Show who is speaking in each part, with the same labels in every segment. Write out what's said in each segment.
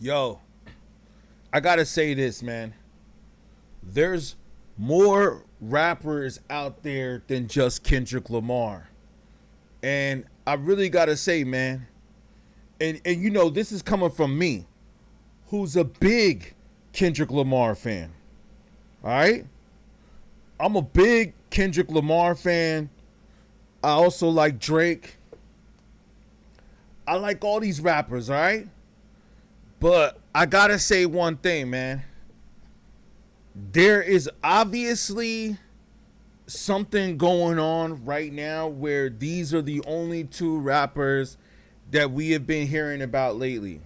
Speaker 1: Yo, I gotta say this, man. There's more rappers out there than just Kendrick Lamar. And I really gotta say, man, and you know, this is coming from me, who's a big Kendrick Lamar fan. Alright? I'm a big Kendrick Lamar fan. I also like Drake. I like all these rappers, alright? But I gotta say one thing, man. There is obviously something going on right now where these are the only two rappers that we have been hearing about lately,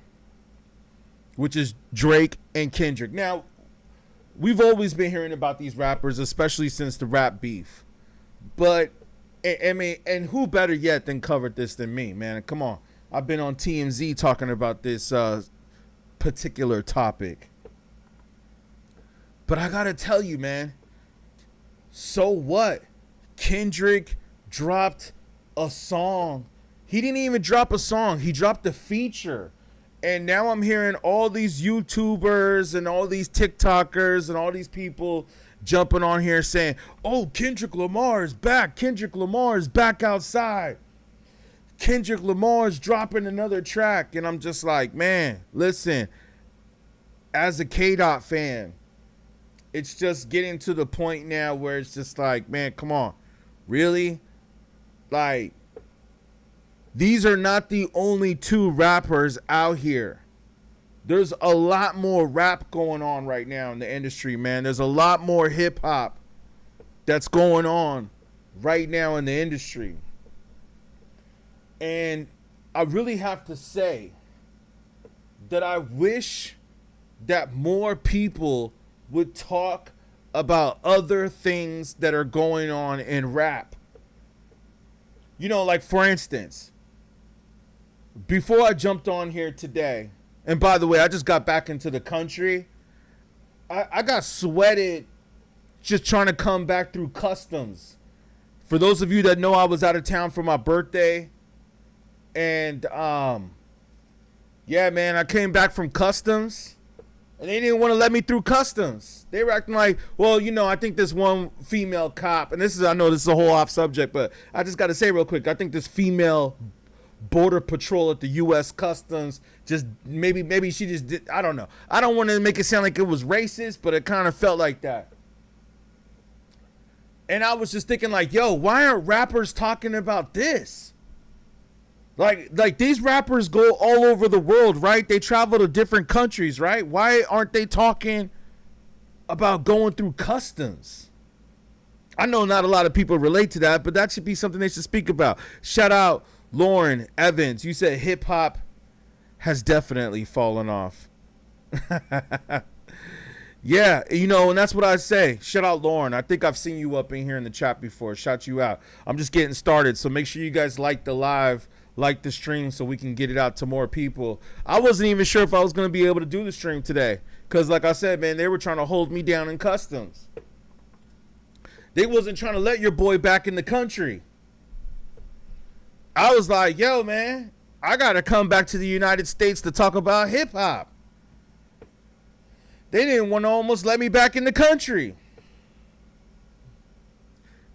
Speaker 1: which is Drake and Kendrick. Now, we've always been hearing about these rappers, especially since the rap beef. But, I mean, and who better yet than covered this than me, man? Come on. I've been on TMZ talking about this particular topic. But I gotta tell you, man, so what? Kendrick dropped a song. He didn't even drop a song. He dropped a feature. And now I'm hearing all these YouTubers and all these TikTokers and all these people jumping on here saying, oh, Kendrick Lamar is back. Kendrick Lamar is back outside. Kendrick Lamar is dropping another track. And I'm just like, man, listen, as a K-Dot fan, it's just getting to the point now where it's just like, man, come on. Really? Like, these are not the only two rappers out here. There's a lot more rap going on right now in the industry, man. There's a lot more hip hop that's going on right now in the industry. And I really have to say that I wish that more people would talk about other things that are going on in rap. You know, like for instance, before I jumped on here today, and by the way, I just got back into the country. I got sweated just trying to come back through customs. For those of you that know, I was out of town for my birthday. And, yeah, man, I came back from customs. And they didn't want to let me through customs. They were acting like, well, you know, I think this one female cop, and this is, I know this is a whole off subject, but I just got to say real quick, I think this female border patrol at the U.S. Customs just, maybe she just did, I don't know. I don't want to make it sound like it was racist, but it kind of felt like that. And I was just thinking like, yo, why aren't rappers talking about this? Like these rappers go all over the world, right? They travel to different countries, right? Why aren't they talking about going through customs? I know not a lot of people relate to that, but that should be something they should speak about. Shout out Lauren Evans. You said hip hop has definitely fallen off. Yeah, you know, and that's what I say. Shout out Lauren. I think I've seen you up in here in the chat before. Shout you out. I'm just getting started, so make sure you guys like the live, like the stream, so we can get it out to more people. I wasn't even sure if I was going to be able to do the stream today because, like I said, man, they were trying to hold me down in customs. They wasn't trying to let your boy back in the country. I was like, yo, man, I got to come back to the United States to talk about hip-hop. They didn't want to almost let me back in the country.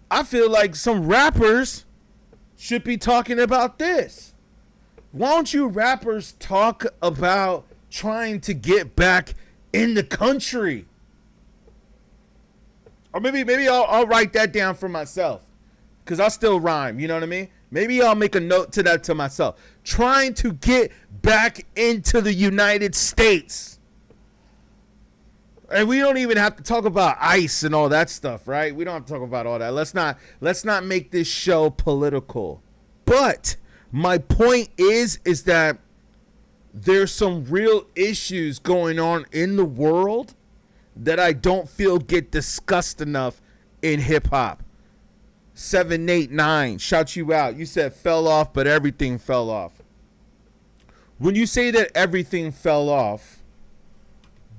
Speaker 1: I feel like some rappers should be talking about this. Why don't you rappers talk about trying to get back in the country? Or maybe I'll write that down for myself, because I still rhyme, you know what I mean? Maybe I'll make a note to that to myself. Trying to get back into the United States. And we don't even have to talk about ICE and all that stuff, right? We don't have to talk about all that. Let's not make this show political. But my point is that there's some real issues going on in the world that I don't feel get discussed enough in hip hop. 789, shout you out. You said fell off, but everything fell off. When you say that everything fell off,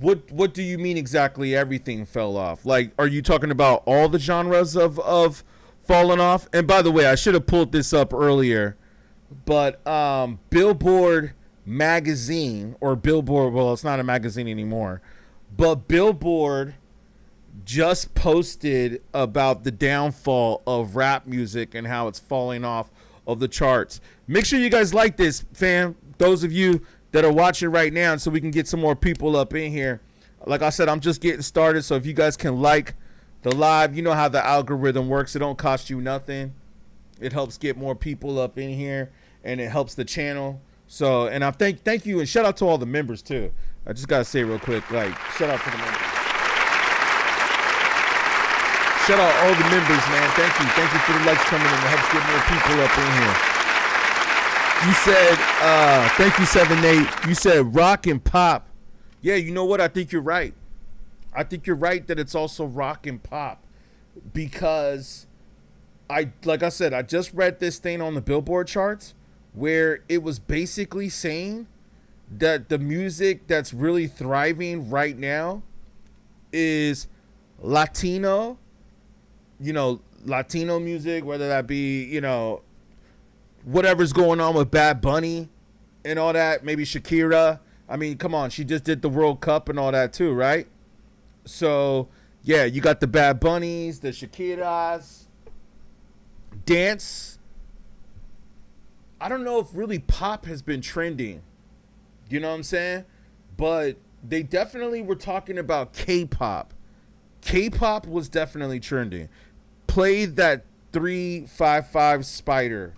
Speaker 1: what do you mean exactly everything fell off? Like, are you talking about all the genres of falling off? And by the way, I should have pulled this up earlier, but Billboard magazine or Billboard, well, it's not a magazine anymore, but Billboard just posted about the downfall of rap music and how it's falling off of the charts. Make sure you guys like this, fam. Those of you that are watching right now, so we can get some more people up in here. Like I said, I'm just getting started, so if you guys can like the live, you know how the algorithm works. It don't cost you nothing. It helps get more people up in here, and it helps the channel. So, and I thank you, and shout out to all the members too. I just gotta say real quick, like, shout out to the members. Shout out all the members, man. Thank you for the likes coming in. It helps get more people up in here. You said, thank you, 7-8. You said rock and pop. Yeah, you know what? I think you're right. I think you're right that it's also rock and pop, because like I said, I just read this thing on the Billboard charts where it was basically saying that the music that's really thriving right now is Latino, Latino music, whether that be, whatever's going on with Bad Bunny and all that, maybe Shakira. I mean, come on, she just did the World Cup and all that too, right? So, yeah, you got the Bad Bunnies, the Shakiras, dance. I don't know if really pop has been trending. You know what I'm saying? But they definitely were talking about K-pop. K-pop was definitely trending. Played that 355 Spider.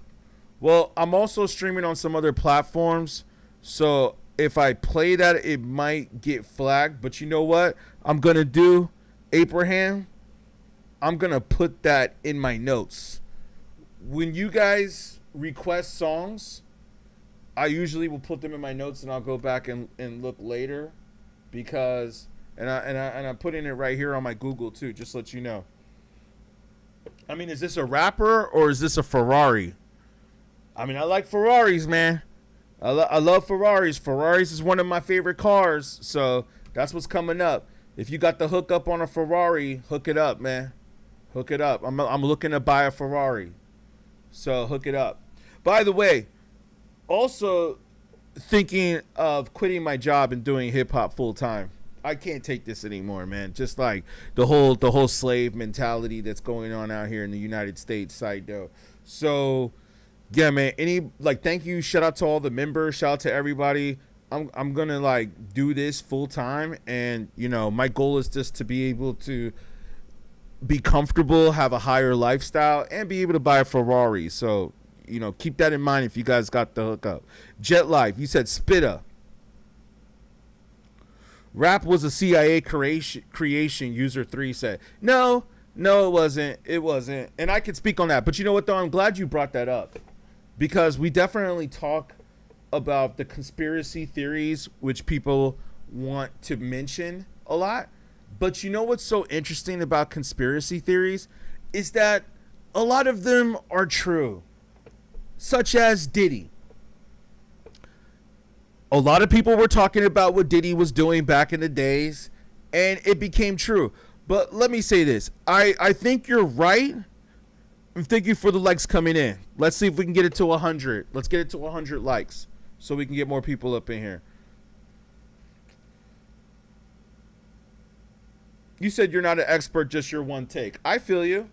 Speaker 1: Well, I'm also streaming on some other platforms, so if I play that, it might get flagged. But you know what I'm going to do, Abraham? I'm going to put that in my notes. When you guys request songs, I usually will put them in my notes, and I'll go back and look later, because I'm putting it right here on my Google too, just to let you know. I mean, is this a rapper or is this a Ferrari? I mean, I like Ferraris, man. I love Ferraris. Ferraris is one of my favorite cars, so that's what's coming up. If you got the hookup on a Ferrari, hook it up, man. Hook it up. I'm looking to buy a Ferrari, so hook it up. By the way, also thinking of quitting my job and doing hip hop full time. I can't take this anymore, man. Just like the whole slave mentality that's going on out here in the United States, side though. So yeah, man. Thank you. Shout out to all the members. Shout out to everybody. I'm gonna do this full time, and my goal is just to be able to be comfortable, have a higher lifestyle, and be able to buy a Ferrari. So keep that in mind if you guys got the hookup. Jet Life, you said Spitta. Rap was a CIA creation, user 3 said. No, it wasn't. It wasn't. And I can speak on that. But you know what, though? I'm glad you brought that up, because we definitely talk about the conspiracy theories, which people want to mention a lot. But you know what's so interesting about conspiracy theories is that a lot of them are true, such as Diddy. A lot of people were talking about what Diddy was doing back in the days, and it became true. But let me say this. I think you're right. And thank you for the likes coming in. Let's see if we can get it to 100. Let's get it to 100 likes so we can get more people up in here. You said you're not an expert, just your one take. I feel you.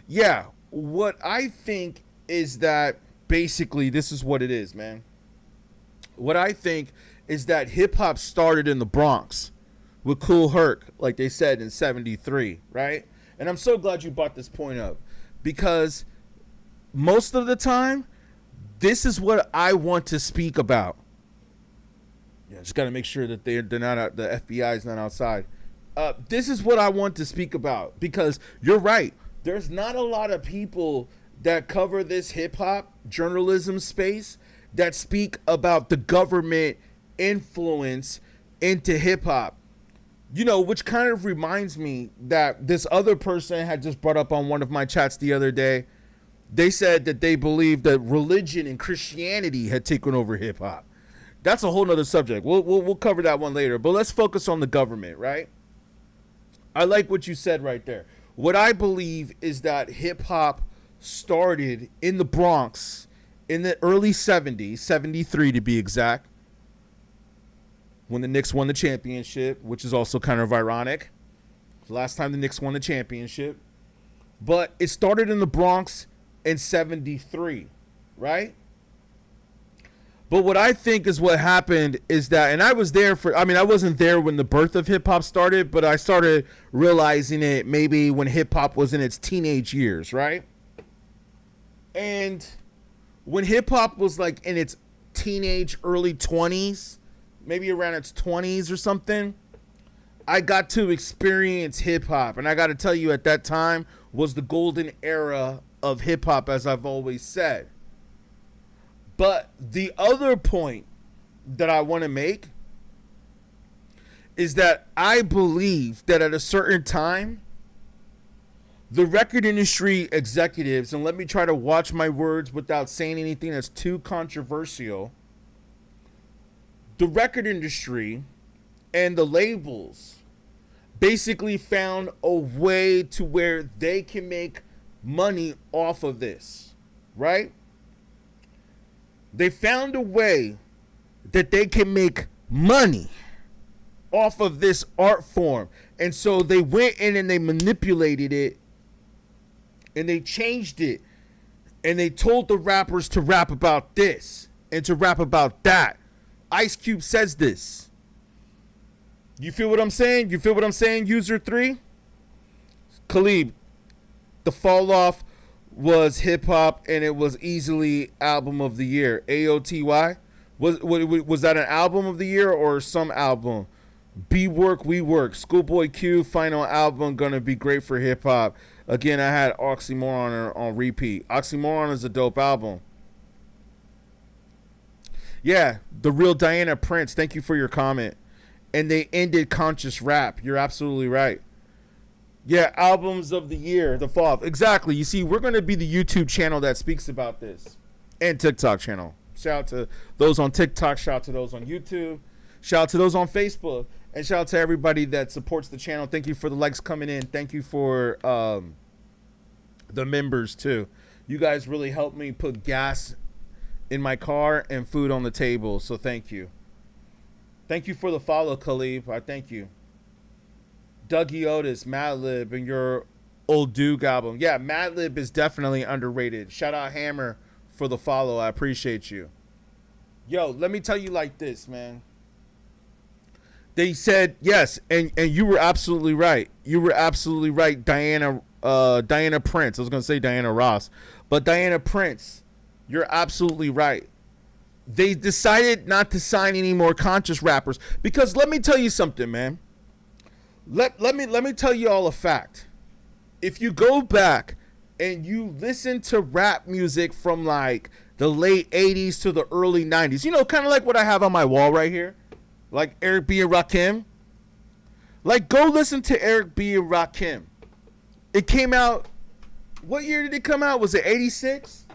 Speaker 1: Yeah, what I think is that basically this is what it is, man. What I think is that hip-hop started in the Bronx with Kool Herc, like they said, in 73, right? And I'm so glad you brought this point up, because most of the time, this is what I want to speak about. Yeah, just got to make sure that they're not the FBI is not outside. This is what I want to speak about, because you're right. There's not a lot of people that cover this hip-hop journalism space that speak about the government influence into hip-hop. Which kind of reminds me that this other person had just brought up on one of my chats the other day. They said that they believe that religion and Christianity had taken over hip-hop. That's a whole nother subject. We'll cover that one later. But let's focus on the government, right? I like what you said right there. What I believe is that hip-hop started in the Bronx in the early 70s, 73 to be exact, when the Knicks won the championship, which is also kind of ironic. Last time the Knicks won the championship. But it started in the Bronx in 73, right? But what I think is what happened is that, and I was there for, I mean, I wasn't there when the birth of hip-hop started, but I started realizing it maybe when hip-hop was in its teenage years, right? And when hip-hop was like in its teenage, early 20s, maybe around its 20s or something, I got to experience hip-hop. And I got to tell you, at that time was the golden era of hip-hop, as I've always said. But the other point that I want to make is that I believe that at a certain time, the record industry executives, and let me try to watch my words without saying anything that's too controversial, the record industry and the labels basically found a way to where they can make money off of this, right? They found a way that they can make money off of this art form. And so they went in and they manipulated it and they changed it. And they told the rappers to rap about this and to rap about that. Ice Cube says this. You feel what I'm saying? You feel what I'm saying, User 3? Khalid, the fall off was hip hop, and it was easily album of the year. AOTY, was that an album of the year or some album? B Work, We Work, Schoolboy Q, final album, gonna be great for hip hop. Again, I had Oxymoron on repeat. Oxymoron is a dope album. Yeah, The Real Diana Prince, thank you for your comment. And they ended conscious rap. You're absolutely right. Yeah, albums of the year, the fall. Exactly. You see, we're going to be the YouTube channel that speaks about this. And TikTok channel. Shout out to those on TikTok. Shout out to those on YouTube. Shout out to those on Facebook. And shout out to everybody that supports the channel. Thank you for the likes coming in. Thank you for the members, too. You guys really helped me put gas in my car and food on the table. So thank you. Thank you for the follow, Khalib. I thank you. Dougie Otis, Madlib, and your Old Duke album. Yeah, Madlib is definitely underrated. Shout out Hammer for the follow. I appreciate you. Yo, let me tell you like this, man. They said, yes, and you were absolutely right. You were absolutely right, Diana Prince. I was going to say Diana Ross. But Diana Prince, you're absolutely right. They decided not to sign any more conscious rappers. Because let me tell you something, man. Let me tell you all a fact. If you go back and you listen to rap music from like the late 80s to the early 90s, you know, kind of like what I have on my wall right here, like Eric B. and Rakim. Like, go listen to Eric B. and Rakim. It came out, what year did it come out? Was it 86?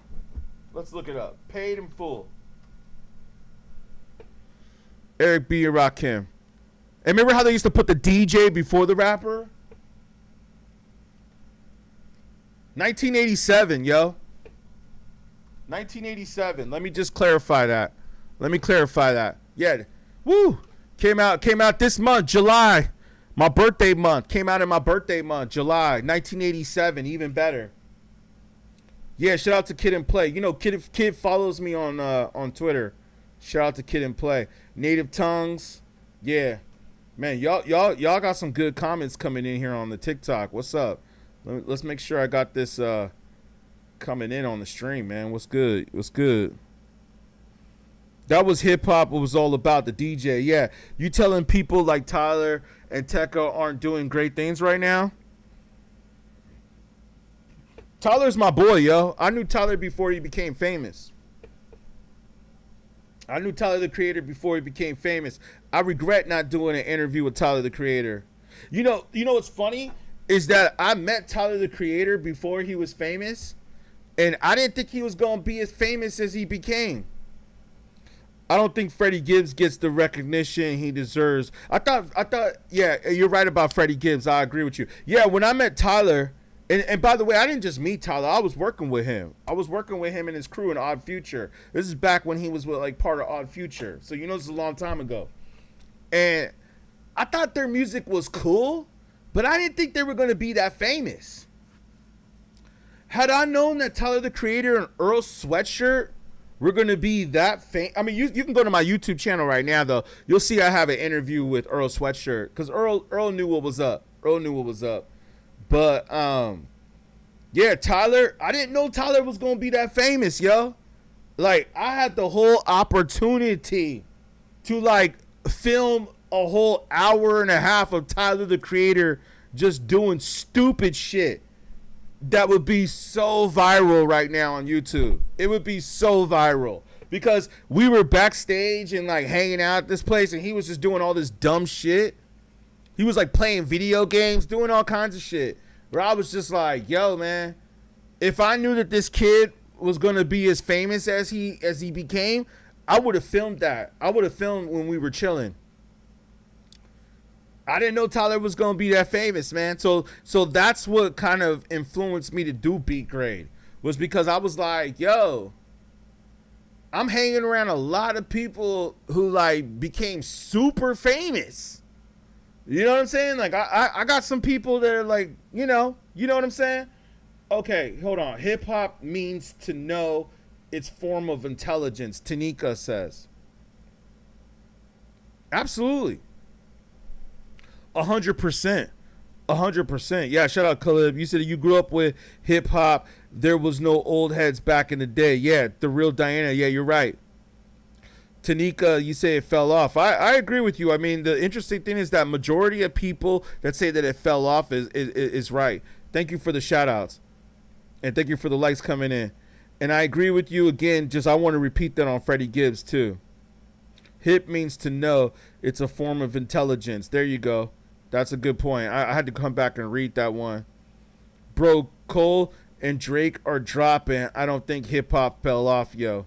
Speaker 1: Let's look it up. Paid in Full. Eric B. and Rakim. And remember how they used to put the DJ before the rapper? 1987, yo. 1987. Let me just clarify that. Yeah. Woo. Came out this month, July. My birthday month. Came out in my birthday month, July. 1987. Even better. Yeah, shout out to Kid and Play. You know, Kid follows me on Twitter. Shout out to Kid and Play. Native Tongues. Yeah. Man, y'all got some good comments coming in here on the TikTok. What's up? Let's make sure I got this coming in on the stream, man. What's good? That was hip hop. It was all about the DJ. Yeah, you telling people like Tyler and Tekka aren't doing great things right now? Tyler's my boy, yo. I knew Tyler before he became famous. I knew Tyler, the Creator, before he became famous. I regret not doing an interview with Tyler, the Creator. You know what's funny is that I met Tyler, the Creator, before he was famous, and I didn't think he was going to be as famous as he became. I don't think Freddie Gibbs gets the recognition he deserves. I thought, yeah, you're right about Freddie Gibbs. I agree with you. Yeah, when I met Tyler, And by the way, I didn't just meet Tyler. I was working with him. I was working with him and his crew in Odd Future. This is back when he was with, like, part of Odd Future. So you know, this is a long time ago. And I thought their music was cool, but I didn't think they were going to be that famous. Had I known that Tyler the Creator and Earl Sweatshirt were going to be that famous, I mean, you can go to my YouTube channel right now, though. You'll see I have an interview with Earl Sweatshirt because Earl knew what was up. Earl knew what was up. But, yeah, Tyler, I didn't know Tyler was going to be that famous, yo. Like, I had the whole opportunity to, like, film a whole hour and a half of Tyler the Creator just doing stupid shit that would be so viral right now on YouTube. It would be so viral because we were backstage and, like, hanging out at this place, and he was just doing all this dumb shit. He was, like, playing video games, doing all kinds of shit. Where I was just like, yo, man, if I knew that this kid was going to be as famous as he became, I would have filmed that. I would have filmed when we were chilling. I didn't know Tyler was going to be that famous, man. So that's what kind of influenced me to do beatGrade, was because I was like, yo, I'm hanging around a lot of people who, like, became super famous. You know what I'm saying? Like, I got some people that are like, you know what I'm saying? Okay, hold on. Hip hop means to know its form of intelligence, Tanika says. Absolutely. 100%. 100%. Yeah, shout out Khalib. You said you grew up with hip hop. There was no old heads back in the day. Yeah, the real Diana. Yeah, you're right. Tanika, you say it fell off. I agree with you. I mean, the interesting thing is that majority of people that say that it fell off is right. Thank you for the shout outs. And thank you for the likes coming in. And I agree with you again. Just I want to repeat that on Freddie Gibbs too. Hip means to know. It's a form of intelligence. There you go. That's a good point. I had to come back and read that one. Bro, Cole and Drake are dropping. I don't think hip hop fell off, yo.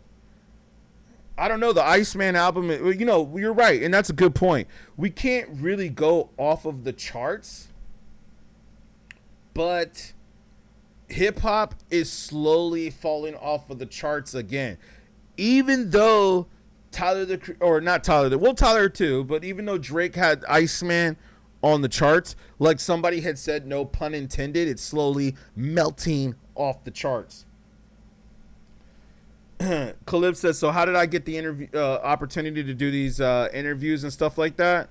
Speaker 1: I don't know. The Iceman album, you know, you're right. And that's a good point. We can't really go off of the charts. But hip hop is slowly falling off of the charts again. Even though Tyler too, but even though Drake had Iceman on the charts, like somebody had said, no pun intended, it's slowly melting off the charts. Khalib says, so how did I get the interview opportunity to do these interviews and stuff like that?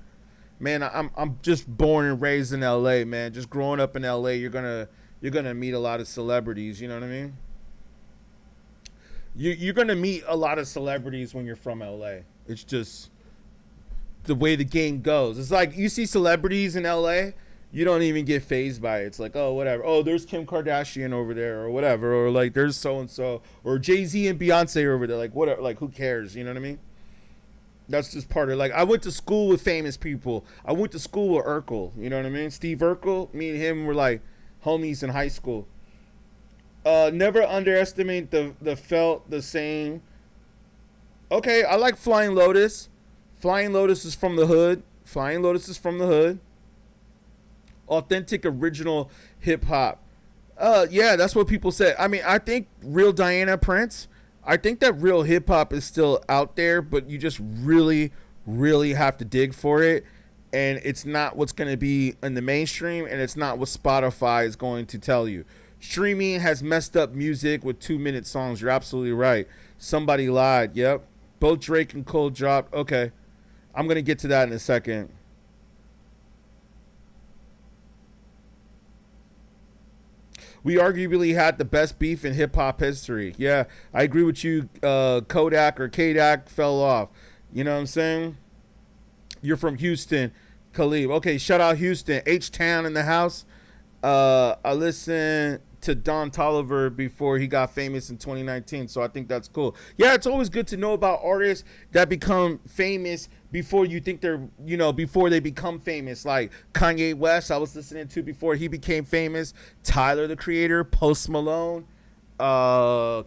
Speaker 1: Man, I'm just born and raised in LA, man. Just growing up in LA, you're gonna meet a lot of celebrities, you know what I mean? You're gonna meet a lot of celebrities when you're from LA. It's just the way the game goes. It's like you see celebrities in LA, you don't even get fazed by it. It's like, oh, whatever. Oh, there's Kim Kardashian over there or whatever. Or like there's so-and-so. Or Jay-Z and Beyonce over there. Like, whatever. Like, who cares? You know what I mean? That's just part of, like, I went to school with famous people. I went to school with Urkel. You know what I mean? Steve Urkel, me and him were like homies in high school. Never underestimate the felt the same. Okay, I like Flying Lotus. Flying Lotus is from the hood. Flying Lotus is from the hood. Authentic original hip hop. Yeah, that's what people say. I mean, I think real Diana Prince, I think that real hip hop is still out there, but you just really, really have to dig for it. And it's not what's going to be in the mainstream, and it's not what Spotify is going to tell you. Streaming has messed up music with 2-minute songs. You're absolutely right. Somebody lied. Yep. Both Drake and Cole dropped. Okay. I'm going to get to that in a second. We arguably had the best beef in hip-hop history. Yeah, I agree with you. Kodak or Kodak fell off. You know what I'm saying? You're from Houston, Khalib. Okay, shout out Houston. H-Town in the house. I listened to Don Toliver before he got famous in 2019, so I think that's cool. Yeah, it's always good to know about artists that become famous before you think they're, you know, before they become famous. Like Kanye West, I was listening to before he became famous. Tyler, the Creator, Post Malone,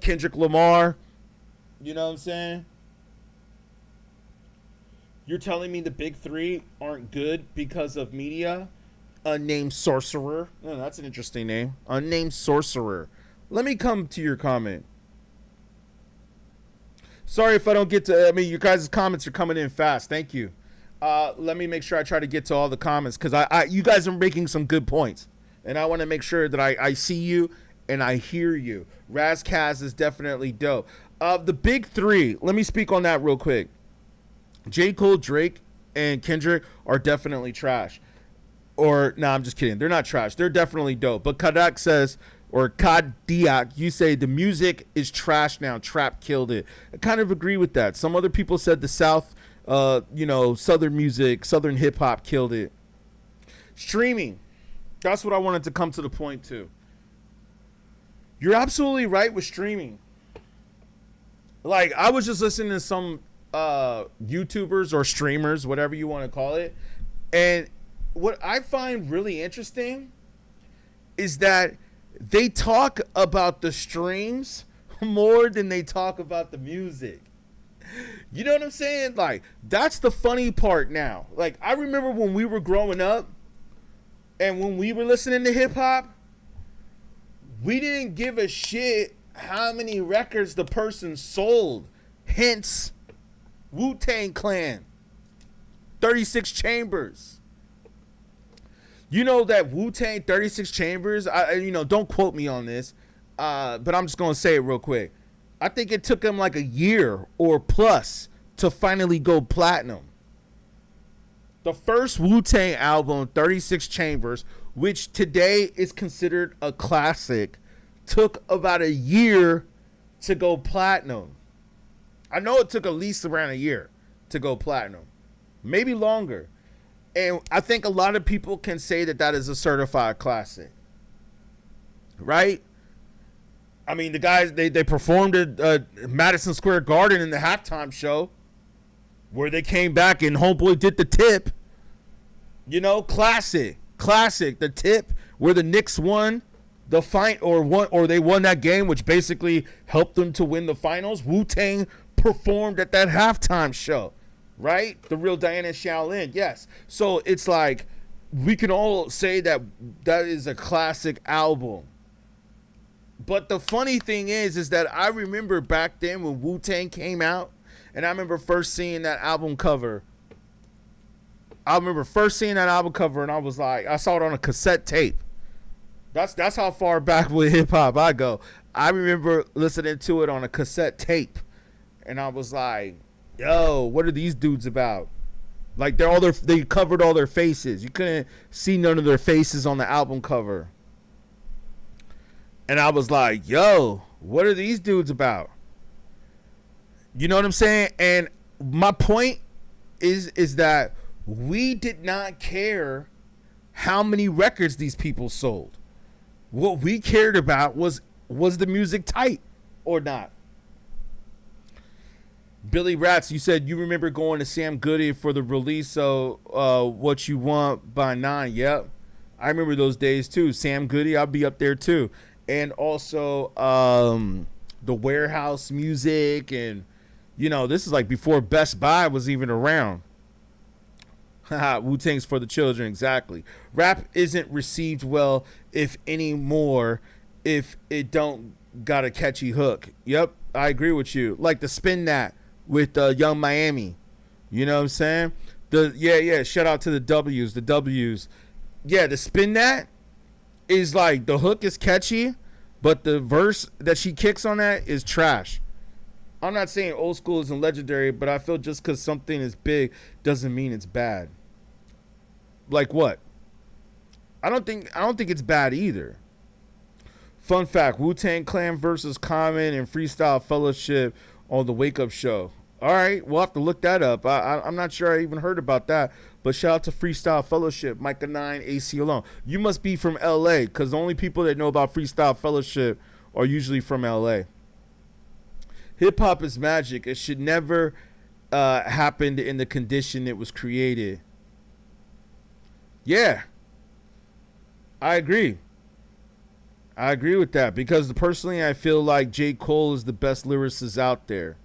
Speaker 1: Kendrick Lamar. You know what I'm saying? You're telling me the big three aren't good because of media? Unnamed sorcerer. Oh, that's an interesting name. Unnamed sorcerer. Let me come to your comment. Sorry if I don't get to. I mean, your guys' comments are coming in fast. Thank you. Let me make sure I try to get to all the comments because you guys are making some good points, and I want to make sure that I see you and I hear you. Razkaz is definitely dope. The big three. Let me speak on that real quick. J. Cole, Drake, and Kendrick are definitely trash. Or no, I'm just kidding. They're not trash. They're definitely dope. But Kadak says, or Kadiak, you say the music is trash now. Trap killed it. I kind of agree with that. Some other people said the South, Southern music, Southern hip hop killed it. Streaming. That's what I wanted to come to the point to. You're absolutely right with streaming. Like, I was just listening to some YouTubers or streamers, whatever you want to call it. And what I find really interesting is that they talk about the streams more than they talk about the music. You know what I'm saying? Like, that's the funny part now. Like, I remember when we were growing up and when we were listening to hip hop, we didn't give a shit how many records the person sold. Hence, Wu-Tang Clan, 36 Chambers. You know that Wu-Tang 36 Chambers, don't quote me on this, but I'm just going to say it real quick. I think it took them like a year or plus to finally go platinum. The first Wu-Tang album, 36 Chambers, which today is considered a classic, took about a year to go platinum. I know it took at least around a year to go platinum. Maybe longer. And I think a lot of people can say that that is a certified classic. Right? I mean, the guys, they performed at Madison Square Garden in the halftime show where they came back and Homeboy did the tip. You know, classic. The tip where the Knicks won the fight or they won that game, which basically helped them to win the finals. Wu-Tang performed at that halftime show. Right? The real Diana Shaolin, yes. So it's like we can all say that that is a classic album. But the funny thing is that I remember back then when Wu-Tang came out, and I remember first seeing that album cover. And I was like, I saw it on a cassette tape. That's how far back with hip hop I go. I remember listening to it on a cassette tape, and I was like, yo, what are these dudes about? Like they covered all their faces. You couldn't see none of their faces on the album cover. And I was like, yo, what are these dudes about? You know what I'm saying? And my point is that we did not care how many records these people sold. What we cared about was the music tight or not? Billy Rats, you said you remember going to Sam Goody for the release of What You Want by 9. Yep. I remember those days too. Sam Goody, I'll be up there too. And also the Warehouse music. And, this is like before Best Buy was even around. Wu-Tang's for the children, exactly. Rap isn't received well, if anymore, if it don't got a catchy hook. Yep, I agree with you. Like the Spin That with Young Miami. You know what I'm saying? Shout out to the W's. Yeah, the Spin That is like, the hook is catchy, but the verse that she kicks on that is trash. I'm not saying old school isn't legendary, but I feel just because something is big doesn't mean it's bad. Like what? I don't think it's bad either. Fun fact, Wu-Tang Clan versus Common and Freestyle Fellowship on the Wake Up Show. All right, we'll have to look that up. I'm not sure I even heard about that, but shout out to Freestyle Fellowship, Micah 9, AC Alone. You must be from LA, because the only people that know about Freestyle Fellowship are usually from LA. Hip hop is magic. It should never happen in the condition it was created. Yeah, I agree. I agree with that, because personally I feel like J. Cole is the best lyricist out there.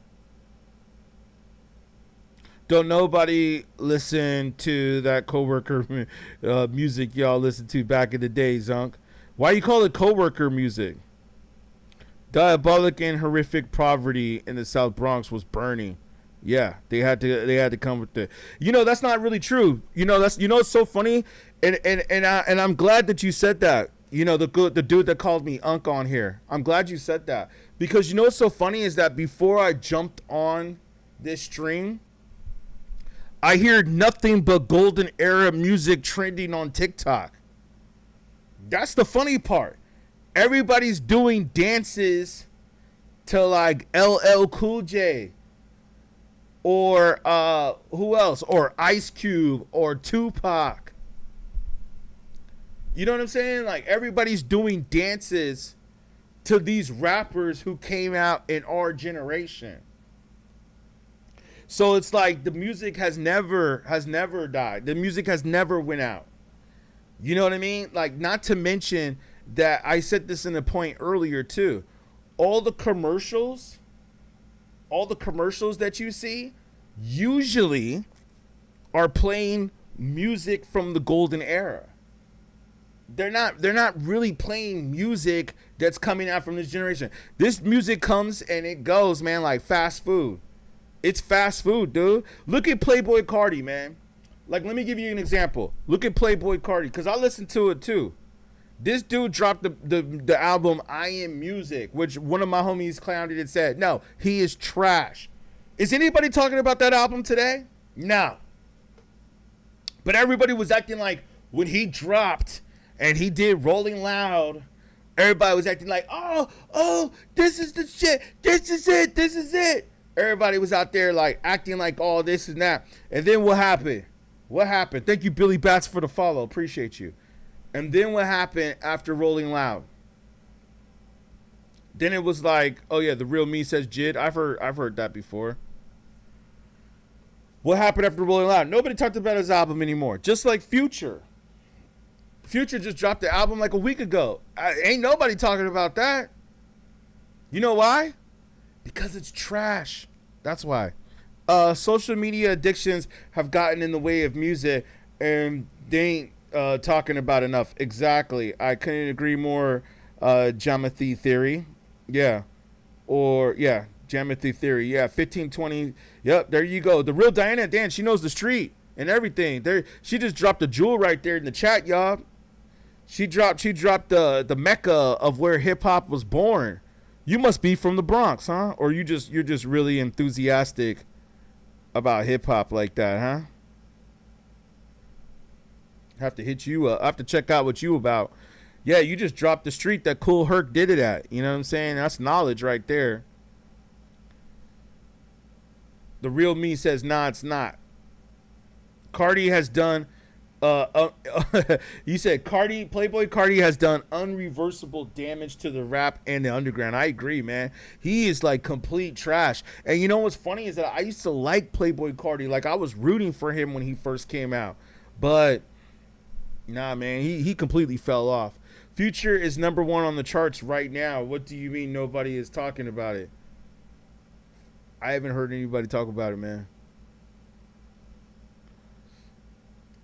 Speaker 1: Don't nobody listen to that coworker music y'all listened to back in the day, Zunk. Why you call it coworker music? Diabolic and horrific poverty in the South Bronx was burning. Yeah, they had to come with the. That's not really true. It's so funny, and I'm glad that you said that. The dude that called me Unc on here. I'm glad you said that because what's so funny is that before I jumped on this stream, I hear nothing but golden era music trending on TikTok. That's the funny part. Everybody's doing dances to like LL Cool J or who else? Or Ice Cube or Tupac. You know what I'm saying? Like everybody's doing dances to these rappers who came out in our generation. So it's like the music has never died. The music has never went out. You know what I mean? Like, not to mention that I said this in a point earlier too. All the commercials that you see usually are playing music from the golden era. They're not really playing music that's coming out from this generation. This music comes and it goes, man, like fast food. It's fast food, dude. Look at Playboy Carti, man. Like, let me give you an example. Look at Playboy Carti, because I listened to it too. This dude dropped the album I Am Music, which one of my homies clowned it and said, no, he is trash. Is anybody talking about that album today? No. But everybody was acting like when he dropped and he did Rolling Loud, everybody was acting like, oh, this is the shit. This is it. Everybody was out there like acting like all this and that. And then what happened? Thank you, Billy Bats, for the follow. Appreciate you. And then what happened after Rolling Loud? Then it was like, oh yeah, the real me says Jid. I've heard that before. What happened after Rolling Loud? Nobody talked about his album anymore. Just like Future. Future just dropped the album like a week ago. Ain't nobody talking about that. You know why? Because it's trash. That's why. Social media addictions have gotten in the way of music, and they ain't talking about enough. Exactly. I couldn't agree more. Geometry theory. Yeah. Or, yeah. Geometry theory. Yeah. 1520. Yep. There you go. The real Diana Dan. She knows the street and everything. There. She just dropped a jewel right there in the chat, y'all. She dropped the mecca of where hip hop was born. You must be from the Bronx, huh? Or you're just really enthusiastic about hip hop like that, huh? Have to hit you up. I have to check out what you about. Yeah, you just dropped the street that Cool Herc did it at. You know what I'm saying? That's knowledge right there. The real me says, nah, it's not. Cardi has done you said Playboy Carti has done unreversible damage to the rap and the underground. I agree, man. He is like complete trash. And you know what's funny is that I used to like Playboy Carti. Like, I was rooting for him when he first came out. But nah, man, he completely fell off. Future is #1 on the charts right now. What do you mean nobody is talking about it? I haven't heard anybody talk about it, man.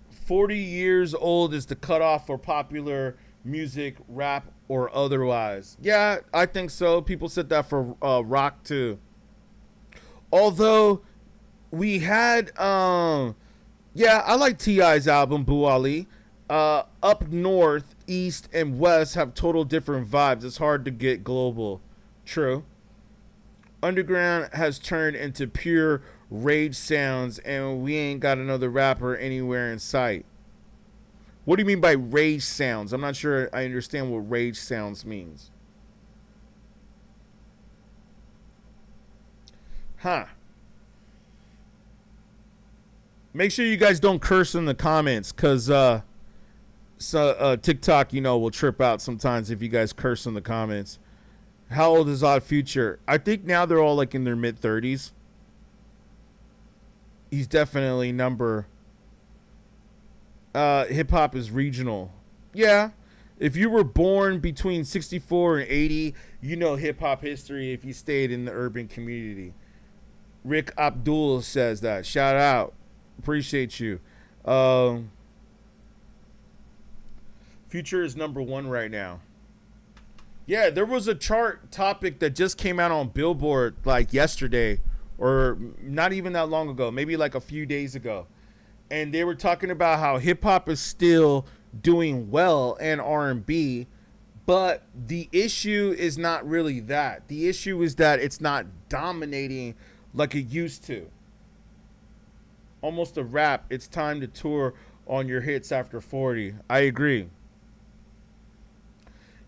Speaker 1: 40 years old is the cutoff for popular music, rap, or otherwise. Yeah, I think so. People said that for rock too. Although we had, yeah, I like T.I.'s album, Boo Ali. Up north, east, and west have total different vibes. It's hard to get global. True. Underground has turned into pure rage sounds, and we ain't got another rapper anywhere in sight. What do you mean by rage sounds? I'm not sure I understand what rage sounds means. Huh. Make sure you guys don't curse in the comments, because TikTok, will trip out sometimes if you guys curse in the comments. How old is Odd Future? I think now they're all like in their mid-30s. He's definitely number. Hip hop is regional. Yeah. If you were born between 64 and 80, you know hip hop history if you stayed in the urban community. Rick Abdul says that. Shout out. Appreciate you. Um, Future is number one right now. Yeah, there was a chart topic that just came out on Billboard like yesterday, or not even that long ago, maybe like a few days ago. And they were talking about how hip hop is still doing well and R&B, but the issue is not really that. The issue is that it's not dominating like it used to. Almost a rap. It's time to tour on your hits after 40. I agree.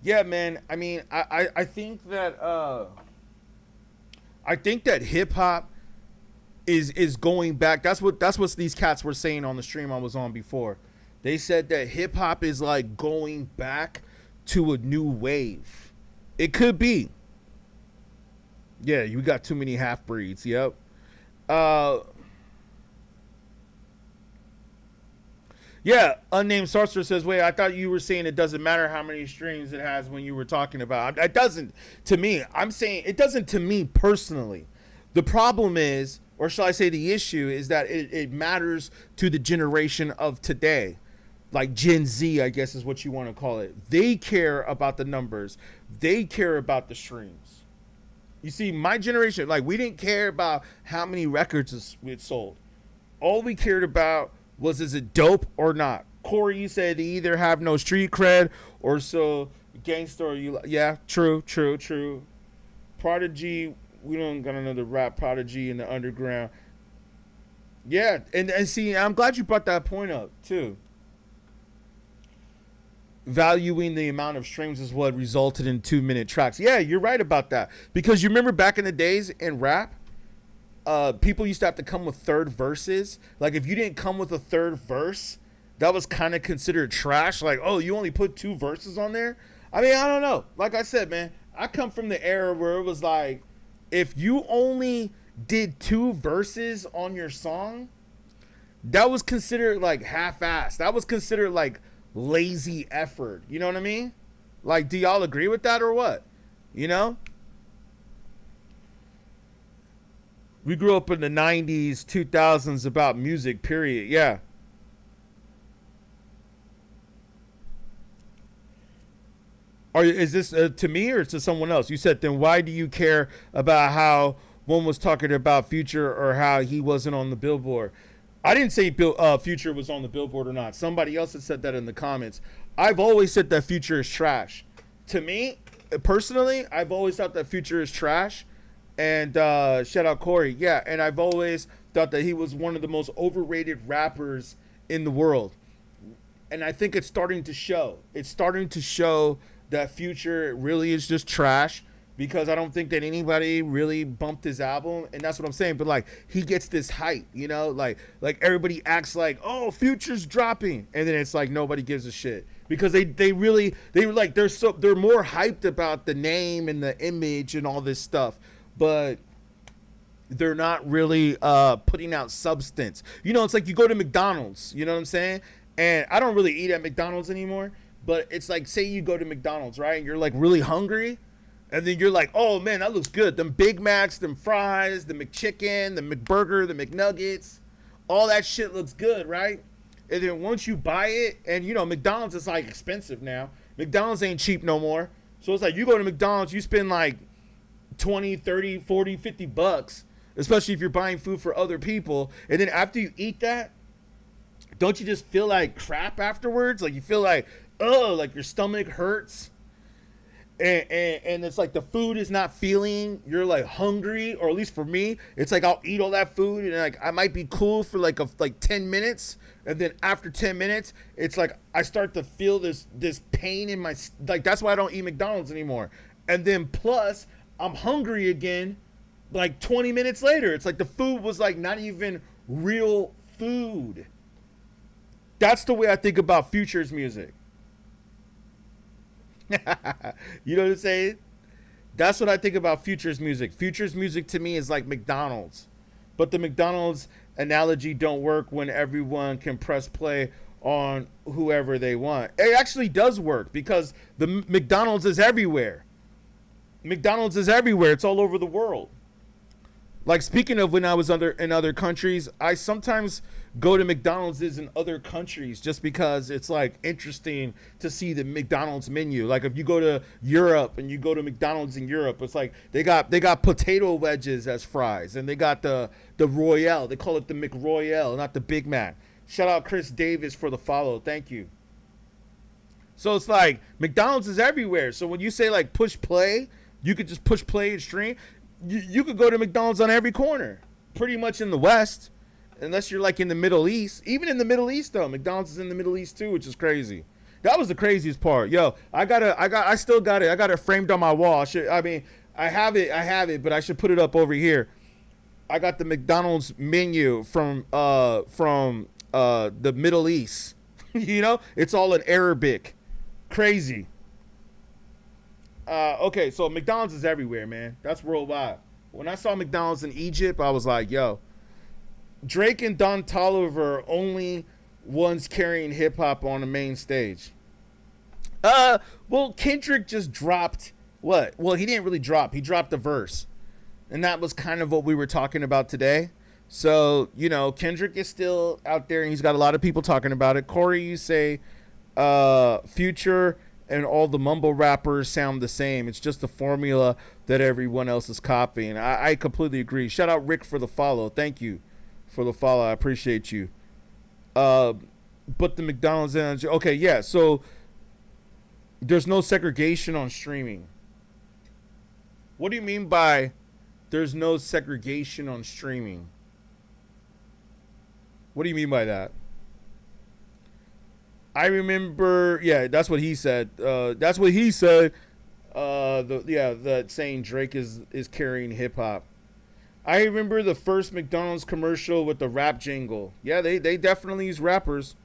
Speaker 1: Yeah, man. I mean, I think that hip hop is going back. That's what these cats were saying on the stream I was on before. They said that hip hop is like going back to a new wave. It could be. Yeah, you got too many half breeds. Yep. Uh Yeah, unnamed sorcerer says, "Wait, I thought you were saying it doesn't matter how many streams it has when you were talking about it doesn't to me. I'm saying it doesn't to me personally. The problem is, or shall I say, the issue is that it matters to the generation of today, like Gen Z, I guess is what you want to call it. They care about the numbers. They care about the streams. You see, my generation, like we didn't care about how many records it sold. All we cared about was, is it dope or not? Corey, you said they either have no street cred or so gangster. Or you, yeah, true. Prodigy, we don't got another rap prodigy in the underground. Yeah, and see, I'm glad you brought that point up too. Valuing the amount of streams is what resulted in 2-minute tracks. Yeah, you're right about that. Because you remember back in the days in rap, people used to have to come with third verses. Like if you didn't come with a third verse, that was kind of considered trash. Like, oh, you only put 2 verses on there? I mean, I don't know. Like I said, man, I come from the era where it was like, if you only did 2 verses on your song, that was considered like half-assed. That was considered like lazy effort. You know what I mean? Like, do y'all agree with that or what? You know? We grew up in the 90s, 2000s about music, period. Yeah. Is this to me or to someone else? You said, then why do you care about how one was talking about Future or how he wasn't on the Billboard? I didn't say Future was on the Billboard or not. Somebody else had said that in the comments. I've always said that Future is trash. To me, personally, I've always thought that Future is trash. And shout out Corey. Yeah, and I've always thought that he was one of the most overrated rappers in the world. And I think it's starting to show. It's starting to show that Future really is just trash, because I don't think that anybody really bumped his album, and that's what I'm saying. But like, he gets this hype, you know, like everybody acts like, oh, Future's dropping, and then it's like nobody gives a shit, because they were like, they're more hyped about the name and the image and all this stuff, but they're not really putting out substance. You know, it's like you go to McDonald's, you know what I'm saying? And I don't really eat at McDonald's anymore, but it's like, say you go to McDonald's, right? And you're like really hungry. And then you're like, oh man, that looks good. Them Big Macs, them fries, the McChicken, the McBurger, the McNuggets, all that shit looks good, right? And then once you buy it, and you know, McDonald's is like expensive now. McDonald's ain't cheap no more. So it's like, you go to McDonald's, you spend like 20, 30, 40, 50 bucks, especially if you're buying food for other people. And then after you eat that, don't you just feel like crap afterwards? Like you feel like, oh, like your stomach hurts. And it's like the food is not feeling, you're like hungry, or at least for me, it's like I'll eat all that food and like I might be cool for like 10 minutes, and then after 10 minutes it's like I start to feel this pain in my, like that's why I don't eat McDonald's anymore. And then plus I'm hungry again like 20 minutes later. It's like the food was like not even real food. That's the way I think about Future's music. You know what I'm saying? That's what I think about Future's music. Future's music to me is like McDonald's. But the McDonald's analogy don't work when everyone can press play on whoever they want. It actually does work, because the McDonald's is everywhere. McDonald's is everywhere. It's all over the world. Like, speaking of when I was in other countries, I sometimes go to McDonald's in other countries just because it's like interesting to see the McDonald's menu. Like, if you go to Europe and you go to McDonald's in Europe, it's like they got potato wedges as fries, and they got the Royale. They call it the McRoyale, not the Big Mac. Shout out Chris Davis for the follow. Thank you. So it's like McDonald's is everywhere. So when you say like push play, you could just push play and stream. You could go to McDonald's on every corner, pretty much in the West, unless you're like in the Middle East. Even in the Middle East, though, McDonald's is in the Middle East too, which is crazy. That was the craziest part. Yo, I still got it. I got it framed on my wall. I have it, but I should put it up over here. I got the McDonald's menu from the Middle East. You know, it's all in Arabic. Crazy. Okay, so McDonald's is everywhere, man. That's worldwide. When I saw McDonald's in Egypt, I was like, yo, Drake and Don Toliver are only ones carrying hip hop on the main stage. Well, Kendrick just dropped what? Well, he didn't really drop. He dropped a verse. And that was kind of what we were talking about today. So, you know, Kendrick is still out there and he's got a lot of people talking about it. Corey, you say Future and all the mumble rappers sound the same. It's just the formula that everyone else is copying. I completely agree. Shout out Rick for the follow. Thank you for the follow. I appreciate you. But the McDonald's energy. Okay, yeah. So there's no segregation on streaming. What do you mean by there's no segregation on streaming? What do you mean by that? I remember, yeah, that's what he said. That's what he said. That saying Drake is carrying hip hop. I remember the first McDonald's commercial with the rap jingle. Yeah, they definitely use rappers.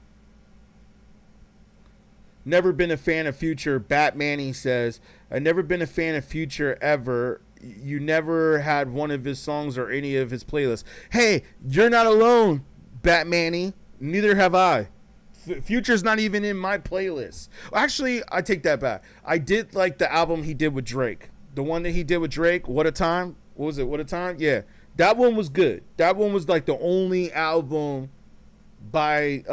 Speaker 1: Never been a fan of Future. Batman, says, I've never been a fan of Future ever. You never had one of his songs or any of his playlists. Hey, you're not alone, Batman. Neither have I. Future's not even in my playlist. Actually, I take that back. I did like the album he did with Drake. The one that he did with Drake, What a Time. What was it? What a Time? Yeah. That one was good. That one was like the only album by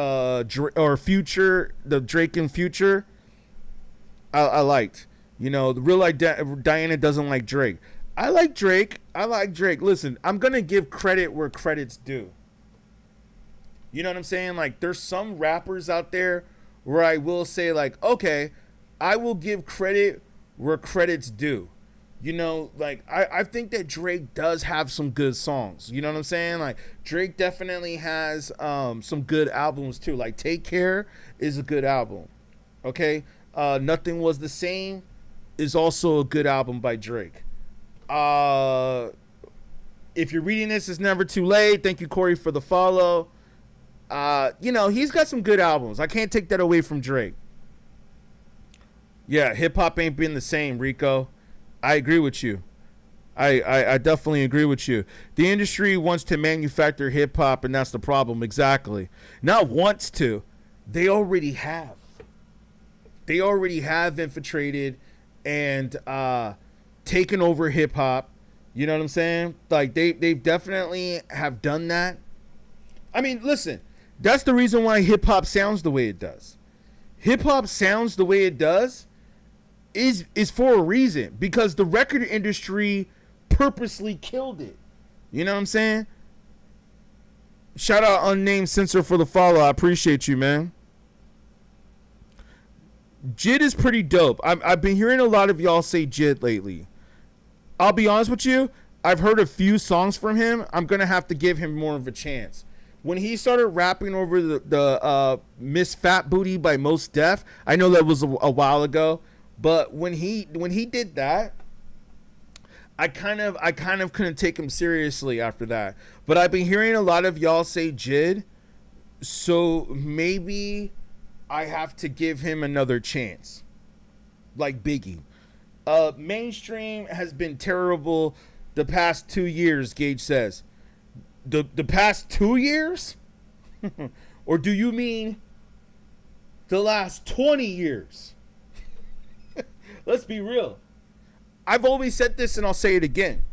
Speaker 1: Future, the Drake and Future, I liked. You know, the real Diana doesn't like Drake. I like Drake. Listen, I'm going to give credit where credit's due. You know what I'm saying? Like, there's some rappers out there where I will say, like, okay, I will give credit where credit's due. You know, like, I think that Drake does have some good songs. You know what I'm saying? Like, Drake definitely has some good albums, too. Like, Take Care is a good album. Okay? Nothing Was the Same is also a good album by Drake. If you're reading this, it's never too late. Thank you, Corey, for the follow. You know, he's got some good albums. I can't take that away from Drake. Yeah, hip-hop ain't been the same, Rico. I agree with you. I definitely agree with you. The industry wants to manufacture hip-hop, and that's the problem. Exactly. Not wants to. They already have. They already have infiltrated and taken over hip-hop. You know what I'm saying? Like, they definitely have done that. I mean, listen. That's the reason why hip-hop sounds the way it does. Hip-hop sounds the way it does is for a reason. Because the record industry purposely killed it. You know what I'm saying? Shout out Unnamed Censor for the follow. I appreciate you, man. Jid is pretty dope. I've been hearing a lot of y'all say Jid lately. I'll be honest with you. I've heard a few songs from him. I'm going to have to give him more of a chance. When he started rapping over the Miss Fat Booty by Mos Def, I know that was a while ago, but when he did that, I kind of couldn't take him seriously after that. But I've been hearing a lot of y'all say Jid, so maybe I have to give him another chance, like Biggie. Mainstream has been terrible the past 2 years, Gage says. The past 2 years? Or do you mean the last 20 years? Let's be real. I've always said this and I'll say it again.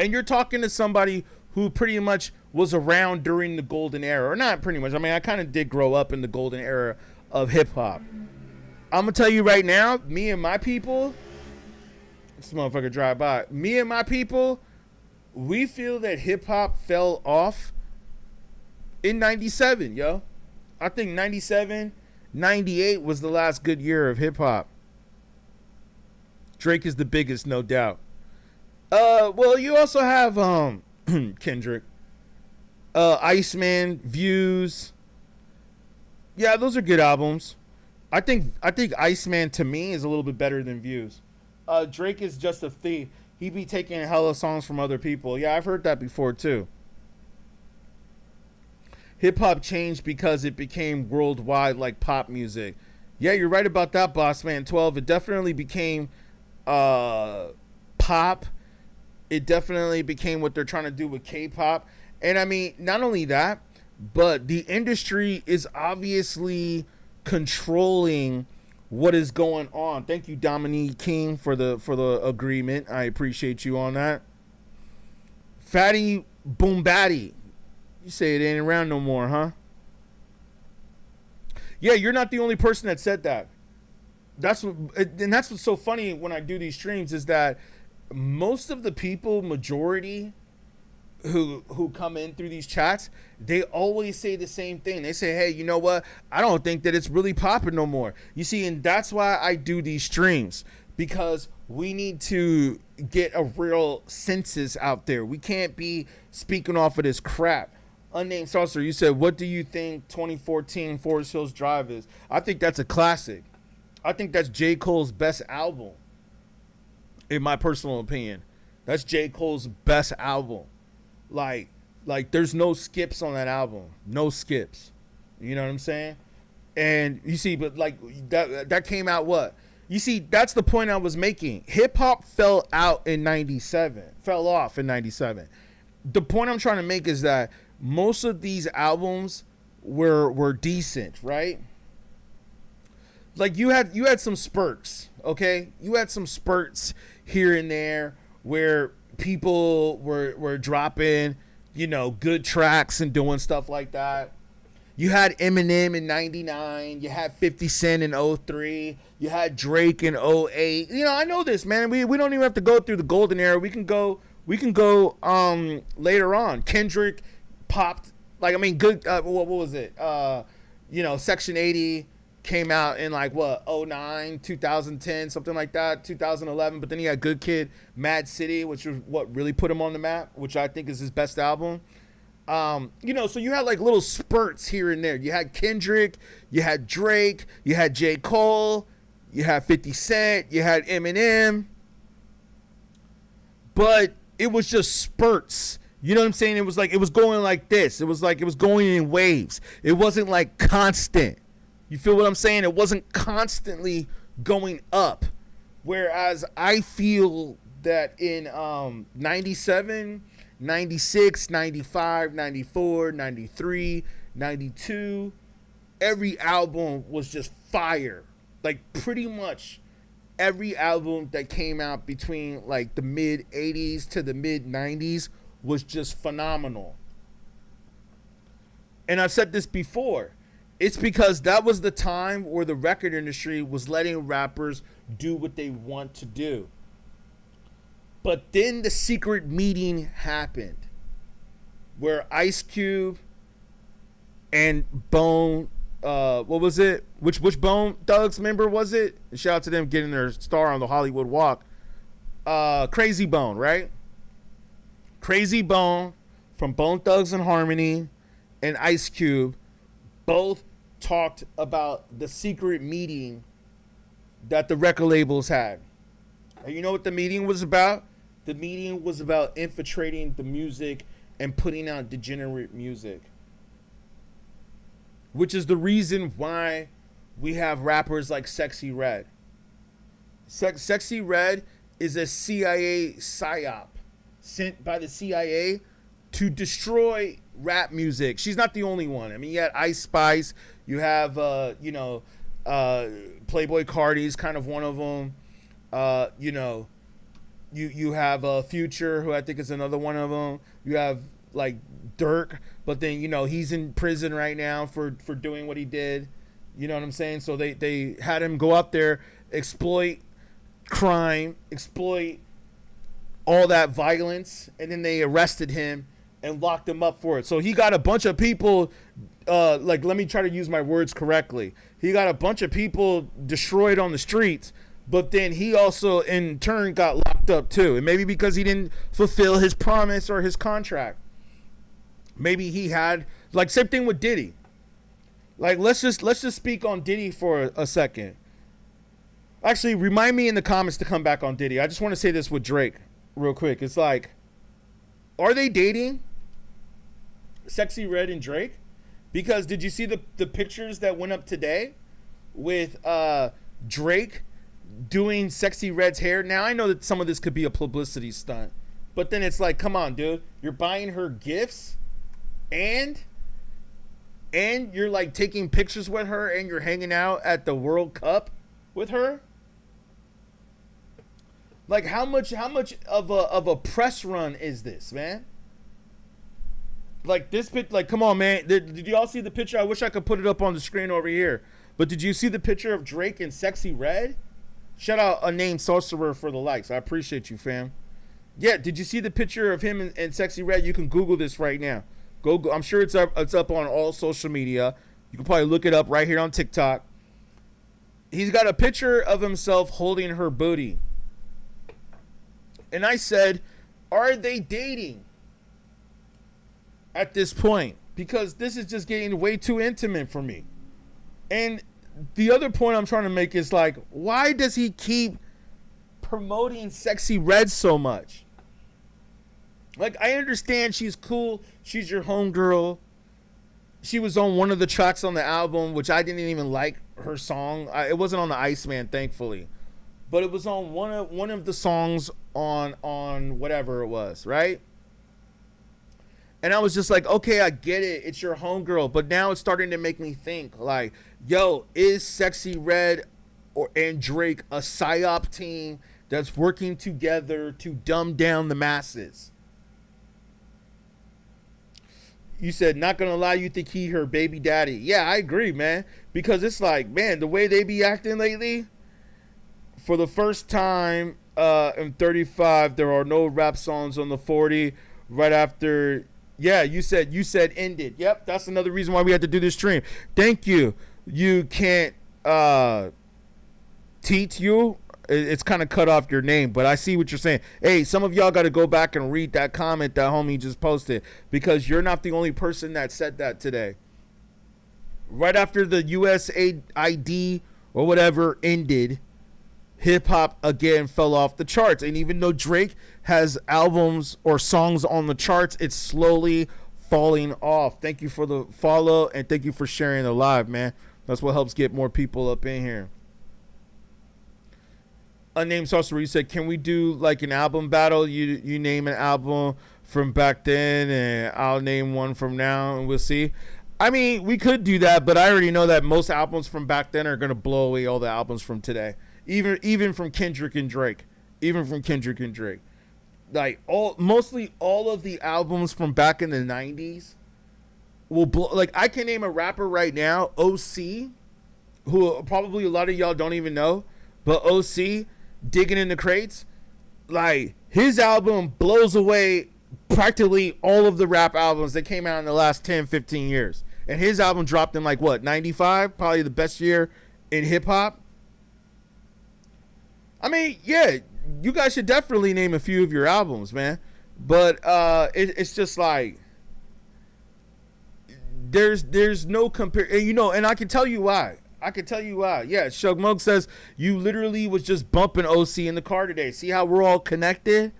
Speaker 1: And you're talking to somebody who pretty much was around during the golden era. Or not pretty much. I mean, I kind of did grow up in the golden era of hip-hop. I'm going to tell you right now, me and my people, this motherfucker drive by, me and my people, we feel that hip-hop fell off in 97, yo. I think 97, 98 was the last good year of hip-hop. Drake is the biggest, no doubt. Well, you also have Kendrick, Iceman, Views. Yeah, those are good albums. I think Iceman to me is a little bit better than Views. Drake is just a thief. He be taking hella songs from other people. Yeah, I've heard that before too. Hip hop changed because it became worldwide like pop music. Yeah, you're right about that, Boss Man 12. It definitely became pop. It definitely became what they're trying to do with K-pop. And I mean, not only that, but the industry is obviously controlling what is going on. Thank you, Dominique King, for the agreement. I appreciate you on that. Fatty Boom Batty. You say it ain't around no more, huh? Yeah, you're not the only person that said that. That's what's so funny when I do these streams is that most of the people, majority who come in through these chats, they always say the same thing. They say, hey, you know what? I don't think that it's really popping no more. You see, and that's why I do these streams, because we need to get a real census out there. We can't be speaking off of this crap. Unnamed Saucer, you said, what do you think 2014 Forest Hills Drive is? I think that's a classic. I think that's J. Cole's best album. In my personal opinion, that's J. Cole's best album. Like there's no skips on that album. No skips. You know what I'm saying? And you see, but like that came out what? You see, that's the point I was making. Hip hop fell off in 97. The point I'm trying to make is that most of these albums were decent, right? Like you had some spurts, okay? You had some spurts here and there where people were dropping, you know, good tracks and doing stuff like that. You had Eminem in 99, you had 50 Cent in 03, you had Drake in 08. You know, I know this, man. We don't even have to go through the golden era. We can go later on. Kendrick popped, like, I mean, good what was it? You know, Section 80 came out in like what, 09, 2010, something like that, 2011. But then he had Good Kid, Mad City, which was what really put him on the map, which I think is his best album. You know, so you had like little spurts here and there. You had Kendrick, you had Drake, you had J. Cole, you had 50 Cent, you had Eminem. But it was just spurts. You know what I'm saying? It was like, it was going like this. It was like, it was going in waves. It wasn't like constant. You feel what I'm saying? It wasn't constantly going up. Whereas I feel that in 97, 96, 95, 94, 93, 92, every album was just fire. Like pretty much every album that came out between like the mid 80s to the mid 90s was just phenomenal. And I've said this before. It's because that was the time where the record industry was letting rappers do what they want to do. But then the secret meeting happened where Ice Cube and Bone, what was it? Which Bone Thugs member was it? And shout out to them getting their star on the Hollywood Walk. Crazy Bone, right? Crazy Bone from Bone Thugs and Harmony and Ice Cube both talked about the secret meeting that the record labels had. And you know what the meeting was about? The meeting was about infiltrating the music and putting out degenerate music. Which is the reason why we have rappers like Sexy Red. Sexy Red is a CIA psyop sent by the CIA to destroy rap music. She's not the only one. I mean, you had Ice Spice. You have, Playboy Cardi's kind of one of them. You have Future, who I think is another one of them. You have like Dirk, but then he's in prison right now for doing what he did. You know what I'm saying? So they had him go up there, exploit crime, exploit all that violence, and then they arrested him and locked him up for it. So he got a bunch of people, let me try to use my words correctly. He got a bunch of people destroyed on the streets, but then he also in turn got locked up too. And maybe because he didn't fulfill his promise or his contract. Maybe he had, same thing with Diddy. Let's just speak on Diddy for a second. Actually, remind me in the comments to come back on Diddy. I just want to say this with Drake real quick. It's like, are they dating? Sexy Red and Drake? Because did you see the pictures that went up today with Drake doing Sexy Red's hair? Now, I know that some of this could be a publicity stunt, but then it's like, come on, dude. You're buying her gifts and you're taking pictures with her and you're hanging out at the World Cup with her? How much of a press run is this, man? Come on, man. Did y'all see the picture? I wish I could put it up on the screen over here. But did you see the picture of Drake and Sexy Red? Shout out a named Sorcerer for the likes. I appreciate you, fam. Yeah, did you see the picture of him and Sexy Red? You can Google this right now. Go. I'm sure it's up on all social media. You can probably look it up right here on TikTok. He's got a picture of himself holding her booty. And I said, are they dating at this point? Because this is just getting way too intimate for me. And the other point I'm trying to make is why does he keep promoting Sexy Red so much? I understand she's cool. She's your homegirl. She was on one of the tracks on the album, which I didn't even like her song. It wasn't on the Iceman, thankfully. But it was on one of the songs on whatever it was, right? And I was just like, okay, I get it. It's your homegirl. But now it's starting to make me think, yo, is Sexy Red and Drake a psyop team that's working together to dumb down the masses? You said, not going to lie, you think he her baby daddy. Yeah, I agree, man. Because it's man, the way they be acting lately, for the first time in 35, there are no rap songs on the 40 right after. Yeah, you said ended. Yep, that's another reason why we had to do this stream. Thank you. You can't teach you. It's kind of cut off your name, but I see what you're saying. Hey, some of y'all got to go back and read that comment that homie just posted, because you're not the only person that said that today. Right after the USAID or whatever ended, hip hop again fell off the charts. And even though Drake has albums or songs on the charts, it's slowly falling off. Thank you for the follow, and thank you for sharing the live, man. That's what helps get more people up in here. Unnamed Sorcerer, you said, can we do an album battle? You name an album from back then and I'll name one from now and we'll see. I mean, we could do that, but I already know that most albums from back then are going to blow away all the albums from today. Even from Kendrick and Drake. Mostly all of the albums from back in the 90s will blow. I can name a rapper right now, OC, who probably a lot of y'all don't even know, but OC, Digging in the Crates, his album blows away practically all of the rap albums that came out in the last 10, 15 years. And his album dropped in 95, probably the best year in hip hop. I mean, yeah, you guys should definitely name a few of your albums, man. But it's just there's no compare, and I can tell you why. Yeah, Shug Mug says you literally was just bumping OC in the car today. See how we're all connected?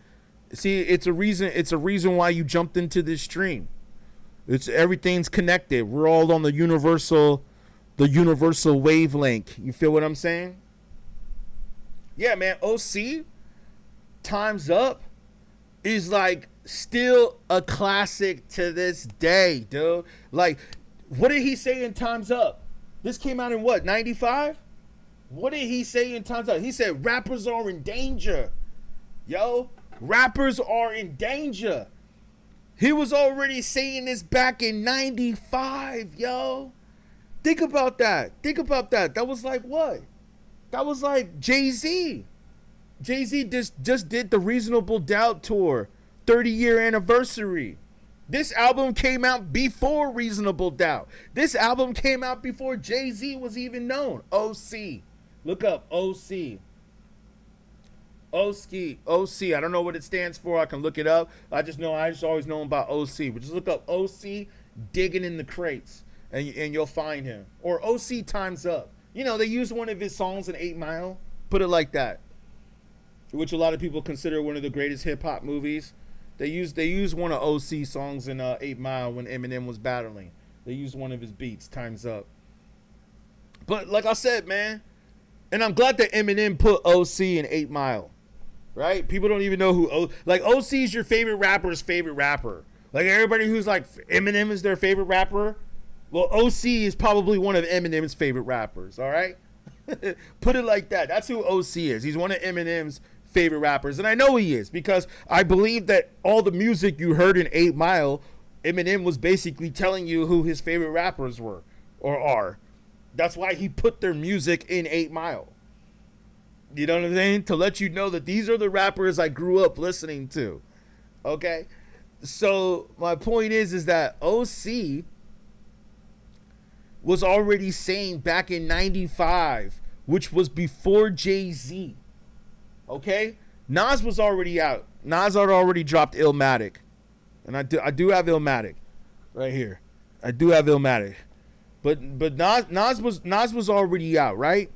Speaker 1: See, it's a reason why you jumped into this stream. Everything's connected. We're all on the universal wavelength. You feel what I'm saying? Yeah, man, OC, Time's Up is still a classic to this day, dude. What did he say in Time's Up? This came out in what, 95? What did he say in Time's Up? He said rappers are in danger. yo. Rappers are in danger. He was already saying this back in 95, yo. Think about that. Think about that. That was like what? That was like Jay-Z. Jay-Z just did the Reasonable Doubt tour, 30-year anniversary. This album came out before Reasonable Doubt. This album came out before Jay-Z was even known. OC. Look up OC. OC. I don't know what it stands for. I can look it up. I just always know about OC. But just look up OC digging in the crates and you'll find him. Or OC Time's Up. You know, they used one of his songs in 8 Mile. Put it like that. Which a lot of people consider one of the greatest hip hop movies. They used one of OC songs in 8 Mile when Eminem was battling. They used one of his beats, Time's Up. But like I said, man, and I'm glad that Eminem put OC in 8 Mile. Right? People don't even know who OC is your favorite rapper's favorite rapper. Like everybody who's like Eminem is their favorite rapper. Well, OC is probably one of Eminem's favorite rappers, all right? Put it like that. That's who OC is. He's one of Eminem's favorite rappers. And I know he is because I believe that all the music you heard in 8 Mile, Eminem was basically telling you who his favorite rappers were or are. That's why he put their music in 8 Mile. You know what I'm saying? To let you know that these are the rappers I grew up listening to. Okay? So my point is that OC was already saying back in 95, which was before Jay-Z. Okay? Nas was already out. Nas had already dropped Illmatic. And I do have Illmatic right here. I do have Illmatic. But Nas was already out, right?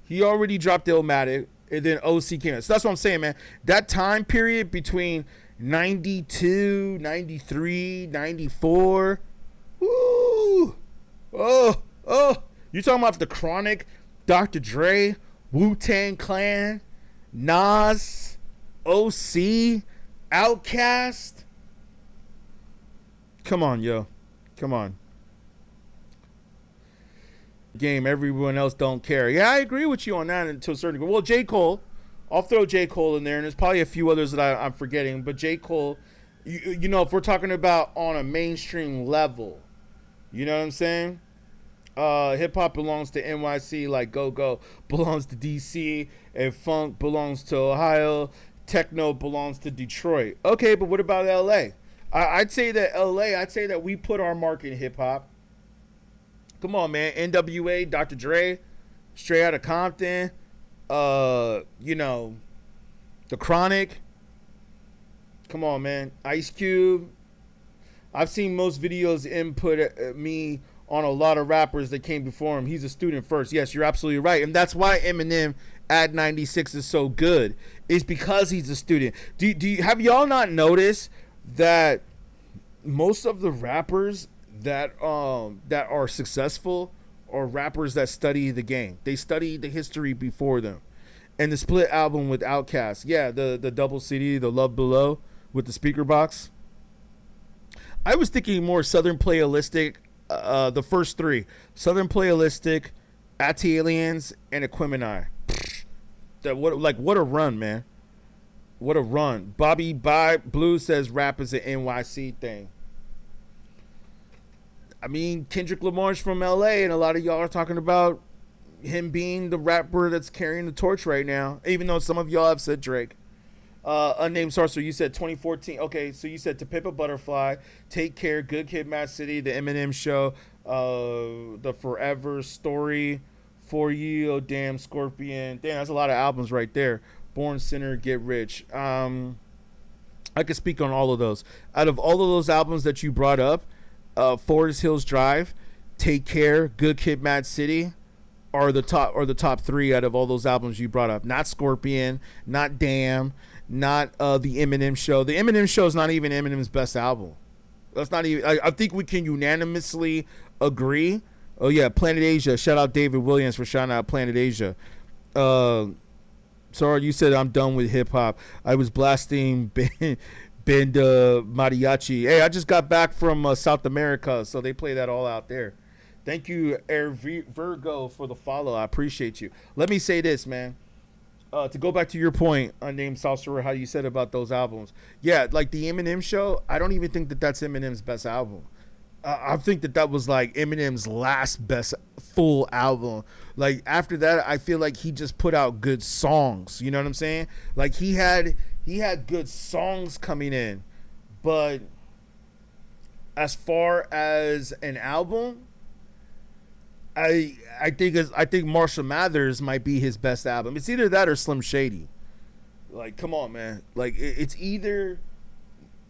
Speaker 1: He already dropped Illmatic, and then OC came out. So that's what I'm saying, man. That time period between 92, 93, 94. Woo! Oh. You talking about The Chronic, Dr. Dre, Wu-Tang Clan, Nas, OC, Outkast. Come on, yo. Come on. Game, everyone else don't care. Yeah, I agree with you on that to a certain degree. Well, J. Cole, I'll throw J. Cole in there, and there's probably a few others that I'm forgetting, but J. Cole, you know, if we're talking about on a mainstream level, you know what I'm saying? Hip-hop belongs to NYC, like Go-Go belongs to DC, and funk belongs to Ohio, techno belongs to Detroit. Okay, but what about LA? I'd say that we put our mark in hip-hop. Come on, man. NWA, Dr. Dre, Straight Outta Compton, you know, The Chronic. Come on, man. Ice Cube. I've seen most videos input me on a lot of rappers that came before him. He's a student first. Yes, you're absolutely right. And that's why Eminem at 96 is so good. Is because he's a student. Do you have y'all not noticed that most of the rappers that are successful are rappers that study the game? They study the history before them. And the split album with Outkast, yeah, the double CD, the Love Below with the speaker box. I was thinking more Southern Playalistic, the first three, Southern Playalistic, Anti-Aliens, and Equimini. What a run, man. What a run. Bobby Blue says rap is an NYC thing. I mean, Kendrick Lamar's from LA, and a lot of y'all are talking about him being the rapper that's carrying the torch right now, even though some of y'all have said Drake. Unnamed Sorcerer, you said 2014. Okay, so you said To Pimp a Butterfly, Take Care, Good Kid, Mad City, The Eminem Show, The Forever Story, For You, Oh Damn, Scorpion. Damn, that's a lot of albums right there. Born Sinner, Get Rich. I could speak on all of those. Out of all of those albums that you brought up, Forest Hills Drive, Take Care, Good Kid, Mad City are the top three out of all those albums you brought up. Not Scorpion, not Damn, not the Eminem Show. The Eminem Show is not even Eminem's best album. That's not even. I think we can unanimously agree. Oh yeah, Planet Asia. Shout out David Williams for shouting out Planet Asia. Sorry, you said I'm done with hip hop. I was blasting Ben Mariachi. Hey, I just got back from South America, so they play that all out there. Thank you, Air Virgo, for the follow. I appreciate you. Let me say this, man. To go back to your point, Unnamed Sorcerer, how you said about those albums. Yeah, like the Eminem show, I don't even think that that's Eminem's best album. I think that that was like Eminem's last best full album. Like after that, I feel like he just put out good songs. You know what I'm saying? Like he had good songs coming in, but as far as an album, I think Marshall Mathers might be his best album. It's either that or Slim Shady. Like, come on, man. Like it's either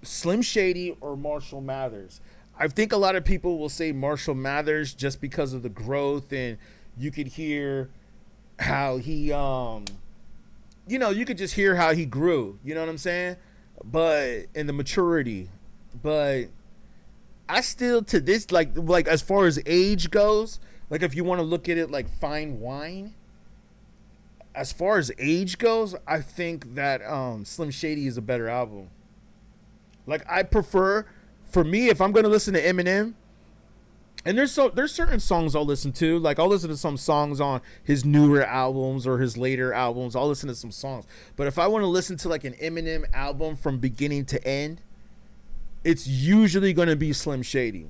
Speaker 1: Slim Shady or Marshall Mathers. I think a lot of people will say Marshall Mathers just because of the growth, and you could hear how he you could just hear how he grew, you know what I'm saying? But in the maturity. But I still to this like as far as age goes, like if you want to look at it like fine wine, as far as age goes, I think that Slim Shady is a better album. Like I prefer, for me, if I'm gonna listen to Eminem, and there's certain songs I'll listen to. Like I'll listen to some songs on his newer albums or his later albums. I'll listen to some songs. But if I want to listen to like an Eminem album from beginning to end, it's usually gonna be Slim Shady.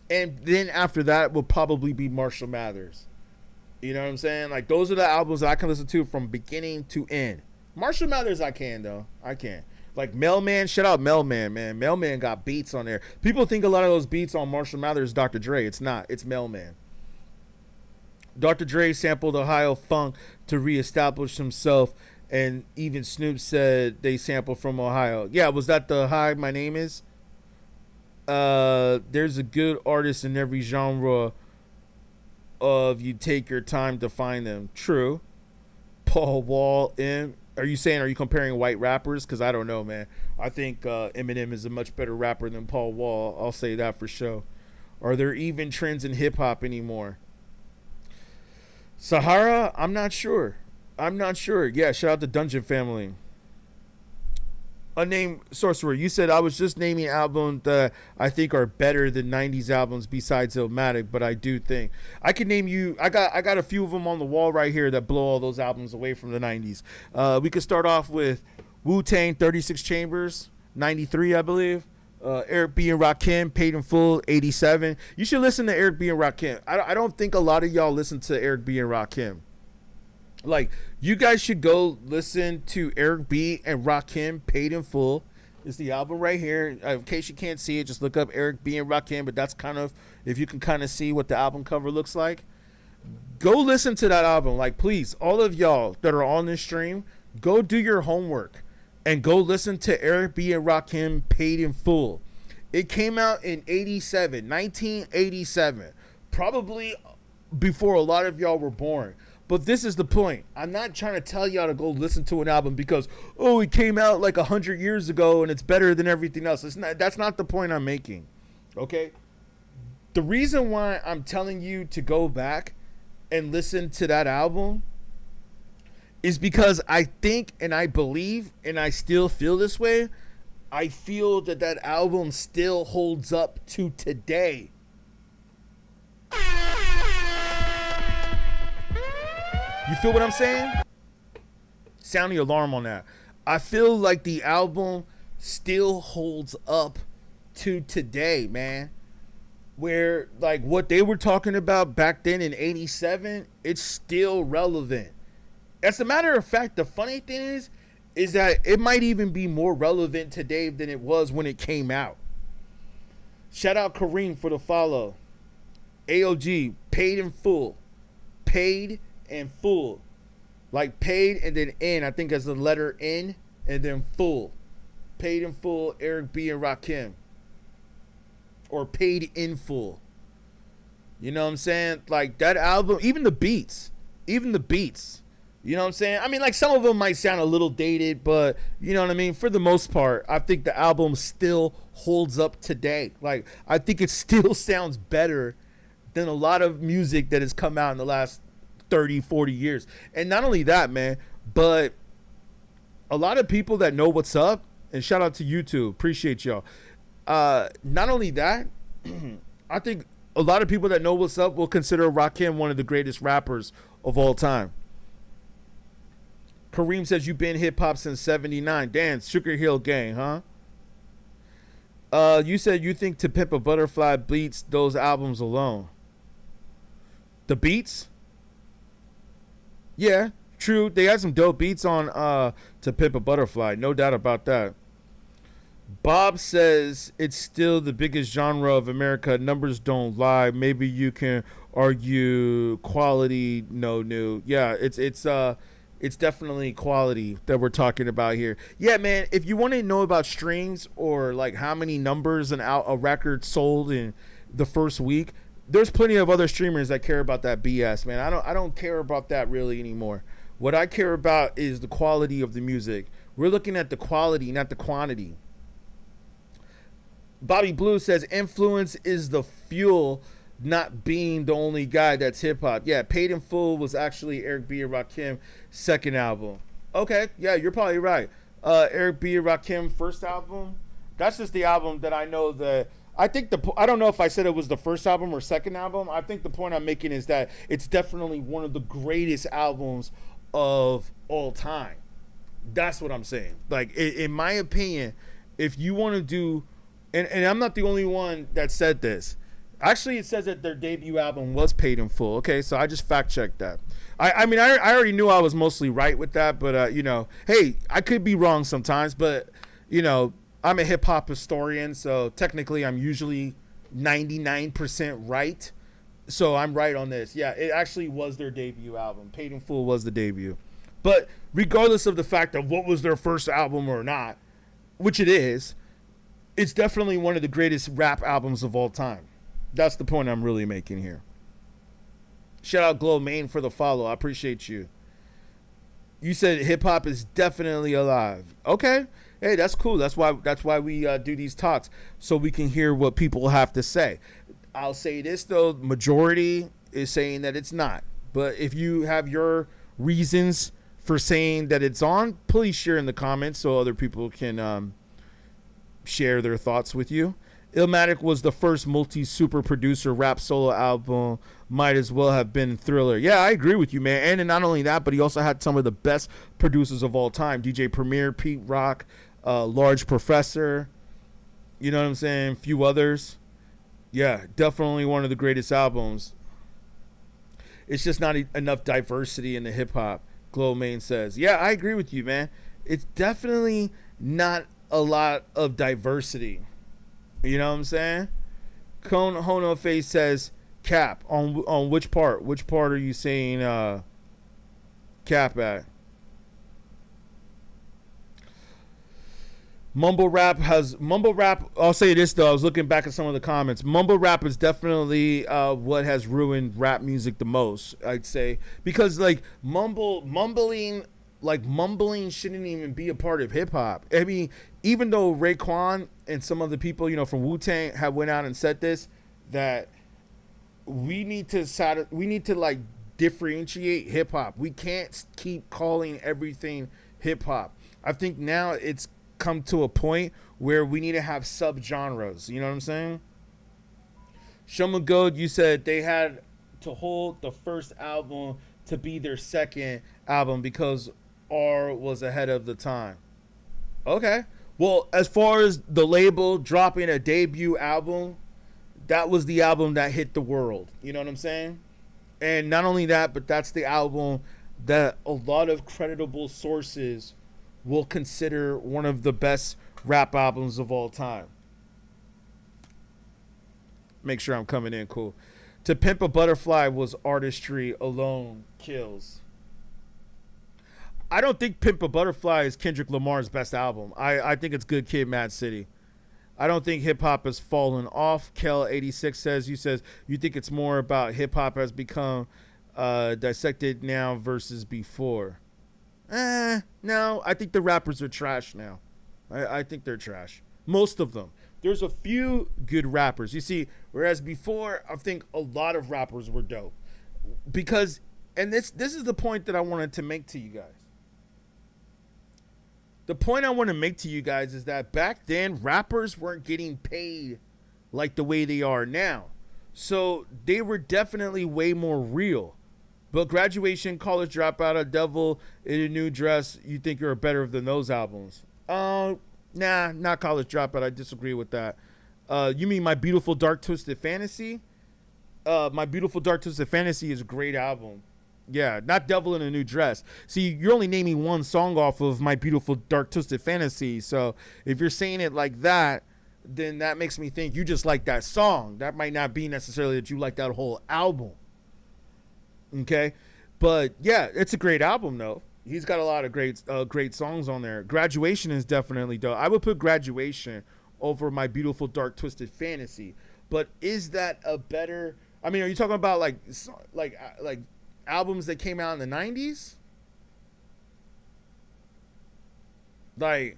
Speaker 1: And then after that will probably be Marshall Mathers. You know what I'm saying? Like those are the albums that I can listen to from beginning to end. Marshall Mathers I can though. I can. Like Mailman, shout out Mailman, man. Mailman got beats on there. People think a lot of those beats on Marshall Mathers Dr. Dre. It's not. It's Mailman. Dr. Dre sampled Ohio funk to reestablish himself, and even Snoop said they sampled from Ohio. Yeah, was that the Hi, My Name Is? There's a good artist in every genre of you take your time to find them. True. Paul Wall, are you comparing white rappers? Because I don't know, man. I think Eminem is a much better rapper than Paul Wall. I'll say that for sure. Are there even trends in hip-hop anymore? Sahara? I'm not sure. Yeah, shout out to Dungeon Family. Unnamed Sorcerer, you said I was just naming albums that I think are better than 90s albums besides Illmatic, but I do think I can name you. I got a few of them on the wall right here that blow all those albums away from the 90s. We could start off with Wu-Tang 36 Chambers, 93, I believe. Eric B. and Rakim, Paid in Full, 87. You should listen to Eric B. and Rakim. I don't think a lot of y'all listen to Eric B. and Rakim. Like, you guys should go listen to Eric B. and Rakim, Paid in Full. It's the album right here. In case you can't see it, just look up Eric B. and Rakim. But that's kind of, if you can kind of see what the album cover looks like. Go listen to that album. Like, please, all of y'all that are on this stream, go do your homework and go listen to Eric B. and Rakim, Paid in Full. It came out in 1987. Probably before a lot of y'all were born. But this is the point. I'm not trying to tell y'all to go listen to an album because, oh, it came out like 100 years ago and it's better than everything else. That's not the point I'm making. Okay? The reason why I'm telling you to go back and listen to that album is because I think and I believe and I still feel this way. I feel that that album still holds up to today. You feel what I'm saying? Sound the alarm on that. I feel like the album still holds up to today, man. Where, like, what they were talking about back then in 87, it's still relevant. As a matter of fact, the funny thing is that it might even be more relevant today than it was when it came out. Shout out Kareem for the follow. AOG, Paid in Full. Paid and Full. Like paid and then N, I think as the letter N and then full. Paid in Full, Eric B. and Rakim. Or Paid in Full. You know what I'm saying? Like that album, even the beats. You know what I'm saying? I mean, like some of them might sound a little dated, but you know what I mean? For the most part, I think the album still holds up today. Like I think it still sounds better than a lot of music that has come out in the last 30, 40 years. And not only that, man, but a lot of people that know what's up, and shout out to YouTube, appreciate y'all. Not only that, I think a lot of people that know what's up will consider Rakim one of the greatest rappers of all time. Kareem says you've been hip hop since '79. Dan, Sugar Hill Gang, huh? You said you think To Pimp a Butterfly beats those albums alone. The beats? Yeah, true. They had some dope beats on To Pimp a Butterfly. No doubt about that. Bob says it's still the biggest genre of America. Numbers don't lie. Maybe you can argue quality, no new. Yeah, it's definitely quality that we're talking about here. Yeah, man, if you want to know about streams or like how many numbers a record sold in the first week, there's plenty of other streamers that care about that BS, man. I don't care about that really anymore. What I care about is the quality of the music. We're looking at the quality, not the quantity. Bobby Blue says influence is the fuel, not being the only guy that's hip hop. Yeah, Paid in Full was actually Eric B. and Rakim's second album. Okay, yeah, you're probably right. Eric B. and Rakim first album. That's just the album that I know that I think I don't know if I said it was the first album or second album. I think the point I'm making is that it's definitely one of the greatest albums of all time. That's what I'm saying. Like in my opinion, if you want to do and I'm not the only one that said this. Actually, it says that their debut album was Paid in Full. Okay, so I just fact checked that. I mean, I already knew I was mostly right with that, but you know, hey, I could be wrong sometimes, but you know, I'm a hip hop historian, so technically I'm usually 99% right. So I'm right on this. Yeah, it actually was their debut album. Paid in Full was the debut. But regardless of the fact of what was their first album or not, which it is, it's definitely one of the greatest rap albums of all time. That's the point I'm really making here. Shout out Glow Main for the follow. I appreciate you. You said hip hop is definitely alive. Okay. Hey, that's cool. That's why we do these talks, so we can hear what people have to say. I'll say this though, majority is saying that it's not. But if you have your reasons for saying that it's on, please share in the comments so other people can share their thoughts with you. Illmatic was the first multi-super producer rap solo album. Might as well have been Thriller. Yeah, I agree with you, man. And not only that, but he also had some of the best producers of all time. DJ Premier, Pete Rock, Large Professor. You know what I'm saying? Few others. Yeah, definitely one of the greatest albums. It's just not enough diversity in the hip-hop, Glow Main says. Yeah, I agree with you, man. It's definitely not a lot of diversity. You know what I'm saying? Cone Hono Face says cap on which part? Which part are you saying cap at? Mumble rap. I'll say this though. I was looking back at some of the comments. Mumble rap is definitely what has ruined rap music the most, I'd say, because like mumbling shouldn't even be a part of hip hop. I mean, even though Raekwon and some of the people, you know, from Wu-Tang have went out and said this, that we need to like differentiate hip hop. We can't keep calling everything hip hop. I think now it's come to a point where we need to have subgenres. You know what I'm saying? Shoma Gold, you said they had to hold the first album to be their second album because R was ahead of the time. Okay. Well, as far as the label dropping a debut album, that was the album that hit the world. You know what I'm saying? And not only that, but that's the album that a lot of creditable sources will consider one of the best rap albums of all time. Make sure I'm coming in cool. To Pimp a Butterfly was artistry alone kills. I don't think Pimp a Butterfly is Kendrick Lamar's best album. I think it's Good Kid, Mad City. I don't think hip hop has fallen off. Kel86 says, you think it's more about hip hop has become dissected now versus before. No, I think the rappers are trash now. I think they're trash. Most of them. There's a few good rappers. You see, whereas before, I think a lot of rappers were dope. Because, and this is the point that I wanted to make to you guys. The point I want to make to you guys is that back then, rappers weren't getting paid like the way they are now. So they were definitely way more real. But Graduation, College Dropout, A Devil in a New Dress, you think you're better than those albums? Nah, not College Dropout. I disagree with that. You mean My Beautiful Dark Twisted Fantasy? My Beautiful Dark Twisted Fantasy is a great album. Yeah, not Devil in a New Dress. See, you're only naming one song off of My Beautiful Dark Twisted Fantasy. So if you're saying it like that, then that makes me think you just like that song. That might not be necessarily that you like that whole album. Okay, but yeah, it's a great album though. He's got a lot of great songs on there. Graduation is definitely dope. I would put Graduation over My Beautiful Dark Twisted Fantasy. But is that a better? I mean, are you talking about like albums that came out in the '90s? Like,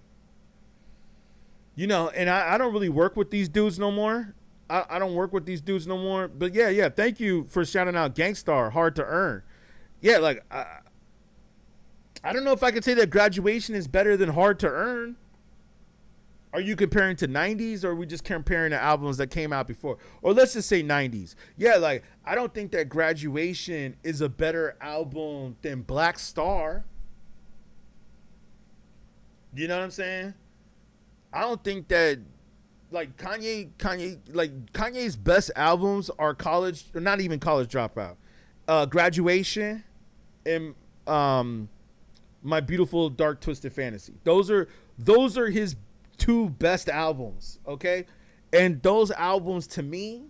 Speaker 1: and I don't really work with these dudes no more. I don't work with these dudes no more. But yeah. Thank you for shouting out Gangstar, Hard to Earn. Yeah, like I don't know if I could say that Graduation is better than Hard to Earn. Are you comparing to 90s, or are we just comparing to albums that came out before? Or let's just say 90s. Yeah, like I don't think that Graduation is a better album than Black Star. You know what I'm saying? I don't think that like Kanye's best albums are College, or not even College Dropout, Graduation, and My Beautiful Dark Twisted Fantasy. Those are his two best albums, okay? And those albums, to me,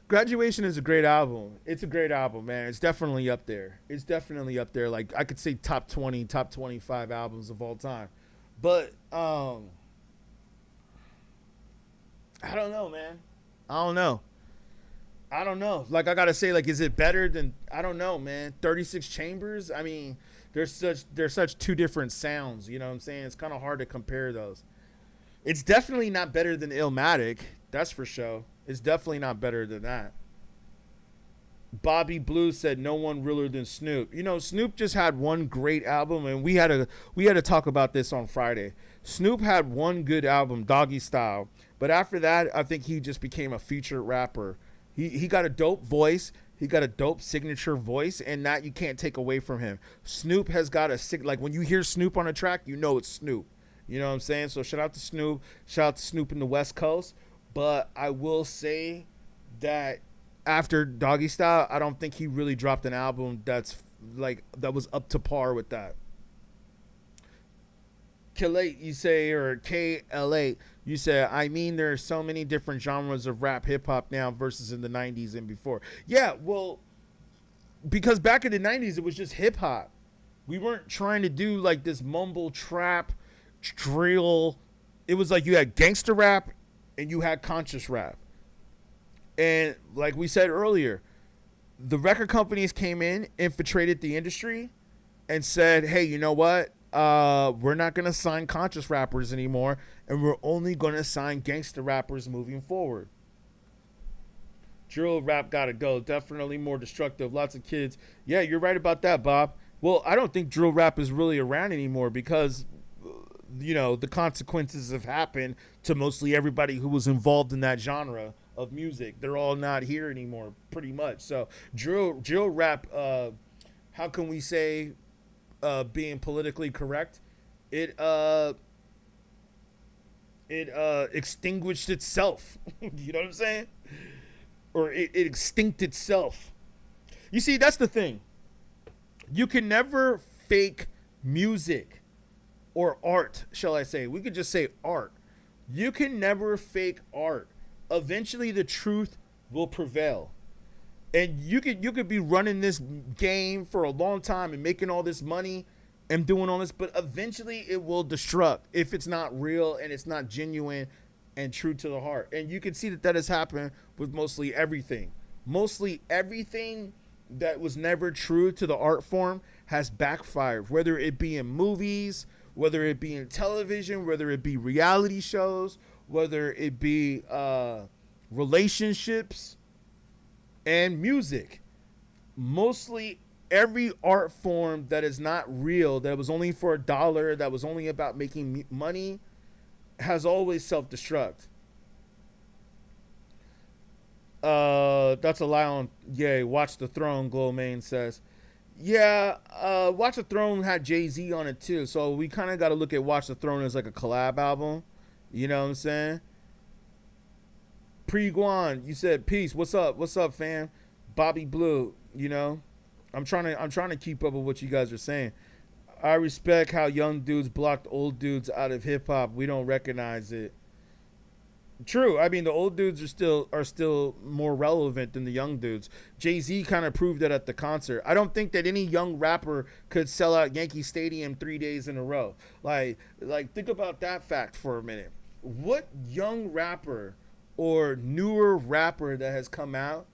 Speaker 1: Graduation is a great album. It's a great album, man. It's definitely up there. It's definitely up there. Like I could say top 20, top 25 albums of all time. But I don't know, man. I don't know. Like I gotta say, like, is it better than, I don't know, man. 36 Chambers. I mean, they're such two different sounds. You know what I'm saying? It's kind of hard to compare those. It's definitely not better than Illmatic. That's for sure. It's definitely not better than that. Bobby Blue said no one realer than Snoop. Snoop just had one great album, and we had to talk about this on Friday. Snoop had one good album, Doggy Style, but after that, I think he just became a featured rapper. He got a dope voice. He got a dope signature voice, and that you can't take away from him. Snoop has got like when you hear Snoop on a track, you know it's Snoop. You know what I'm saying? So shout out to Snoop. Shout out to Snoop in the West Coast. But I will say that after Doggy Style, I don't think he really dropped an album that was up to par with that. K8, you say, or KLA, you say, I mean, there are so many different genres of rap hip hop now versus in the 90s and before. Yeah, well, because back in the 90s, it was just hip hop. We weren't trying to do like this mumble trap, drill. It was like you had gangster rap and you had conscious rap. And like we said earlier, the record companies came in, infiltrated the industry, and said, hey, you know what? We're not going to sign conscious rappers anymore, and we're only going to sign gangster rappers moving forward. Drill rap got to go. Definitely more destructive. Lots of kids. Yeah, you're right about that, Bob. Well, I don't think drill rap is really around anymore because, the consequences have happened to mostly everybody who was involved in that genre of music. They're all not here anymore, pretty much. So drill rap, how can we say, being politically correct, it extinguished itself. You know what I'm saying? Or it extinct itself. You see, that's the thing. You can never fake music or art, shall I say. We could just say art. You can never fake art. Eventually the truth will prevail. And you could be running this game for a long time and making all this money and doing all this, but eventually it will destruct if it's not real and it's not genuine and true to the heart. And you can see that has happened with mostly everything. Mostly everything that was never true to the art form has backfired, whether it be in movies, whether it be in television, whether it be reality shows, whether it be relationships and music. Mostly every art form that is not real, that was only for $1, that was only about making money, has always self-destruct. That's a lie on. Yeah, Watch the Throne. Glowmain says. Yeah, Watch the Throne had Jay-Z on it too, so we kind of got to look at Watch the Throne as like a collab album. You know what I'm saying? Pre-Guan, you said peace. What's up? What's up, fam? Bobby Blue, you know, I'm trying to keep up with what you guys are saying. I respect how young dudes blocked old dudes out of hip hop. We don't recognize it. True. I mean, the old dudes are still more relevant than the young dudes. Jay Z kind of proved that at the concert. I don't think that any young rapper could sell out Yankee Stadium 3 days in a row. Like think about that fact for a minute. What young rapper or newer rapper that has come out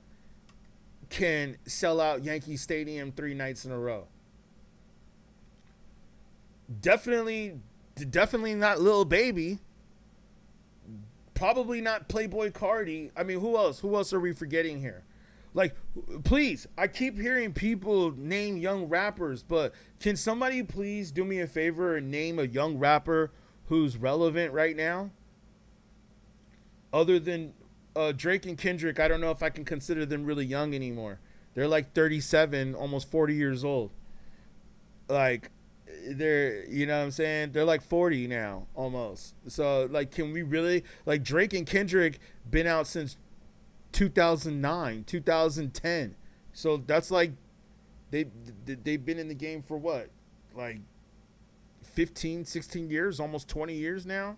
Speaker 1: can sell out Yankee Stadium 3 nights in a row? Definitely, definitely not Lil Baby. Probably not Playboy Cardi. I mean, who else? Who else are we forgetting here? Like, please, I keep hearing people name young rappers, but can somebody please do me a favor and name a young rapper who's relevant right now? Other than Drake and Kendrick, I don't know if I can consider them really young anymore. They're like 37, almost 40 years old. Like, you know what I'm saying? They're like 40 now almost. So like, can we really, like, Drake and Kendrick been out since 2009, 2010. So that's like they've been in the game for what? Like 15, 16 years, almost 20 years now.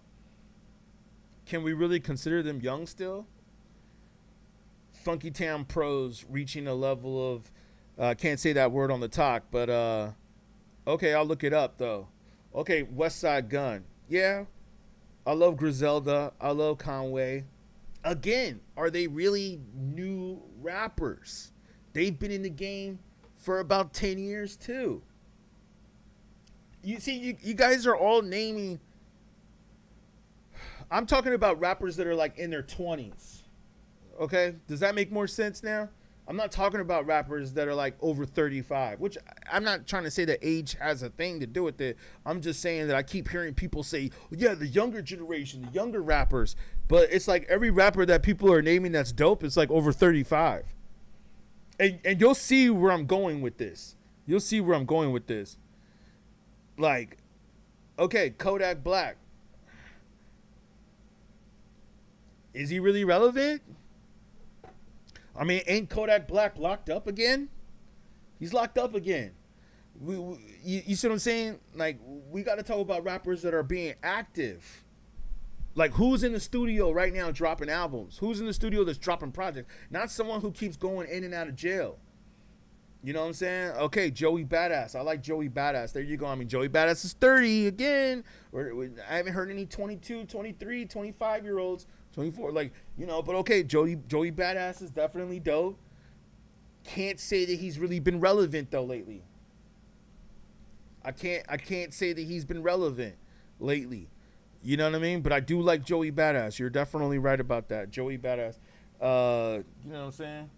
Speaker 1: Can we really consider them young still? Funky Town Pros reaching a level of can't say that word on the talk, but okay, I'll look it up though. Okay, West Side Gun. Yeah, I love Griselda. I love Conway. Again, are they really new rappers? They've been in the game for about 10 years too. You see, you guys are all naming. I'm talking about rappers that are like in their 20s. Okay, does that make more sense now? I'm not talking about rappers that are like over 35, which I'm not trying to say that age has a thing to do with it. I'm just saying that I keep hearing people say, yeah, the younger generation, the younger rappers. But it's like every rapper that people are naming that's dope is like over 35. And you'll see where I'm going with this. You'll see where I'm going with this. Like, okay, Kodak Black. Is he really relevant? I mean, ain't Kodak Black locked up again? He's locked up again. You see what I'm saying? Like, we got to talk about rappers that are being active. Like, who's in the studio right now dropping albums? Who's in the studio that's dropping projects? Not someone who keeps going in and out of jail. You know what I'm saying? Okay, Joey Badass. I like Joey Badass. There you go. I mean, Joey Badass is 30 again. I haven't heard any 22, 23, 25-year-olds, 24. Like, you know, but okay, Joey Badass is definitely dope. Can't say that he's really been relevant, though, lately. I can't say that he's been relevant lately. You know what I mean? But I do like Joey Badass. You're definitely right about that. Joey Badass. You know what I'm saying?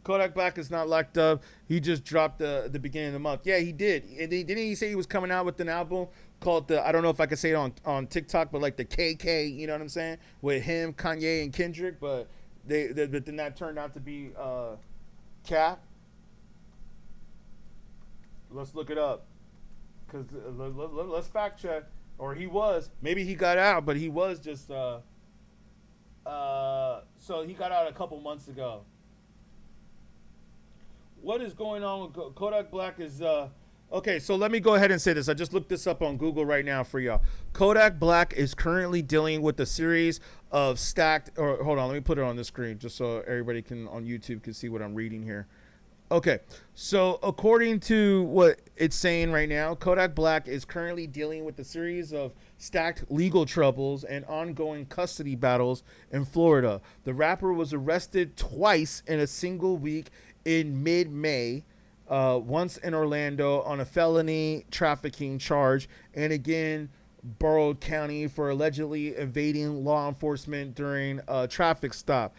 Speaker 1: Kodak Black is not locked up. He just dropped the beginning of the month. Yeah, he did. And didn't he say he was coming out with an album called I don't know if I could say it on TikTok, but like the KK, you know what I'm saying? With him, Kanye, and Kendrick. But but then that turned out to be Cap. Let's look it up. Because let's fact check. Or he was. Maybe he got out, but he was just. So he got out a couple months ago. What is going on with Kodak Black is okay, so let me go ahead and say this. I just looked this up on Google right now for y'all. Kodak Black is currently dealing with a series of hold on, let me put it on the screen just so everybody on YouTube can see what I'm reading here. Okay, so according to what it's saying right now, Kodak Black is currently dealing with a series of stacked legal troubles and ongoing custody battles in Florida. The rapper was arrested twice in a single week in mid-May, once in Orlando on a felony trafficking charge, and again Broward County for allegedly evading law enforcement during a traffic stop.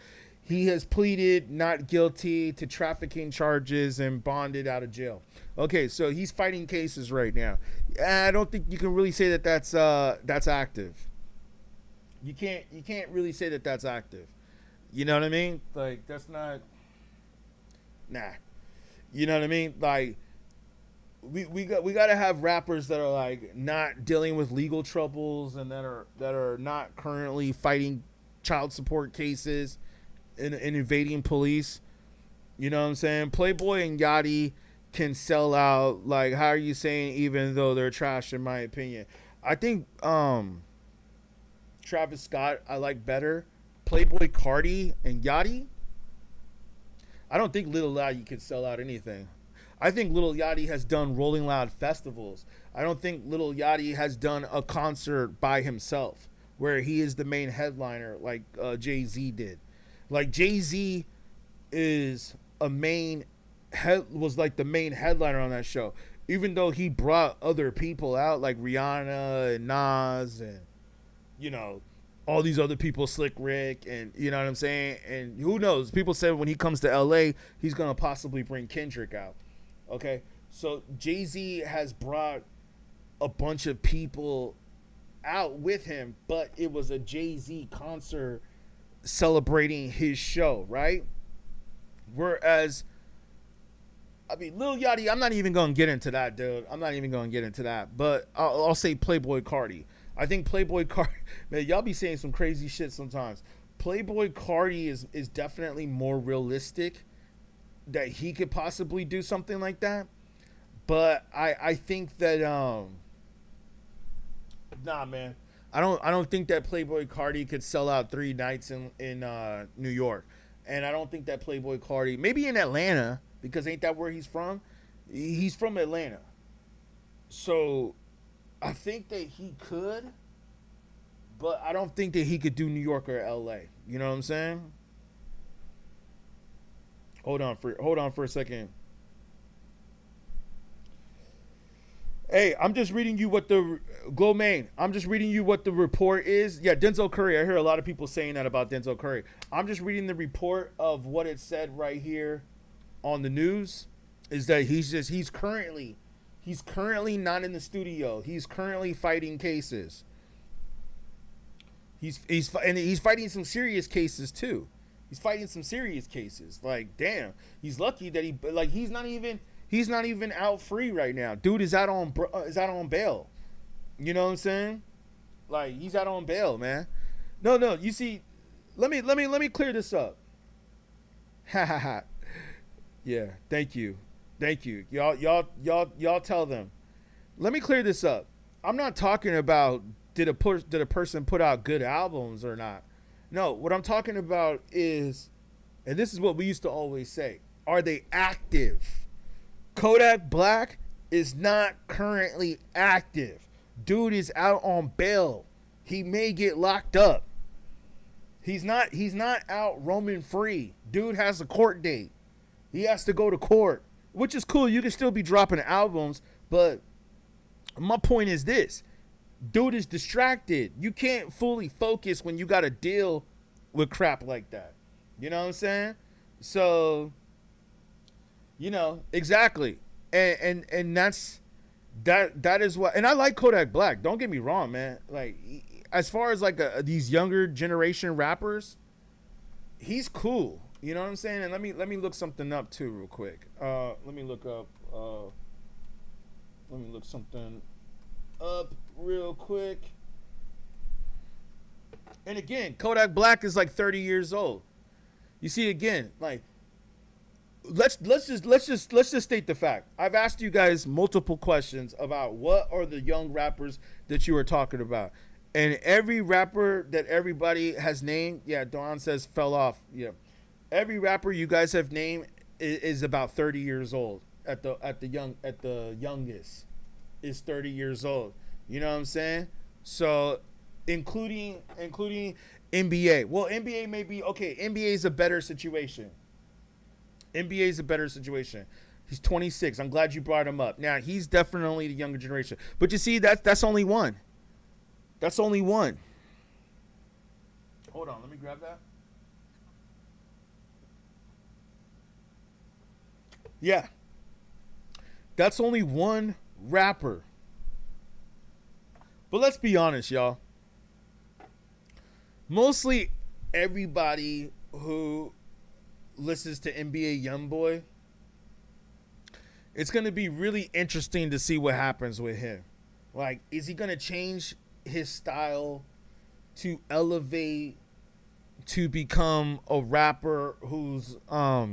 Speaker 1: He has pleaded not guilty to trafficking charges and bonded out of jail. Okay, so he's fighting cases right now. I don't think you can really say that that's active. You can't really say that that's active. You know what I mean? Like that's not nah. You know what I mean? Like we got to have rappers that are like not dealing with legal troubles and that are not currently fighting child support cases and evading police. You know what I'm saying? Playboy and Yachty can sell out. Like, how are you saying? Even though they're trash, in my opinion, I think Travis Scott I like better. Playboy Cardi and Yachty. I don't think Lil Yachty can sell out anything. I think Lil Yachty has done Rolling Loud festivals. I don't think Lil Yachty has done a concert by himself where he is the main headliner like Jay-Z did. Like Jay-Z is a main was like the main headliner on that show, even though he brought other people out like Rihanna and Nas and you know all these other people, Slick Rick, and you know what I'm saying. And who knows? People said when he comes to LA, he's gonna possibly bring Kendrick out. Okay, so Jay-Z has brought a bunch of people out with him, but it was a Jay-Z concert celebrating his show, right? Whereas, I mean, Lil Yachty, I'm not even going to get into that, dude. I'm not even going to get into that. But I'll say Playboy Cardi. I think Playboy Cardi, man, y'all be saying some crazy shit sometimes. Playboy Cardi is definitely more realistic that he could possibly do something like that. But I think that nah, man. I don't think that Playboy Cardi could sell out 3 nights in New York. And I don't think that Playboy Cardi, maybe in Atlanta, because ain't that where he's from? He's from Atlanta. So I think that he could, but I don't think that he could do New York or LA. You know what I'm saying? Hold on for a second. Hey, I'm just reading you what the Glow Main. I'm just reading you what the report is. Yeah, Denzel Curry. I hear a lot of people saying that about Denzel Curry. I'm just reading the report of what it said right here on the news. Is that he's currently not in the studio. He's currently fighting cases. He's fighting some serious cases too. He's fighting some serious cases. Like, damn, he's lucky that he's not even out free right now. Dude is out on bail. You know what I'm saying? Like, he's out on bail, man. No. You see, let me clear this up. Ha ha ha. Yeah. Thank you. Y'all tell them. Let me clear this up. I'm not talking about did a person put out good albums or not. No, what I'm talking about is, and this is what we used to always say, are they active? Kodak Black is not currently active. Dude is out on bail. He may get locked up. He's not out roaming free. Dude has a court date. He has to go to court, which is cool. You can still be dropping albums, but my point is this. Dude is distracted. You can't fully focus when you got to deal with crap like that. You know what I'm saying? So, you know, exactly. And that is what, and I like Kodak Black. Don't get me wrong, man. Like, as far as like these younger generation rappers, he's cool. You know what I'm saying? And let me look something up too real quick. Let me look something up real quick. And again, Kodak Black is like 30 years old. You see, again, like, let's just state the fact. I've asked you guys multiple questions about what are the young rappers that you were talking about, and every rapper that everybody has named, yeah, Dawn says fell off. Yeah, every rapper you guys have named is about 30 years old. At the youngest is 30 years old. You know what I'm saying? So, including NBA. Well, NBA may be okay. NBA is a better situation. He's 26. I'm glad you brought him up. Now, he's definitely the younger generation. But you see, that's only one. That's only one. Hold on, let me grab that. Yeah. That's only one rapper. But let's be honest, y'all. Mostly everybody who listens to NBA YoungBoy, it's gonna be really interesting to see what happens with him. Like, is he gonna change his style to elevate to become a rapper who's a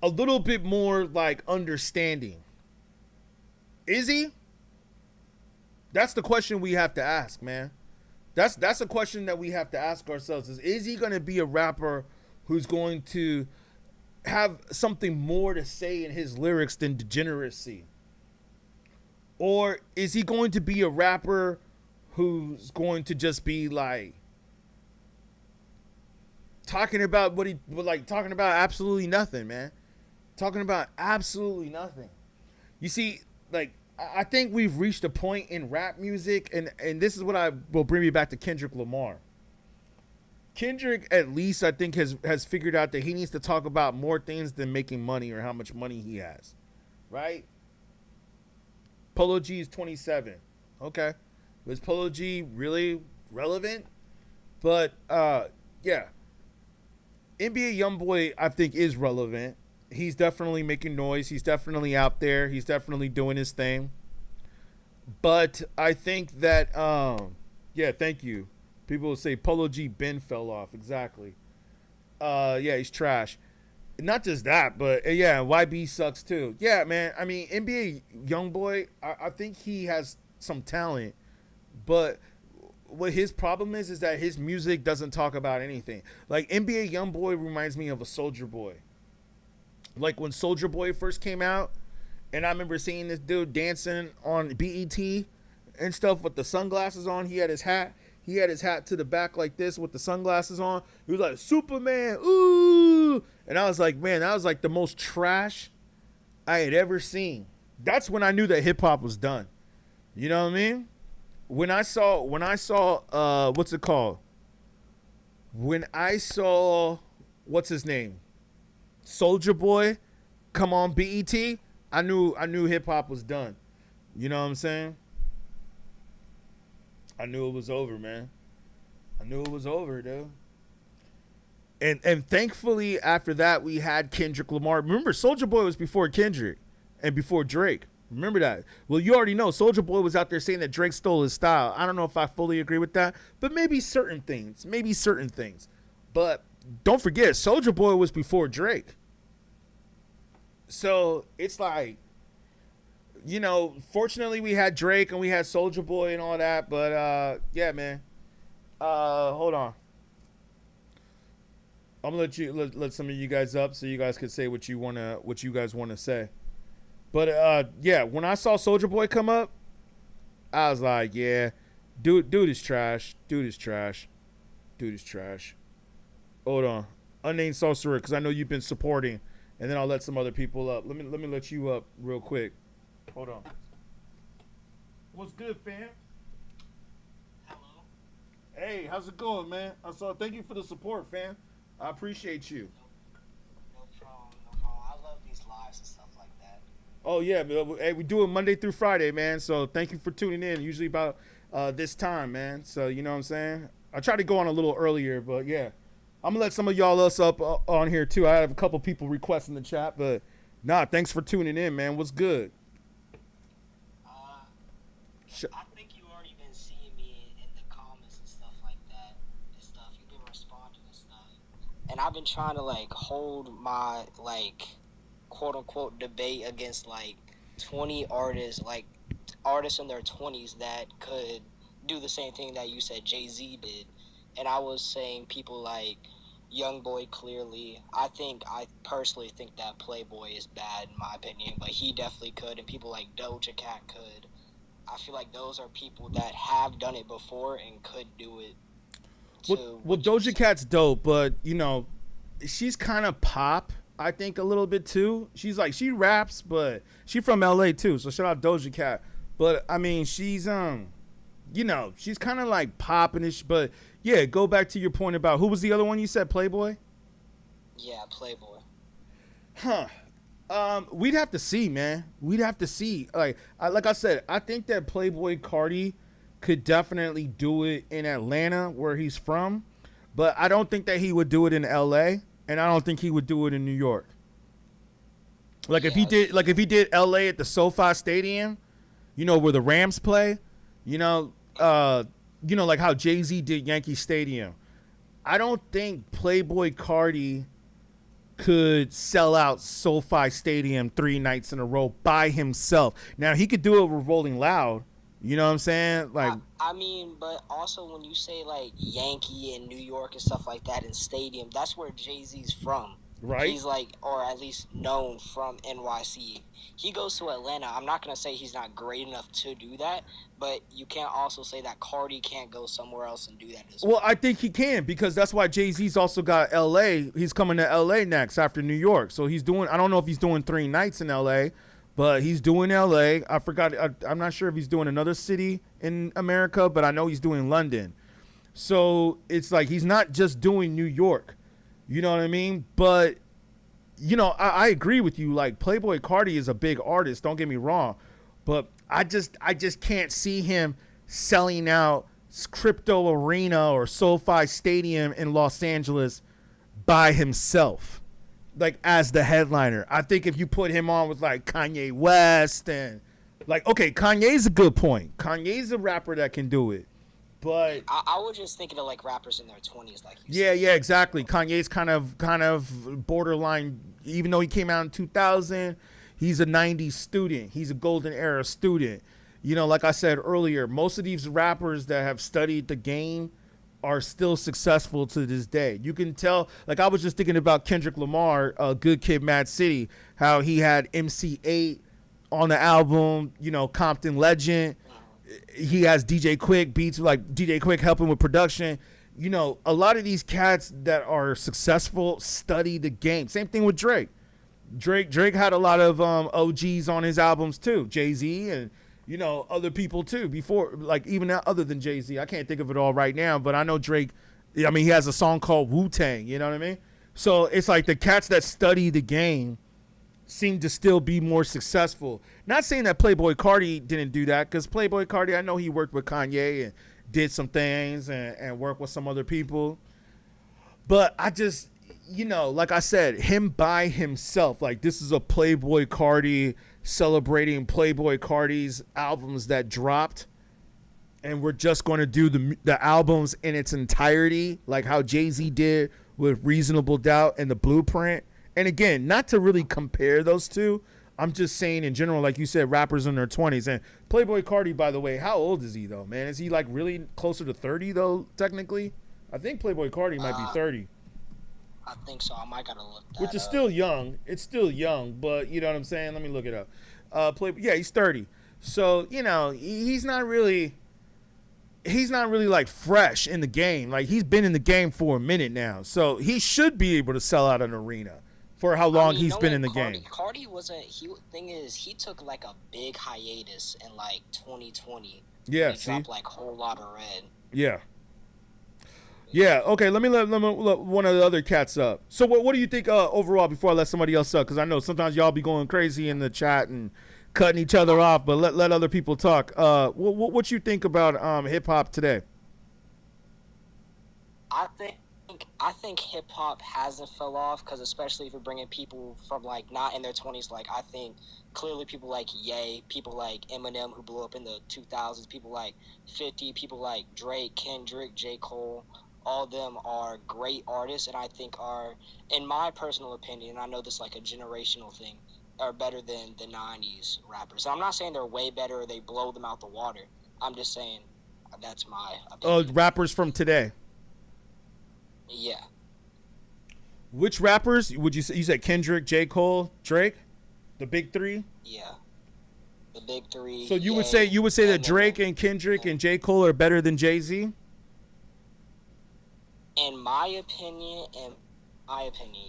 Speaker 1: little bit more like understanding? Is he? That's the question we have to ask, man. That's a question that we have to ask ourselves: is he going to be a rapper who's going to have something more to say in his lyrics than degeneracy? Or is he going to be a rapper who's going to just be like talking about talking about absolutely nothing, man? Talking about absolutely nothing. You see, like, I think we've reached a point in rap music, and this is what I will bring me back to Kendrick Lamar. Kendrick, at least, I think, has figured out that he needs to talk about more things than making money or how much money he has, right? Polo G is 27. Okay. Was Polo G really relevant? But, yeah. NBA YoungBoy, I think, is relevant. He's definitely making noise. He's definitely out there. He's definitely doing his thing. But I think that, yeah, thank you. People will say Polo G Ben fell off. Exactly. Yeah, he's trash. Not just that, but yeah, YB sucks too. Yeah, man. I mean, NBA YoungBoy, I think he has some talent, but what his problem is that his music doesn't talk about anything. Like, NBA YoungBoy reminds me of a Soulja Boy. Like when Soulja Boy first came out, and I remember seeing this dude dancing on BET and stuff with the sunglasses on. He had his hat to the back like this with the sunglasses on. He was like, Superman, ooh. And I was like, man, that was like the most trash I had ever seen. That's when I knew that hip hop was done. You know what I mean? When I saw what's it called? When I saw, what's his name? Soulja Boy come on BET, I knew hip hop was done. You know what I'm saying? I knew it was over, man. I knew it was over, dude. And thankfully after that we had Kendrick Lamar. Remember, Soulja Boy was before Kendrick and before Drake. Remember that. Well, you already know Soulja Boy was out there saying that Drake stole his style. I don't know if I fully agree with that, but maybe certain things. But don't forget, Soulja Boy was before Drake. So it's like, you know, fortunately we had Drake and we had Soulja Boy and all that. But yeah, man. Hold on. I'm gonna let some of you guys up so you guys could say what you guys wanna say. But yeah, when I saw Soulja Boy come up, I was like, yeah, dude is trash. Dude is trash. Hold on. Unnamed sorcerer, because I know you've been supporting, and then I'll let some other people up. Let me let you up real quick. Hold on. What's good, fam?
Speaker 2: Hello.
Speaker 1: Hey, how's it going, man? Thank you for the support, fam. I appreciate you.
Speaker 2: No problem. I love these lives and stuff like that.
Speaker 1: Oh yeah, hey, we do it Monday through Friday, man. So thank you for tuning in. Usually about this time, man. So you know what I'm saying. I try to go on a little earlier, but yeah, I'm gonna let some of y'all else up on here too. I have a couple people requesting the chat, but nah, thanks for tuning in, man. What's good?
Speaker 2: I think you already been seeing me in the comments and stuff like that. And stuff. You've been responding and stuff. And I've been trying to like hold my like quote unquote debate against like 20 artists, like artists in their 20s that could do the same thing that you said Jay-Z did. And I was saying people like YoungBoy clearly. I personally think that Playboy is bad in my opinion, but he definitely could, and people like Doja Cat could. I feel like those are people that have done it before and could do it.
Speaker 1: Well, Doja Cat's dope, but you know, she's kind of pop. I think a little bit too. She's like, she raps, but she from LA too. So shout out Doja Cat. But I mean, she's you know, she's kind of like popping-ish. But yeah, go back to your point about who was the other one you said, Playboy?
Speaker 2: Yeah, Playboy.
Speaker 1: Huh. We'd have to see, man. We'd have to see. Like I said, I think that Playboy Carti could definitely do it in Atlanta, where he's from. but I don't think that he would do it in LA, and I don't think he would do it in New York. Like if he did, like if he did LA at the SoFi Stadium, you know, where the Rams play, you know, like how Jay-Z did Yankee Stadium. I don't think Playboi Carti could sell out SoFi Stadium 3 nights in a row by himself. Now he could do it with Rolling Loud. You know what I'm saying? Like,
Speaker 2: I mean, but also when you say like Yankee and New York and stuff like that in stadium, that's where Jay-Z's from.
Speaker 1: right?
Speaker 2: He's like, or at least known from NYC. He goes to Atlanta. I'm not going to say he's not great enough to do that, but you can't also say that Carti can't go somewhere else and do that as well.
Speaker 1: Well, I think he can, because that's why Jay-Z's also got LA. He's coming to LA next after New York. So he's doing, I don't know if he's doing 3 nights in LA, but he's doing LA. I forgot, I'm not sure if he's doing another city in America, but I know he's doing London. So it's like he's not just doing New York. You know what I mean? But, you know, I agree with you. Like, Playboi Carti is a big artist. Don't get me wrong. But I just can't see him selling out Crypto Arena or SoFi Stadium in Los Angeles by himself, like, as the headliner. I think if you put him on with, like, Kanye West and, like, okay, Kanye's a good point. Kanye's a rapper that can do it. But
Speaker 2: I was just thinking of like rappers in their 20s, like you
Speaker 1: yeah,
Speaker 2: said.
Speaker 1: yeah, exactly. Kanye's kind of borderline. Even though he came out in 2000, he's a 90s student. He's a golden era student. You know, like I said earlier, most of these rappers that have studied the game are still successful to this day. You can tell. Like, I was just thinking about Kendrick Lamar, Good Kid, Mad City, how he had MC8 on the album. You know, Compton Legend. He has DJ Quick beats, like DJ Quick helping with production. You know, a lot of these cats that are successful study the game. Same thing with Drake. Drake had a lot of OGs on his albums too. Jay-Z and, you know, other people too before, like, even other than Jay-Z. I can't think of it all right now, but I know Drake, I mean, he has a song called Wu-Tang, you know what I mean? So it's like the cats that study the game seem to still be more successful. Not saying that Playboi Carti didn't do that, because Playboi Carti, I know he worked with Kanye and did some things and worked with some other people. But I just, you know, like I said, him by himself, like, this is a Playboi Carti celebrating Playboi Carti's albums that dropped, and we're just going to do the albums in its entirety, like how Jay-Z did with Reasonable Doubt and The Blueprint. And again, not to really compare those two, I'm just saying in general, like you said, rappers in their 20s. And Playboi Carti, by the way, how old is he though, man? Is he like really closer to 30 though, technically? I think Playboi Carti might be 30.
Speaker 2: I think so. I might gotta look that
Speaker 1: Which is
Speaker 2: up.
Speaker 1: still young. It's still young, but you know what I'm saying? Let me look it up. Yeah, he's 30. So, you know, he's not really like fresh in the game. Like, he's been in the game for a minute now. So he should be able to sell out an arena for how long he's been in the game.
Speaker 2: Carti wasn't. Thing is, he took like a big hiatus in like 2020.
Speaker 1: Yeah,
Speaker 2: he dropped like Whole Lot of Red.
Speaker 1: Yeah. Yeah. Okay. Let me let one of the other cats up. So what do you think overall before I let somebody else up? Because I know sometimes y'all be going crazy in the chat and cutting each other off, but let other people talk. What you think about hip hop today?
Speaker 2: I think hip hop hasn't fell off, because especially if you're bringing people from like not in their 20s, like I think clearly people like Ye, people like Eminem who blew up in the 2000s, people like 50, people like Drake, Kendrick, J. Cole, all of them are great artists, and I think are, in my personal opinion, and I know this is like a generational thing, are better than the 90s rappers. And I'm not saying they're way better or they blow them out the water. I'm just saying that's my opinion.
Speaker 1: Rappers from today.
Speaker 2: Yeah.
Speaker 1: Which rappers would you say? You said Kendrick, J. Cole, Drake, the big three.
Speaker 2: Yeah. The big three.
Speaker 1: So you would say that Drake and Kendrick and J. Cole are better than Jay-Z?
Speaker 2: In my opinion,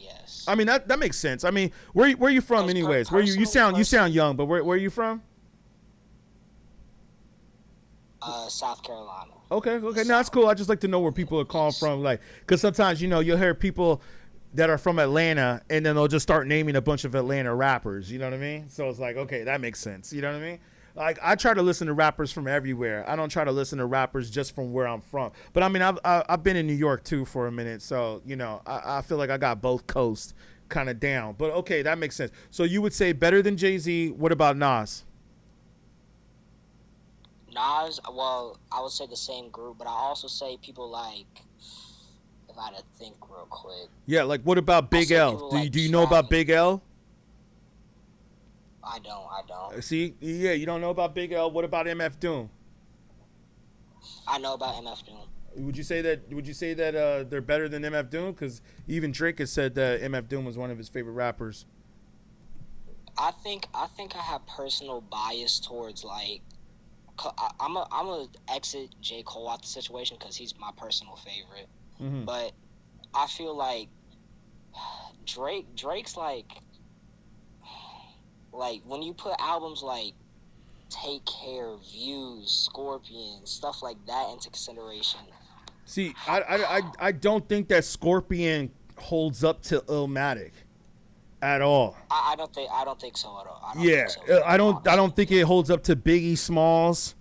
Speaker 2: yes.
Speaker 1: I mean that makes sense. I mean, where are you from anyways? Where you sound young, but where are you from?
Speaker 2: South Carolina.
Speaker 1: Okay, no, that's cool. I just like to know where people are calling from, like, because sometimes, you know, you'll hear people that are from Atlanta, and then they'll just start naming a bunch of Atlanta rappers. You know what I mean? So it's like, okay, that makes sense. You know what I mean? Like I try to listen to rappers from everywhere. I don't try to listen to rappers just from where I'm from. But I mean, I've been in New York too for a minute, so you know, I feel like I got both coasts kind of down. But okay, that makes sense. So you would say better than Jay-Z. What about Nas?
Speaker 2: Nas, well, I would say the same group, but I also say people like, if I had to think real quick.
Speaker 1: Yeah, like what about Big L? Do you know about Big L?
Speaker 2: I don't.
Speaker 1: See, yeah, you don't know about Big L. What about MF Doom?
Speaker 2: I know about MF Doom.
Speaker 1: Would you say that? They're better than MF Doom? Because even Drake has said that MF Doom was one of his favorite rappers.
Speaker 2: I think I have personal bias towards like I'm a exit J. Cole out the situation because he's my personal favorite.
Speaker 1: Mm-hmm.
Speaker 2: But I feel like Drake's like when you put albums like Take Care, Views, Scorpion, stuff like that into consideration.
Speaker 1: See, I don't think that Scorpion holds up to Illmatic at all.
Speaker 2: I don't think so at all.
Speaker 1: I don't think it holds up to Biggie Smalls'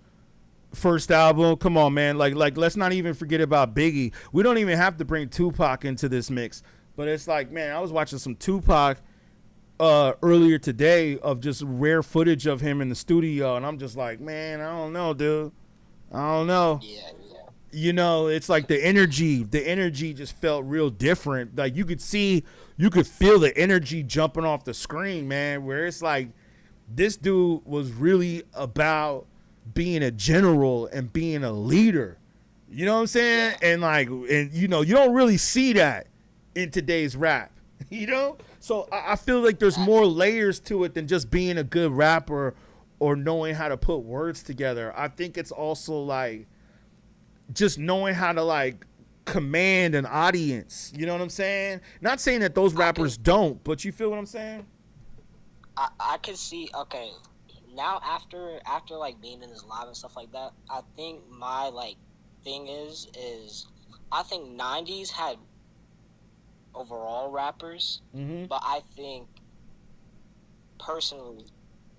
Speaker 1: first album. Come on, man. Like let's not even forget about Biggie. We don't even have to bring Tupac into this mix. But it's like, man, I was watching some Tupac earlier today of just rare footage of him in the studio, and I'm just like, man, I don't know, dude. I don't know.
Speaker 2: Yeah.
Speaker 1: You know, it's like the energy just felt real different. Like you could feel the energy jumping off the screen, man, where it's like this dude was really about being a general and being a leader. You know what I'm saying?
Speaker 2: Yeah.
Speaker 1: And you know, you don't really see that in today's rap, you know? So I feel like there's more layers to it than just being a good rapper or knowing how to put words together. I think it's also like just knowing how to like command an audience. You know what I'm saying? Not saying that those rappers don't, but you feel what I'm saying?
Speaker 2: I can see, okay, now after like being in this live and stuff like that, I think my like thing is I think 90s had overall rappers, but I think personally,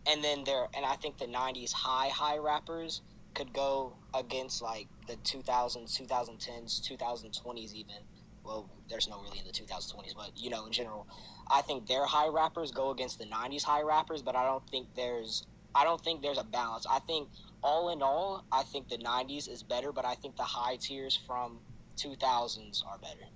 Speaker 2: and I think the 90s high rappers could go against like the 2000s, 2010s, 2020s even. Well, there's no really in the 2020s, but you know, in general, I think their high rappers go against the 90s high rappers, but I don't think there's a balance. I think all in all, I think the 90s is better, but I think the high tiers from 2000s are better.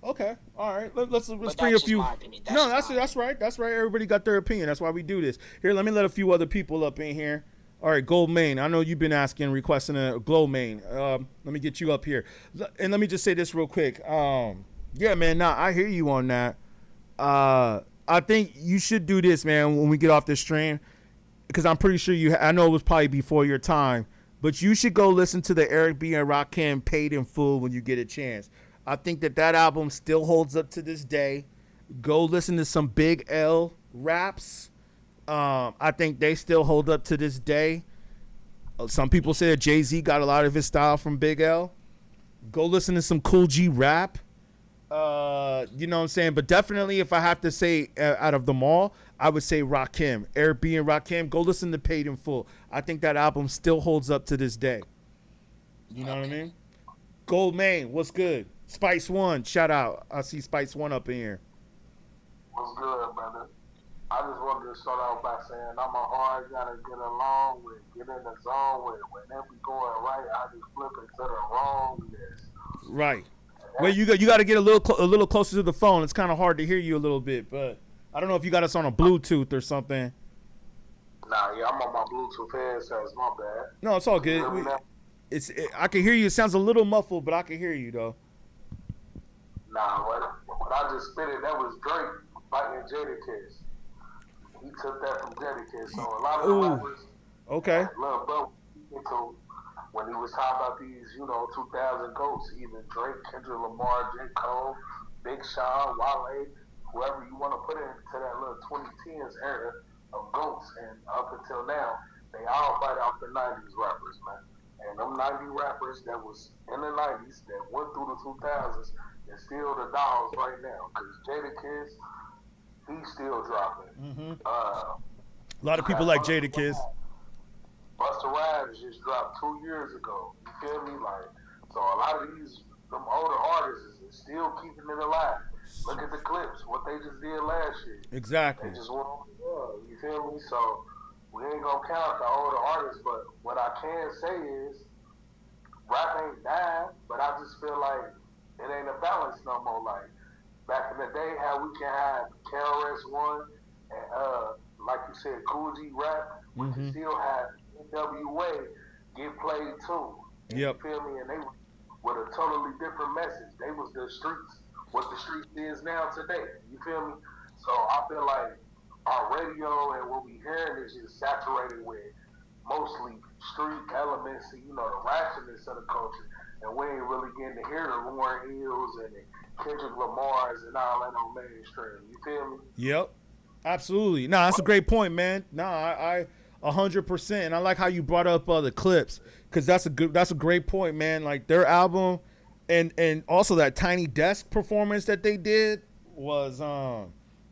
Speaker 1: Okay, all right. Let's bring a few. That's right. Everybody got their opinion. That's why we do this. Here, let me let a few other people up in here. All right, Gold Main. I know you've been requesting a Glow Main. Let me get you up here. And let me just say this real quick. Yeah, man. Nah, I hear you on that. I think you should do this, man, when we get off this stream, because I'm pretty sure I know it was probably before your time, but you should go listen to the Eric B and Rakim Paid in Full when you get a chance. I think that album still holds up to this day. Go listen to some Big L raps. I think they still hold up to this day. Some people say that Jay-Z got a lot of his style from Big L. Go listen to some Cool G rap. You know what I'm saying? But definitely, if I have to say out of them all, I would say Rakim. Eric B and Rakim, go listen to Paid in Full. I think that album still holds up to this day. You know what I mean? Gold Main, what's good? Spice One, shout out. I see Spice One up in here.
Speaker 3: What's good, brother? I just wanted to start out by saying I'm a hard guy to get along with, get in the zone with. Whenever we going right, I just flip it to the wrongness.
Speaker 1: Right. Well, you got to get a little closer to the phone. It's kind of hard to hear you a little bit, but I don't know if you got us on a Bluetooth or something.
Speaker 3: Nah, yeah, I'm on my Bluetooth headsets. My bad.
Speaker 1: No, it's all good. I can hear you. It sounds a little muffled, but I can hear you though.
Speaker 3: Nah, what I just spitted, that was Drake fighting Jadakiss. He took that from Jadakiss. So a lot of the rappers,
Speaker 1: okay,
Speaker 3: love bro. So when he was talking about these, 2000 goats, even Drake, Kendrick Lamar, J. Cole, Big Sean, Wale, whoever you want to put into that little 2010s era of goats, and up until now, they all fight off the 90s rappers, man. And them 90 rappers that was in the 90s that went through the 2000s, they're still the dogs right now. Because Jadakiss, he's still dropping.
Speaker 1: A lot of people like Jadakiss.
Speaker 3: Busta Rhymes just dropped 2 years ago. You feel me? Like, so a lot of these them older artists is still keeping it alive. Look at the clips, what they just did last year.
Speaker 1: Exactly.
Speaker 3: They just went on the world. You feel me? So we ain't gonna count the older artists, but what I can say is rap ain't dying, but I just feel like it ain't a balance no more. Like back in the day, how we can have KRS-One and like you said, Cool G rap, we can still have NWA get played too.
Speaker 1: Yep.
Speaker 3: You feel me? And they with a totally different message. They was the streets, what the streets is now today. You feel me? So I feel like our radio and what we hearing is just saturated with mostly street elements and, you know, the ratchetness of the culture. And we ain't really getting to hear the Lauryn Hills and the Kendrick Lamars and all that on mainstream. You feel me?
Speaker 1: Yep. Absolutely. No, that's a great point, man. No, I 100%. And I like how you brought up the clips, because that's a great point, man. Like their album and also that Tiny Desk performance that they did was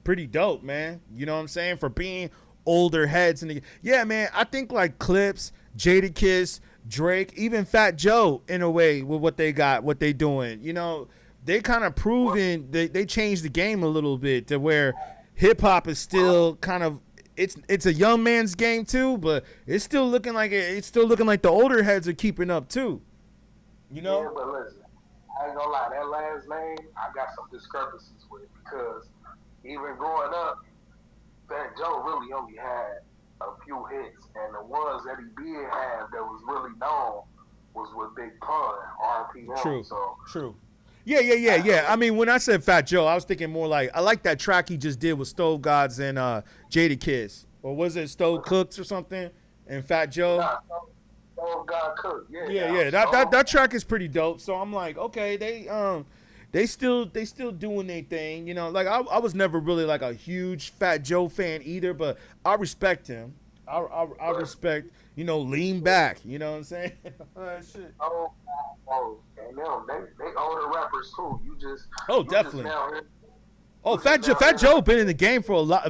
Speaker 1: pretty dope, man. You know what I'm saying? For being older heads and yeah, man. I think like Clips, Jadakiss, Drake, even Fat Joe in a way with what they doing. You know, they kind of proven they changed the game a little bit to where hip hop is still kind of it's a young man's game too, but it's still looking like the older heads are keeping up too. You know?
Speaker 3: Yeah, but listen, I ain't gonna lie, that last name I got some discrepancies with, because even growing up, Fat Joe really only had a few hits, and the ones that he did have that was really known was with Big Pun, RPM.
Speaker 1: True.
Speaker 3: So
Speaker 1: true. Yeah. I mean, when I said Fat Joe, I was thinking more like I like that track he just did with Stove Gods and Jadakiss, or was it Stove Cooks or something? And Fat Joe.
Speaker 3: Nah, Stove God Cook.
Speaker 1: Yeah. That track is pretty dope. So I'm like, okay, they still doing their thing. You know, like I was never really like a huge Fat Joe fan either, but I respect him. I respect, you know, Lean Back. You know what I'm saying? Shit.
Speaker 3: And they older rappers too.
Speaker 1: Definitely. Fat Joe been in the game for a lot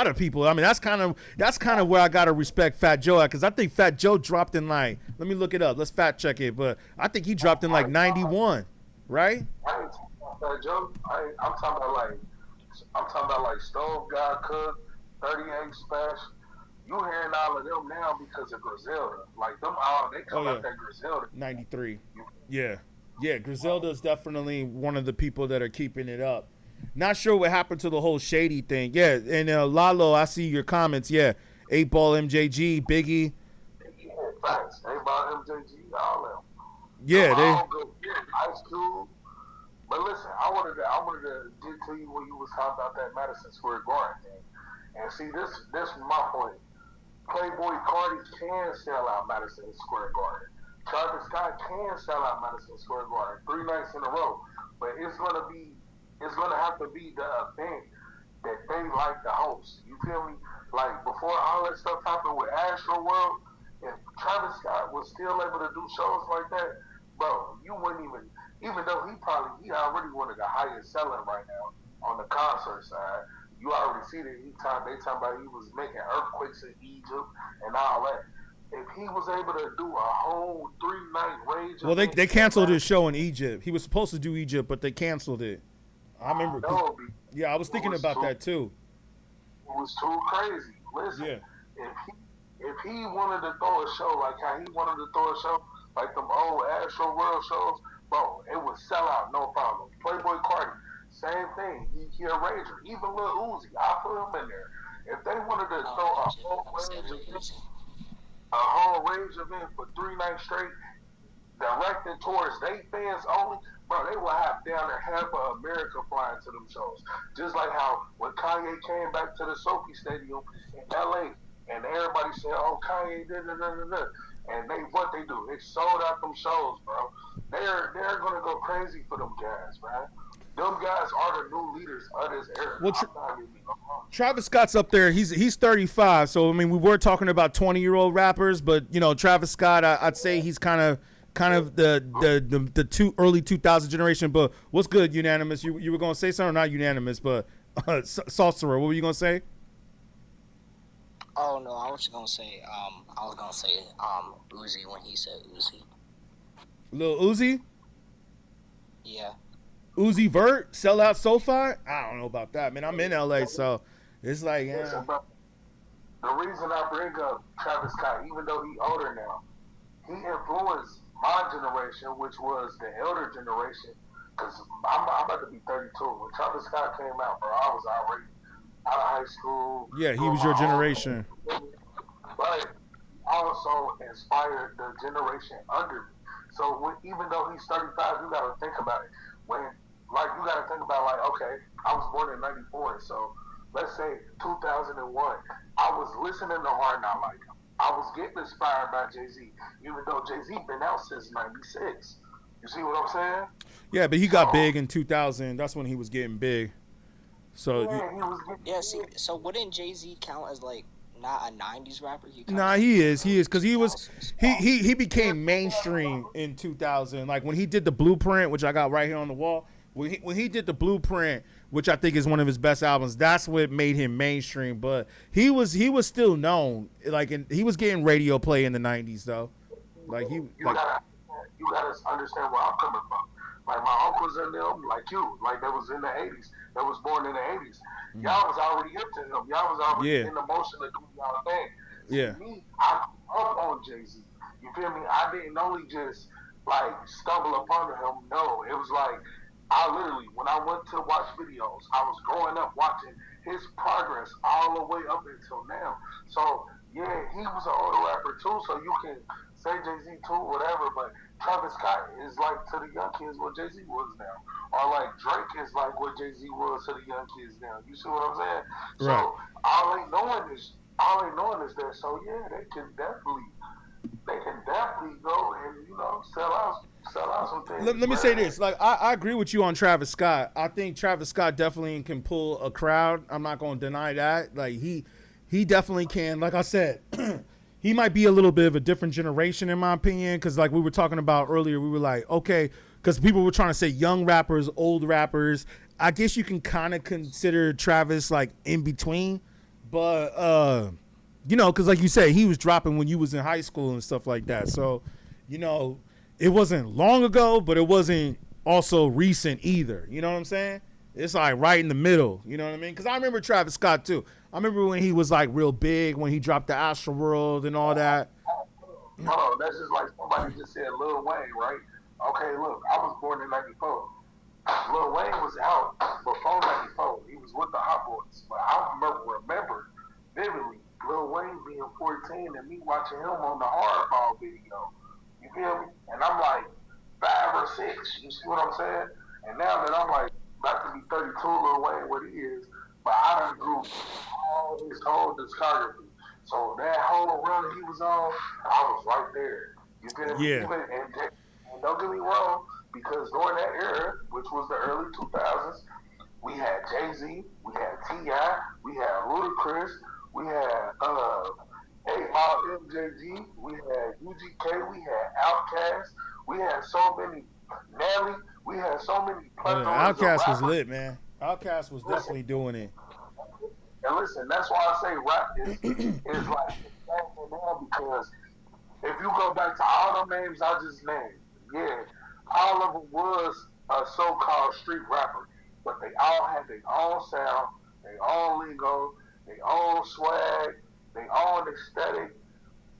Speaker 1: of people. I mean, that's kind of where I gotta respect Fat Joe at, because I think Fat Joe dropped in like, let me look it up. Let's fact check it, but I think he dropped in like 91, right?
Speaker 3: I ain't talking about Fat Joe. I'm talking about like Stove God Cook, 38 Special. You hearing all of them now because of Griselda. Like them all, they come out that Griselda.
Speaker 1: 93. Yeah, Griselda is definitely one of the people that are keeping it up. Not sure what happened to the whole Shady thing. Yeah, and Lalo, I see your comments. Yeah, 8 Ball, MJG, Biggie.
Speaker 3: Yeah, thanks. 8 Ball, MJG, all of them.
Speaker 1: Yeah, they.
Speaker 3: All good. Ice Cube. But listen, I wanted to get to you when you was talking about that Madison Square Garden thing. And see, this is my point. Playboy Cardi can sell out Madison Square Garden. Travis Scott can sell out Madison Square Garden 3 nights in a row. But it's gonna have to be the event that they like to host. You feel me? Like before all that stuff happened with Astro World, if Travis Scott was still able to do shows like that, bro, you wouldn't even though he already one of the highest selling right now on the concert side. You already see that they talking about he was making earthquakes in Egypt and all that. If he was able to do a whole 3-night rage,
Speaker 1: well, they canceled his show in Egypt. He was supposed to do Egypt, but they canceled it. I remember. I was thinking about that too.
Speaker 3: It was too crazy. Listen, if he wanted to throw a show like how he wanted to throw a show like them old Astro World shows, bro, it would sell out no problem. Playboy Cardi. Same thing. He a rager. Even Lil Uzi, I put him in there. If they wanted to throw a whole rage event for 3 nights straight, directed towards they fans only, bro, they will have down there half of America flying to them shows. Just like how when Kanye came back to the Sophie Stadium in LA, and everybody said, "Oh, Kanye did da." And what they do? They sold out them shows, bro. They're gonna go crazy for them guys, man. Them guys are the new leaders of this era.
Speaker 1: Well, Travis Scott's up there. He's 35. So I mean, we were talking about 20-year-old rappers, but you know, Travis Scott, I'd say he's kind of the early 2000 generation. But what's good, Unanimous? You were gonna say something, not Unanimous, but Sorcerer. What were you gonna say?
Speaker 2: Oh no, I was gonna say Uzi when he said Uzi.
Speaker 1: Lil Uzi,
Speaker 2: Yeah.
Speaker 1: Uzi Vert, sell out SoFi. I don't know about that, man. I'm in LA, so it's like, yeah.
Speaker 3: Listen, bro, the reason I bring up Travis Scott, even though he's older now, he influenced my generation, which was the elder generation. Because I'm about to be 32. When Travis Scott came out, bro, I was already out of high school.
Speaker 1: Yeah, he was your generation.
Speaker 3: But also inspired the generation under me. So even though he's 35, you got to think about it. You got to think about, like, okay, I was born in 94, so let's say 2001, I was listening to Hard Not Like Him. I was getting inspired by Jay-Z, even though Jay-Z been out since 96. You see what I'm saying?
Speaker 1: Yeah, but he got big in 2000. That's when he was getting big. So
Speaker 3: yeah, he was getting
Speaker 2: Yeah, see, so wouldn't Jay-Z count as, like, not a 90s rapper?
Speaker 1: Nah, he is, because he became mainstream in 2000. Like when he did the Blueprint, which I got right here on the wall. When he did the Blueprint, which I think is one of his best albums, that's what made him mainstream. But he was still known, like he was getting radio play in the 90s though. Like
Speaker 3: you gotta understand where I'm coming from. Like my uncles and them, like you, like that was in the 80s, that was born in the 80s. Y'all was already up to him. Y'all was already in the motion of doing y'all thing.
Speaker 1: Yeah.
Speaker 3: Me, I up on Jay-Z. You feel me? I didn't only just like stumble upon him. No, it was like I literally, when I went to watch videos, I was growing up watching his progress all the way up until now. So yeah, he was an older rapper too. So you can say Jay-Z too, whatever, but Travis Scott is like to the young kids what Jay-Z was now. Or like Drake is like what Jay-Z was to the young kids now. You see what I'm saying?
Speaker 1: Right.
Speaker 3: So all they knowing is that. So yeah, they can definitely go and, you know, sell out some things.
Speaker 1: Let me say this. Like I agree with you on Travis Scott. I think Travis Scott definitely can pull a crowd. I'm not going to deny that. Like he definitely can. Like I said, he might be a little bit of a different generation in my opinion, because like we were talking about earlier, we were like, okay, because people were trying to say young rappers, old rappers. I guess you can kind of consider Travis like in between, but you know, because like you said, he was dropping when you was in high school and stuff like that. So, you know, it wasn't long ago, but it wasn't also recent either. You know what I'm saying? It's like right in the middle. You know what I mean? Because I remember Travis Scott too. I remember when he was like real big, when he dropped the Astro World and all that.
Speaker 3: No, that's just like somebody just said Lil Wayne, right? Okay, look, I was born in 94. Lil Wayne was out before 94. He was with the Hot Boys. But I remember vividly Lil Wayne being 14 and me watching him on the Hardball video. You feel me? And I'm like 5 or 6. You see what I'm saying? And now that I'm like about to be 32, Lil Wayne, what he is, but I done grew all his whole discography. So that whole run he was on, I was right there. You feel me?
Speaker 1: Yeah.
Speaker 3: And don't get me wrong, because during that era, which was the early 2000s, we had Jay-Z, we had T.I., we had Ludacris, we had 8 Mile MJG, we had UGK, we had Outkast, we had so many, Nelly, we had so many
Speaker 1: plethora. Outkast was lit, man. Outkast was definitely doing it.
Speaker 3: And listen, that's why I say rap is like now, because if you go back to all the names I just named, yeah, all of them was a so-called street rapper, but they all had their own sound, their own lingo, their own swag, their own aesthetic.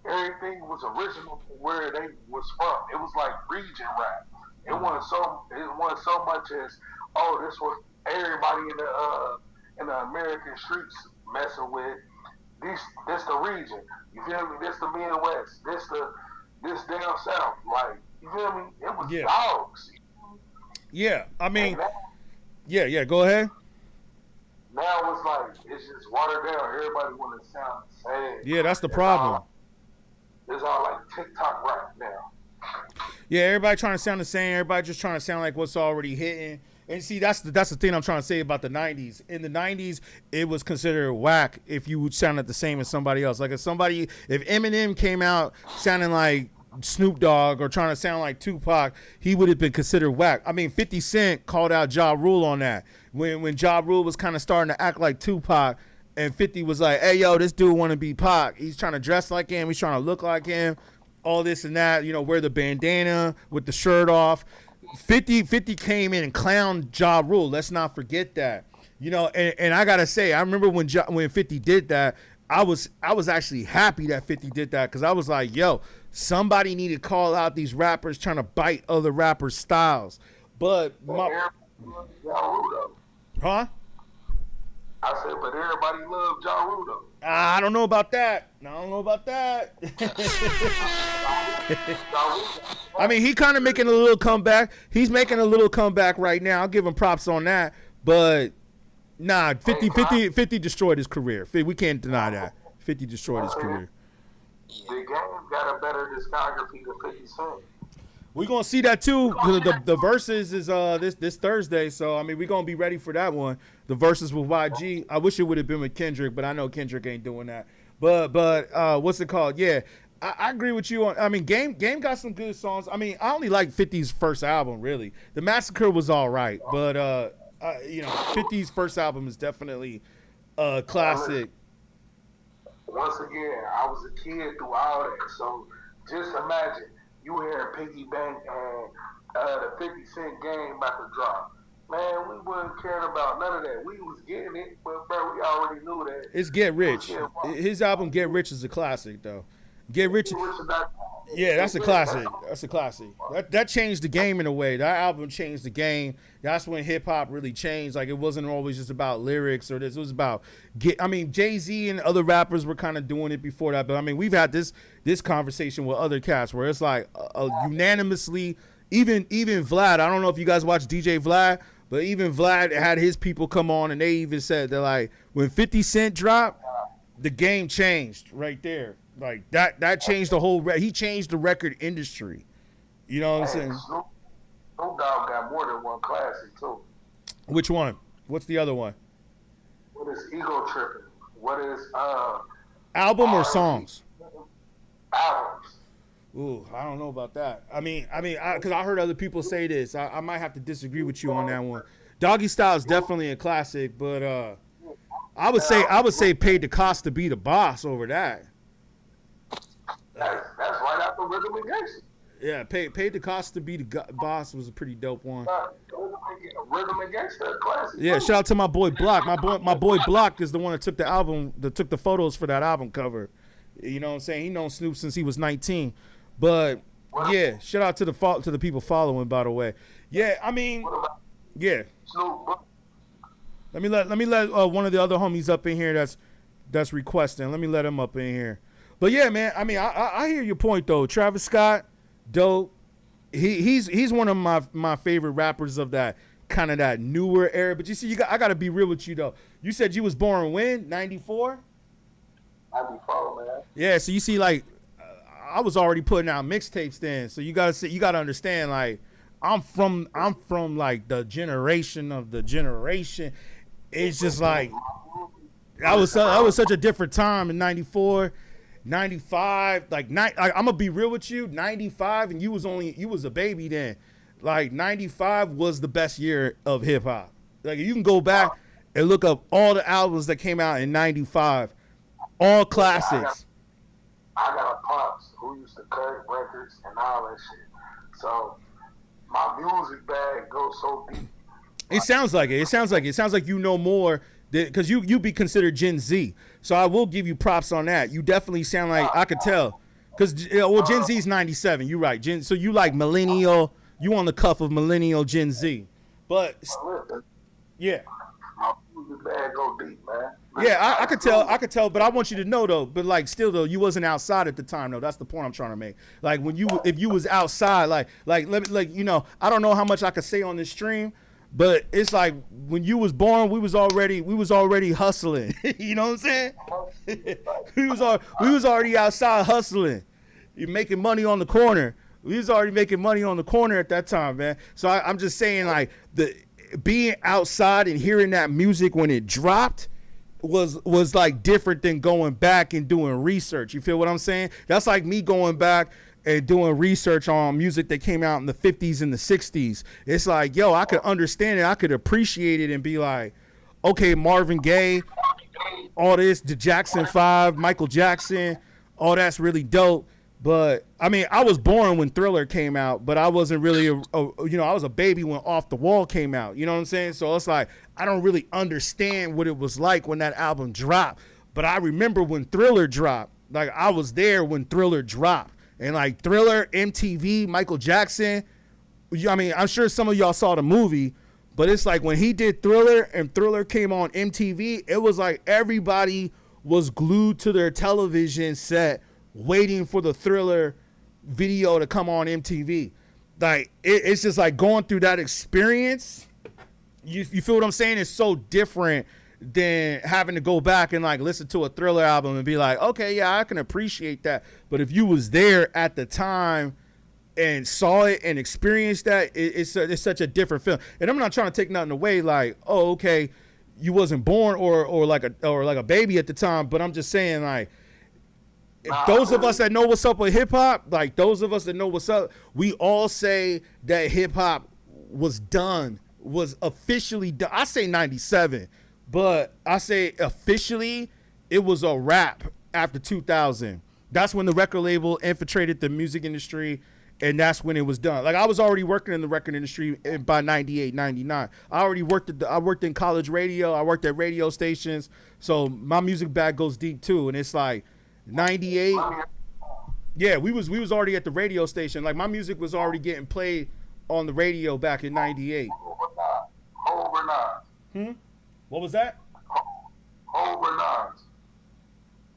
Speaker 3: Everything was original from where they was from. It was like region rap. It wasn't so much as, oh, this was everybody in the American streets messing with. This the region. You feel me? This the Midwest. This down south. Like, you feel me? It was dogs.
Speaker 1: Yeah, I mean, yeah. Go ahead.
Speaker 3: Now it's like it's just watered down. Everybody want to sound the same.
Speaker 1: Yeah, that's the problem.
Speaker 3: It's all like TikTok rap now.
Speaker 1: Yeah, everybody trying to sound the same. Everybody just trying to sound like what's already hitting. And see, that's the thing I'm trying to say about the 90s. In the 90s, it was considered whack if you sounded the same as somebody else. Like if Eminem came out sounding like Snoop Dogg or trying to sound like Tupac, he would have been considered whack. I mean, 50 Cent called out Ja Rule on that. When Ja Rule was kind of starting to act like Tupac, and 50 was like, hey, yo, this dude want to be Pac. He's trying to dress like him. He's trying to look like him. All this and that, wear the bandana with the shirt off. 50 came in and clowned Ja Rule. Let's not forget that. And I got to say, I remember when 50 did that, I was actually happy that 50 did that because I was like, yo, somebody need to call out these rappers trying to bite other rappers' styles. But huh?
Speaker 3: I said, but everybody loves Ja Rule though.
Speaker 1: I don't know about that. I mean, he kind of making a little comeback. He's making a little comeback right now. I'll give him props on that. But nah, 50 destroyed his career. We can't deny that. 50 destroyed his career.
Speaker 3: The game got a better discography than 50 Cent.
Speaker 1: We're gonna see that too. The verses is this Thursday, so I mean we're gonna be ready for that one. The verses with YG. I wish it would have been with Kendrick, but I know Kendrick ain't doing that. But what's it called? Yeah, I agree with you on. I mean, Game got some good songs. I mean, I only like 50's first album really. The Massacre was all right, but 50's first album is definitely a classic.
Speaker 3: Once again, I was a kid through all that, so just imagine. You hear Piggy Bank and the 50 Cent Game about to drop. Man, we wasn't caring about none of that. We was getting it, but bro, we already knew that.
Speaker 1: It's Get Rich. His album Get Rich is a classic, though. Get Rich. Yeah, that's a classic. That's a classic. That changed the game in a way. That album changed the game. That's when hip hop really changed. Like it wasn't always just about lyrics or this. It was about Jay-Z and other rappers were kind of doing it before that. But I mean, we've had this conversation with other cats where it's like unanimously, even Vlad. I don't know if you guys watch DJ Vlad, but even Vlad had his people come on and they even said they're like when 50 Cent dropped, the game changed right there. Like that changed the whole. He changed the record industry. You know what I'm saying?
Speaker 3: Snoop Dogg got more than one classic too.
Speaker 1: Which one? What's the other one?
Speaker 3: What is Ego Tripping? What is
Speaker 1: album or songs?
Speaker 3: Albums.
Speaker 1: Ooh, I don't know about that. I mean, because I heard other people say this. I might have to disagree with you on that one. Doggy Style is definitely a classic, but I would say Paid the Cost to Be the Boss over that.
Speaker 3: That's right after Rhythm and Gangsta.
Speaker 1: Yeah, Paid the Cost to Be the Boss was a pretty dope one.
Speaker 3: Rhythm and Gangsta, classic.
Speaker 1: Yeah, shout out to my boy Block. My boy Block is the one that took the photos for that album cover. You know what I'm saying? He known Snoop since he was 19. But yeah, shout out to the people following, by the way. Yeah, I mean, yeah.
Speaker 3: Snoop.
Speaker 1: Let me let one of the other homies up in here that's requesting. Let me let him up in here. But yeah, man, I mean, I hear your point though. Travis Scott, dope. He's one of my favorite rappers of that kind of that newer era. But you see, I got to be real with you though. You said you was born when? 94?
Speaker 3: 94, man.
Speaker 1: Yeah, so you see, like, I was already putting out mixtapes then. So you gotta understand, like, I'm from like the generation of the generation. It's just like that was such a different time in 94. 95, I'm gonna be real with you, 95, and you was a baby then. Like 95 was the best year of hip hop. Like you can go back and look up all the albums that came out in 95, all classics.
Speaker 3: I got a pops who used to cut records and all that shit. So my music bag goes so deep.
Speaker 1: It sounds like you know more. Because you be considered Gen Z, so I will give you props on that. You definitely sound like I could tell, because Gen Z is 97. You're right, so you like millennial. You on the cuff of millennial Gen Z, but yeah.
Speaker 3: My music bag go deep, man.
Speaker 1: Yeah, I could tell, but I want you to know though. But like, still though, you wasn't outside at the time though. That's the point I'm trying to make. Like if you was outside, like I don't know how much I could say on this stream. But it's like when you was born, we was already hustling. You know what I'm saying? we was already outside hustling. You're making money on the corner. We was already making money on the corner at that time, man. So I'm just saying, like, the being outside and hearing that music when it dropped was like different than going back and doing research. You feel what I'm saying? That's like me going back and doing research on music that came out in the 50s and the 60s. It's like, yo, I could understand it. I could appreciate it and be like, okay, Marvin Gaye. all this, the Jackson 5, Michael Jackson, all that's really dope. But I mean, I was born when Thriller came out, but I wasn't really, I was a baby when Off the Wall came out. You know what I'm saying? So it's like I don't really understand what it was like when that album dropped. But I remember when Thriller dropped. Like I was there when Thriller dropped, and like Thriller, MTV, Michael Jackson. I mean, I'm sure some of y'all saw the movie, but it's like when he did Thriller and Thriller came on MTV, it was like everybody was glued to their television set waiting for the Thriller video to come on MTV. Like it's just like going through that experience. You feel what I'm saying? It's so different than having to go back and like listen to a Thriller album and be like, okay, yeah, I can appreciate that. But if you was there at the time and saw it and experienced that, it's such a different film. And I'm not trying to take nothing away. Like, oh, okay, you wasn't born or like a baby at the time. But I'm just saying, like, if those of us that know what's up with hip hop, like those of us that know what's up, we all say that hip hop was done, was officially done. I say 97, but I say officially it was a wrap after 2000. That's when the record label infiltrated the music industry, and that's when it was done. Like I was already working in the record industry by 98, 99. I worked in college radio. I worked at radio stations. So my music bag goes deep too. And it's like 98. Yeah, we was already at the radio station. Like my music was already getting played on the radio back in 98. What was that?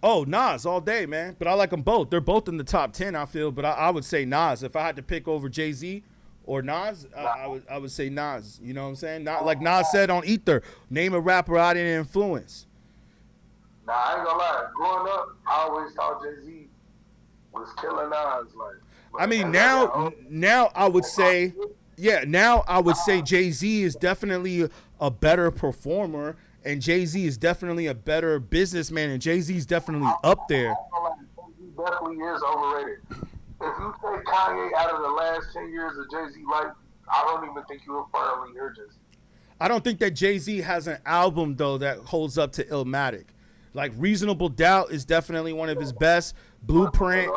Speaker 1: Oh, Nas all day, man. But I like them both. They're both in the top 10, I feel. But I would say Nas. If I had to pick over Jay-Z or Nas, I would say Nas. You know what I'm saying? Not like Nas said on Ether, name a rapper I didn't influence.
Speaker 3: Nah, I ain't gonna lie. Growing up, I always thought Jay-Z was killing Nas.
Speaker 1: I mean, now I would say, Jay-Z is definitely a better performer, and Jay-Z is definitely a better businessman, and Jay-Z's definitely up there.
Speaker 3: He definitely is overrated. If you take Kanye out of the last 10 years of Jay-Z life, I don't even think you will finally hear Jay-Z.
Speaker 1: I don't think that Jay-Z has an album, though, that holds up to Illmatic. Like, Reasonable Doubt is definitely one of his best. Blueprint.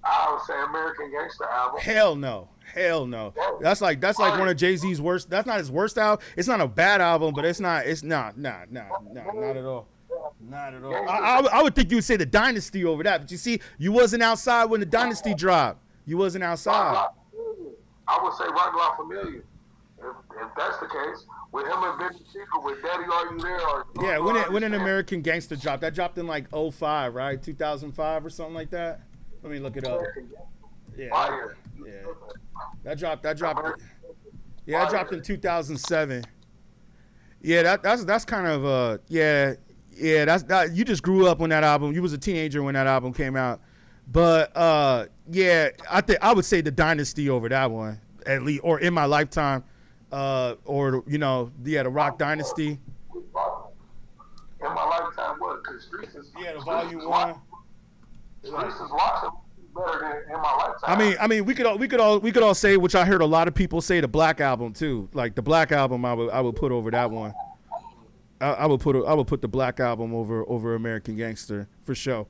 Speaker 3: I would say American Gangster album.
Speaker 1: Hell no. That's like one of Jay-Z's worst. That's not his worst album. It's not a bad album, but not at all. Not at all. I would think you would say the Dynasty over that, but you see, you wasn't outside when the Dynasty dropped. You wasn't outside.
Speaker 3: I would say Rock La Familia. If that's the case, with him and Benny Chico, with Daddy Are You There?
Speaker 1: Yeah, when an American Gangster dropped, that dropped in like 05, right? 2005 or something like that. Let me look it up. Yeah. That dropped. Yeah, that dropped in 2007. Yeah, that's kind of that's you just grew up when that album. You was a teenager when that album came out. But I would say the Dynasty over that one, at least, or In My Lifetime, or the Rock Dynasty.
Speaker 3: In My Lifetime, what? Because Streets is
Speaker 1: the Volume 1.
Speaker 3: Streets is watching better than In My Lifetime.
Speaker 1: I mean, we could all say, which I heard a lot of people say, the Black Album too. Like the Black Album, I would put over that one. I would put the Black Album over American Gangster for sure.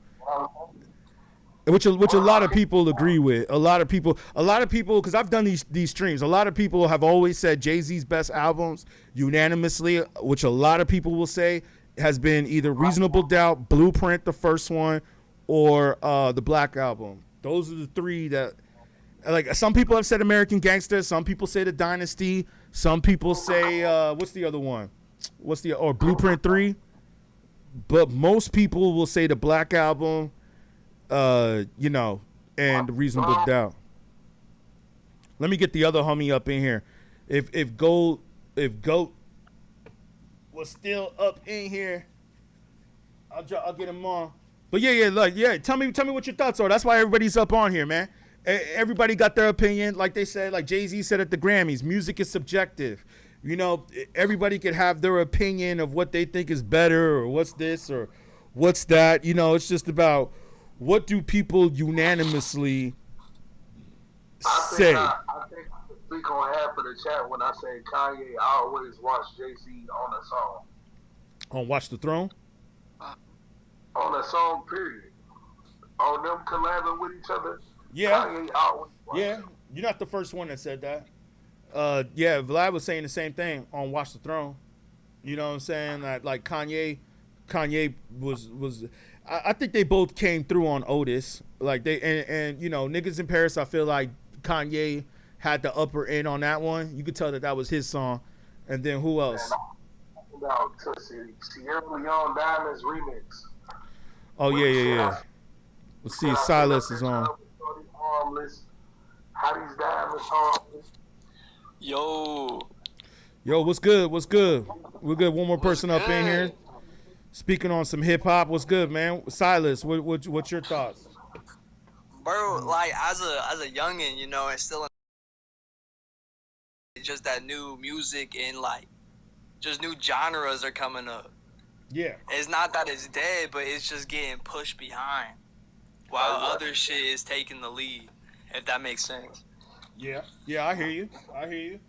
Speaker 1: Which a lot of people agree with. A lot of people, because I've done these streams. A lot of people have always said Jay-Z's best albums unanimously, which a lot of people will say has been either Reasonable Doubt, Blueprint, the first one, or the Black Album. Those are the three that, like, some people have said American Gangster. Some people say the Dynasty. Some people say what's the other one? Or Blueprint 3. But most people will say the Black Album. And Reasonable Doubt. Let me get the other homie up in here. If Goat was still up in here, I'll get him on. But tell me what your thoughts are. That's why everybody's up on here, man. Everybody got their opinion. Like they said, like Jay-Z said at the Grammys, music is subjective. Everybody could have their opinion of what they think is better, or what's this or what's that. It's just about what do people unanimously say.
Speaker 3: I think I speak on half of the chat when I say Kanye. I always watch Jay-Z on a song.
Speaker 1: On Watch the Throne?
Speaker 3: on a song, period. On them collabing with each other,
Speaker 1: Yeah,
Speaker 3: Kanye always won.
Speaker 1: yeah. You're not the first one that said that. Yeah, Vlad was saying the same thing on Watch the Throne. You know what I'm saying? That like Kanye was. I think they both came through on Otis. Like they and you know niggas in Paris. I feel like Kanye had the upper end on that one. You could tell that that was his song. And then who
Speaker 3: Man,
Speaker 1: else?
Speaker 3: I'm talking about Sierra Leone Diamonds remix.
Speaker 1: Oh
Speaker 3: With
Speaker 1: yeah,
Speaker 3: the
Speaker 1: yeah,
Speaker 3: shit
Speaker 1: yeah.
Speaker 3: I
Speaker 1: Let's
Speaker 3: shit
Speaker 1: see,
Speaker 3: I sent up
Speaker 1: Silas
Speaker 3: in
Speaker 1: is on.
Speaker 3: club with Shorty Harmless. How these diamonds harmless.
Speaker 4: Yo,
Speaker 1: Yo, what's good? What's good? We're good. One more
Speaker 4: what's
Speaker 1: person up in here.
Speaker 4: good,
Speaker 1: Speaking on some hip hop. What's good, man? Silas, what's your thoughts?
Speaker 4: bro? Like as a youngin, you know, and still just that new music and like just new genres are coming up.
Speaker 1: Yeah.
Speaker 4: It's not that it's dead, but it's just getting pushed behind, while other shit is taking the lead. If that makes sense.
Speaker 1: Yeah. Yeah, I hear you. I hear you.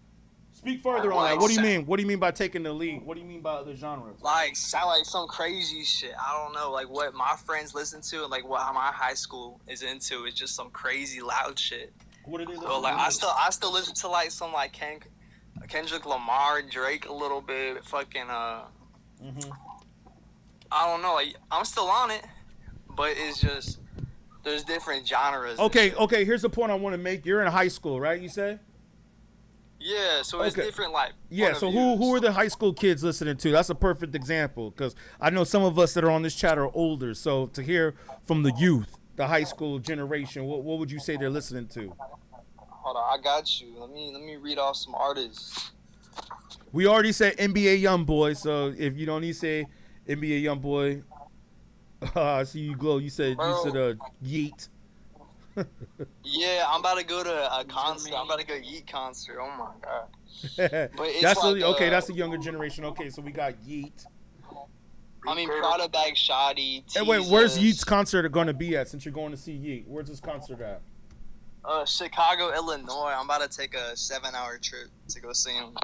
Speaker 1: Speak further on that.
Speaker 4: Like,
Speaker 1: What do you mean? What do you mean by taking the lead? What do you mean by other genres?
Speaker 4: Like sound like some crazy shit. I don't know, like what my friends listen to and like what my high school is into. It's just some crazy loud shit.
Speaker 1: What are they listening
Speaker 4: But like
Speaker 1: to?
Speaker 4: I still listen to like some like Kendrick Lamar, Drake a little bit. Fucking
Speaker 1: Mm-hmm.
Speaker 4: I don't know. Like I'm still on it, but it's just there's different genres. and
Speaker 1: Okay,
Speaker 4: shit.
Speaker 1: okay. Here's the point I want to make. You're in high school, right? You say?
Speaker 4: Yeah, so it's
Speaker 1: Okay.
Speaker 4: different like.
Speaker 1: Yeah.
Speaker 4: point of
Speaker 1: So who
Speaker 4: views.
Speaker 1: are the high school kids listening to? That's a perfect example because I know some of us that are on this chat are older. So to hear from the youth, the high school generation, what would you say they're listening to?
Speaker 4: Hold on, I got you. Let me read off some artists.
Speaker 1: We already said NBA YoungBoy, so if you don't need to say NBA YoungBoy, I see you glow. You said
Speaker 4: Bro.
Speaker 1: Yeet.
Speaker 4: Yeah, I'm about to go to a concert. I'm about to go Yeet concert. Oh my god. But it's
Speaker 1: That's
Speaker 4: like
Speaker 1: okay. That's the younger generation. Okay, so we got Yeet.
Speaker 4: I mean, Prada Bag Shoddy.
Speaker 1: And wait, where's
Speaker 4: Teezus,
Speaker 1: Yeet's concert going to be at? Since you're going to see Yeet, where's this concert at?
Speaker 4: Chicago, Illinois. I'm about to take a 7-hour trip to go see him.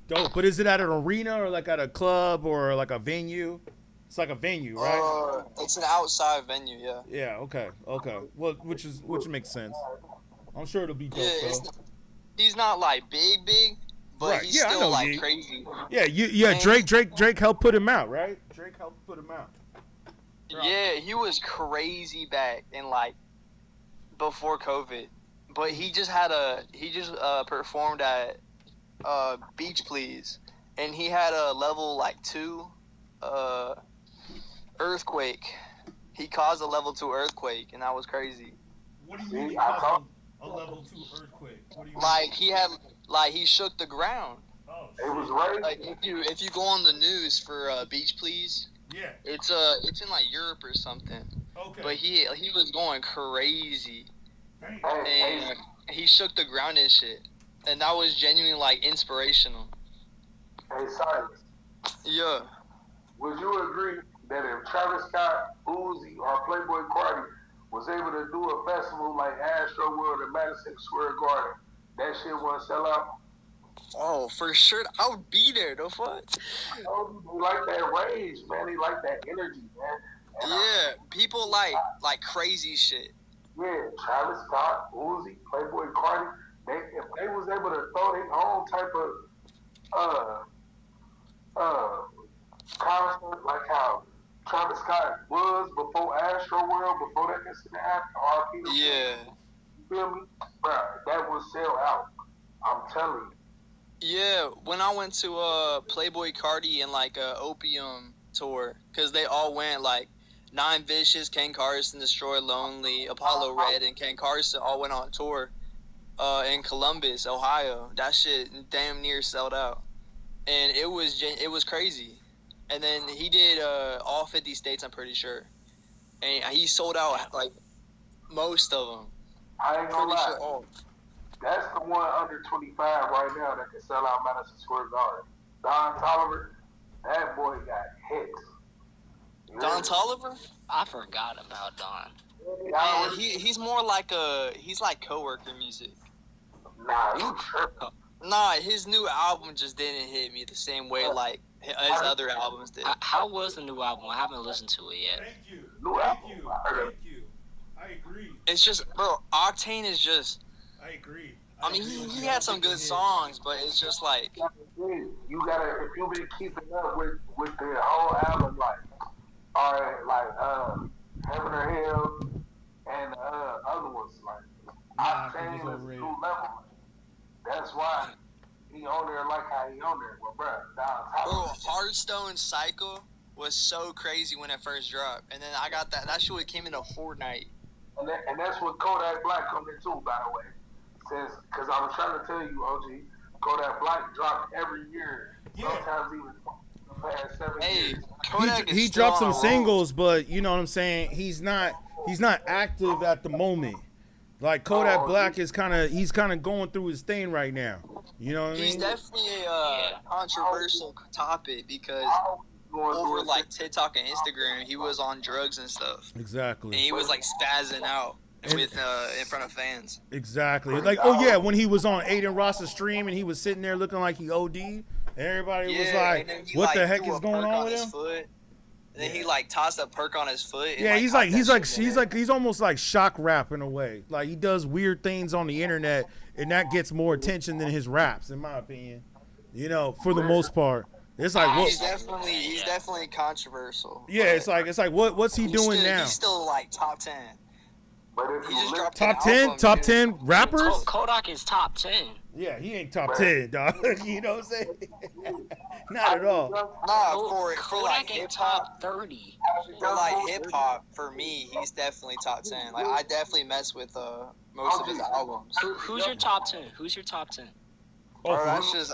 Speaker 1: Dope. But is it at an arena or like at a club or like a venue? It's like a venue, right?
Speaker 4: It's an outside venue, yeah.
Speaker 1: Yeah. Okay. Okay. Well, which makes sense. I'm sure it'll be dope
Speaker 4: Yeah,
Speaker 1: though.
Speaker 4: he's not like big, but
Speaker 1: Right,
Speaker 4: he's
Speaker 1: yeah, I
Speaker 4: still
Speaker 1: know
Speaker 4: like
Speaker 1: Yeet.
Speaker 4: crazy.
Speaker 1: Yeah.
Speaker 4: And-
Speaker 1: Drake helped put him out, right? Drake helped put him out.
Speaker 4: Yeah, he was crazy back in like before COVID, but he just performed at Beach Please, and he had a level like 2 earthquake. He caused a level 2 earthquake, and that was crazy.
Speaker 1: What do you
Speaker 3: See,
Speaker 1: mean he
Speaker 3: I
Speaker 1: caused a level 2 earthquake? What do you
Speaker 4: Like he shook the ground.
Speaker 1: Oh,
Speaker 3: It was right.
Speaker 4: Like if you go on the news for Beach Please,
Speaker 1: yeah.
Speaker 4: it's in like Europe or something.
Speaker 1: Okay.
Speaker 4: But he was going crazy.
Speaker 1: Damn.
Speaker 3: Hey,
Speaker 4: And he shook the ground and shit, and that was genuinely like inspirational.
Speaker 3: hey, Silas,
Speaker 4: Yeah,
Speaker 3: would you agree that if Travis Scott, Uzi, or Playboy Cardi was able to do a festival like Astro World at Madison Square Garden, that shit wouldn't sell out?
Speaker 4: oh for sure, I would be there. The fuck?
Speaker 3: Oh, he like that rage, man. He like that energy, man. And
Speaker 4: Yeah, people like crazy shit.
Speaker 3: yeah, Travis Scott, Uzi, Playboy Cardi, if they was able to throw their own type of concert like how Travis Scott was before Astro World, before that incident happened, RP,
Speaker 4: Yeah,
Speaker 3: you feel me? Bruh, that would sell out. I'm telling you.
Speaker 4: yeah. When I went to Playboy Cardi and like Opium tour, cause they all went like Nine Vicious, Ken Carson, Destroy Lonely, Apollo Red, and Ken Carson all went on tour in Columbus, Ohio. That shit damn near sold out, and it was crazy. And then he did all 50 states, I'm pretty sure, and he sold out like most of them.
Speaker 3: I ain't gonna
Speaker 4: Pretty
Speaker 3: lie.
Speaker 4: sure all.
Speaker 3: That's the one under 25 right now that can sell out Madison Square Garden. Don Tolliver, that boy got hits.
Speaker 4: Don Tolliver?
Speaker 2: I forgot about Don.
Speaker 3: Yeah,
Speaker 4: And he's more like he's like coworker music.
Speaker 3: nah, you tripping.
Speaker 4: Nah, his new album just didn't hit me the same way like his other albums did.
Speaker 2: How was the new album? I haven't listened to it yet.
Speaker 5: Thank you.
Speaker 3: New
Speaker 5: Thank
Speaker 3: album.
Speaker 5: you.
Speaker 3: I heard
Speaker 5: Thank you. I agree.
Speaker 4: It's just, bro, Octane is just.
Speaker 5: I agree.
Speaker 4: I mean, he had some good songs, but it's just like.
Speaker 3: You gotta, if you've been keeping up with the whole album, like, all right, like, Heaven or Hell, and other ones, like, Octane is a new level. That's why he on there like how he on there. Well, bro,
Speaker 4: Bro, Hearthstone Cycle was so crazy when it first dropped, and then I got that. That shit came into Fortnite.
Speaker 3: And that's what Kodak Black come into, by the way. Says, because I was trying to tell you, OG, Kodak Black dropped every year. Sometimes even the past 7 years.
Speaker 4: Kodak
Speaker 1: He
Speaker 4: is still
Speaker 1: dropped
Speaker 4: on
Speaker 1: some
Speaker 4: a roll.
Speaker 1: singles, but you know what I'm saying. He's not active at the moment. Like Kodak Black is he's kind of going through his thing right now. You know what I mean?
Speaker 4: He's definitely a controversial topic because over like TikTok and Instagram, he was on drugs and stuff,
Speaker 1: Exactly.
Speaker 4: and he was like spazzing out with in front of fans.
Speaker 1: Exactly. Like, oh yeah, when he was on Aiden Ross's stream and he was sitting there looking like he OD'd, and everybody was
Speaker 4: and
Speaker 1: like,
Speaker 4: then he,
Speaker 1: "What
Speaker 4: like,
Speaker 1: the heck
Speaker 4: threw
Speaker 1: is
Speaker 4: a
Speaker 1: going
Speaker 4: perk
Speaker 1: on with
Speaker 4: his
Speaker 1: him?"
Speaker 4: Foot. And then he like tossed a perk on his foot. And,
Speaker 1: Yeah, he's
Speaker 4: caught that shit.
Speaker 1: he's almost like shock rap in a way. Like he does weird things on the internet, and that gets more attention than his raps, in my opinion. You know, for the most part, it's like
Speaker 4: He's definitely controversial.
Speaker 1: Yeah, it's like what's he doing
Speaker 4: still,
Speaker 1: now?
Speaker 4: He's still like top 10.
Speaker 3: But if
Speaker 4: He
Speaker 3: you
Speaker 4: just
Speaker 3: look,
Speaker 4: dropped
Speaker 1: Top
Speaker 4: an
Speaker 1: 10,
Speaker 4: album,
Speaker 1: top
Speaker 4: dude.
Speaker 1: 10 rappers?
Speaker 2: Kodak is top 10.
Speaker 1: Yeah, he ain't top 10, dog. You know what I'm saying? Not at all.
Speaker 4: Nah, for like
Speaker 2: Kodak in
Speaker 4: hip
Speaker 2: top
Speaker 4: hop,
Speaker 2: 30.
Speaker 4: for like hip hop, for me, he's definitely top 10. Like I definitely mess with most of his albums.
Speaker 2: Who's your top 10? Who's your top 10?
Speaker 1: Oh,
Speaker 4: Bro,
Speaker 1: for
Speaker 4: that's
Speaker 1: real?
Speaker 4: just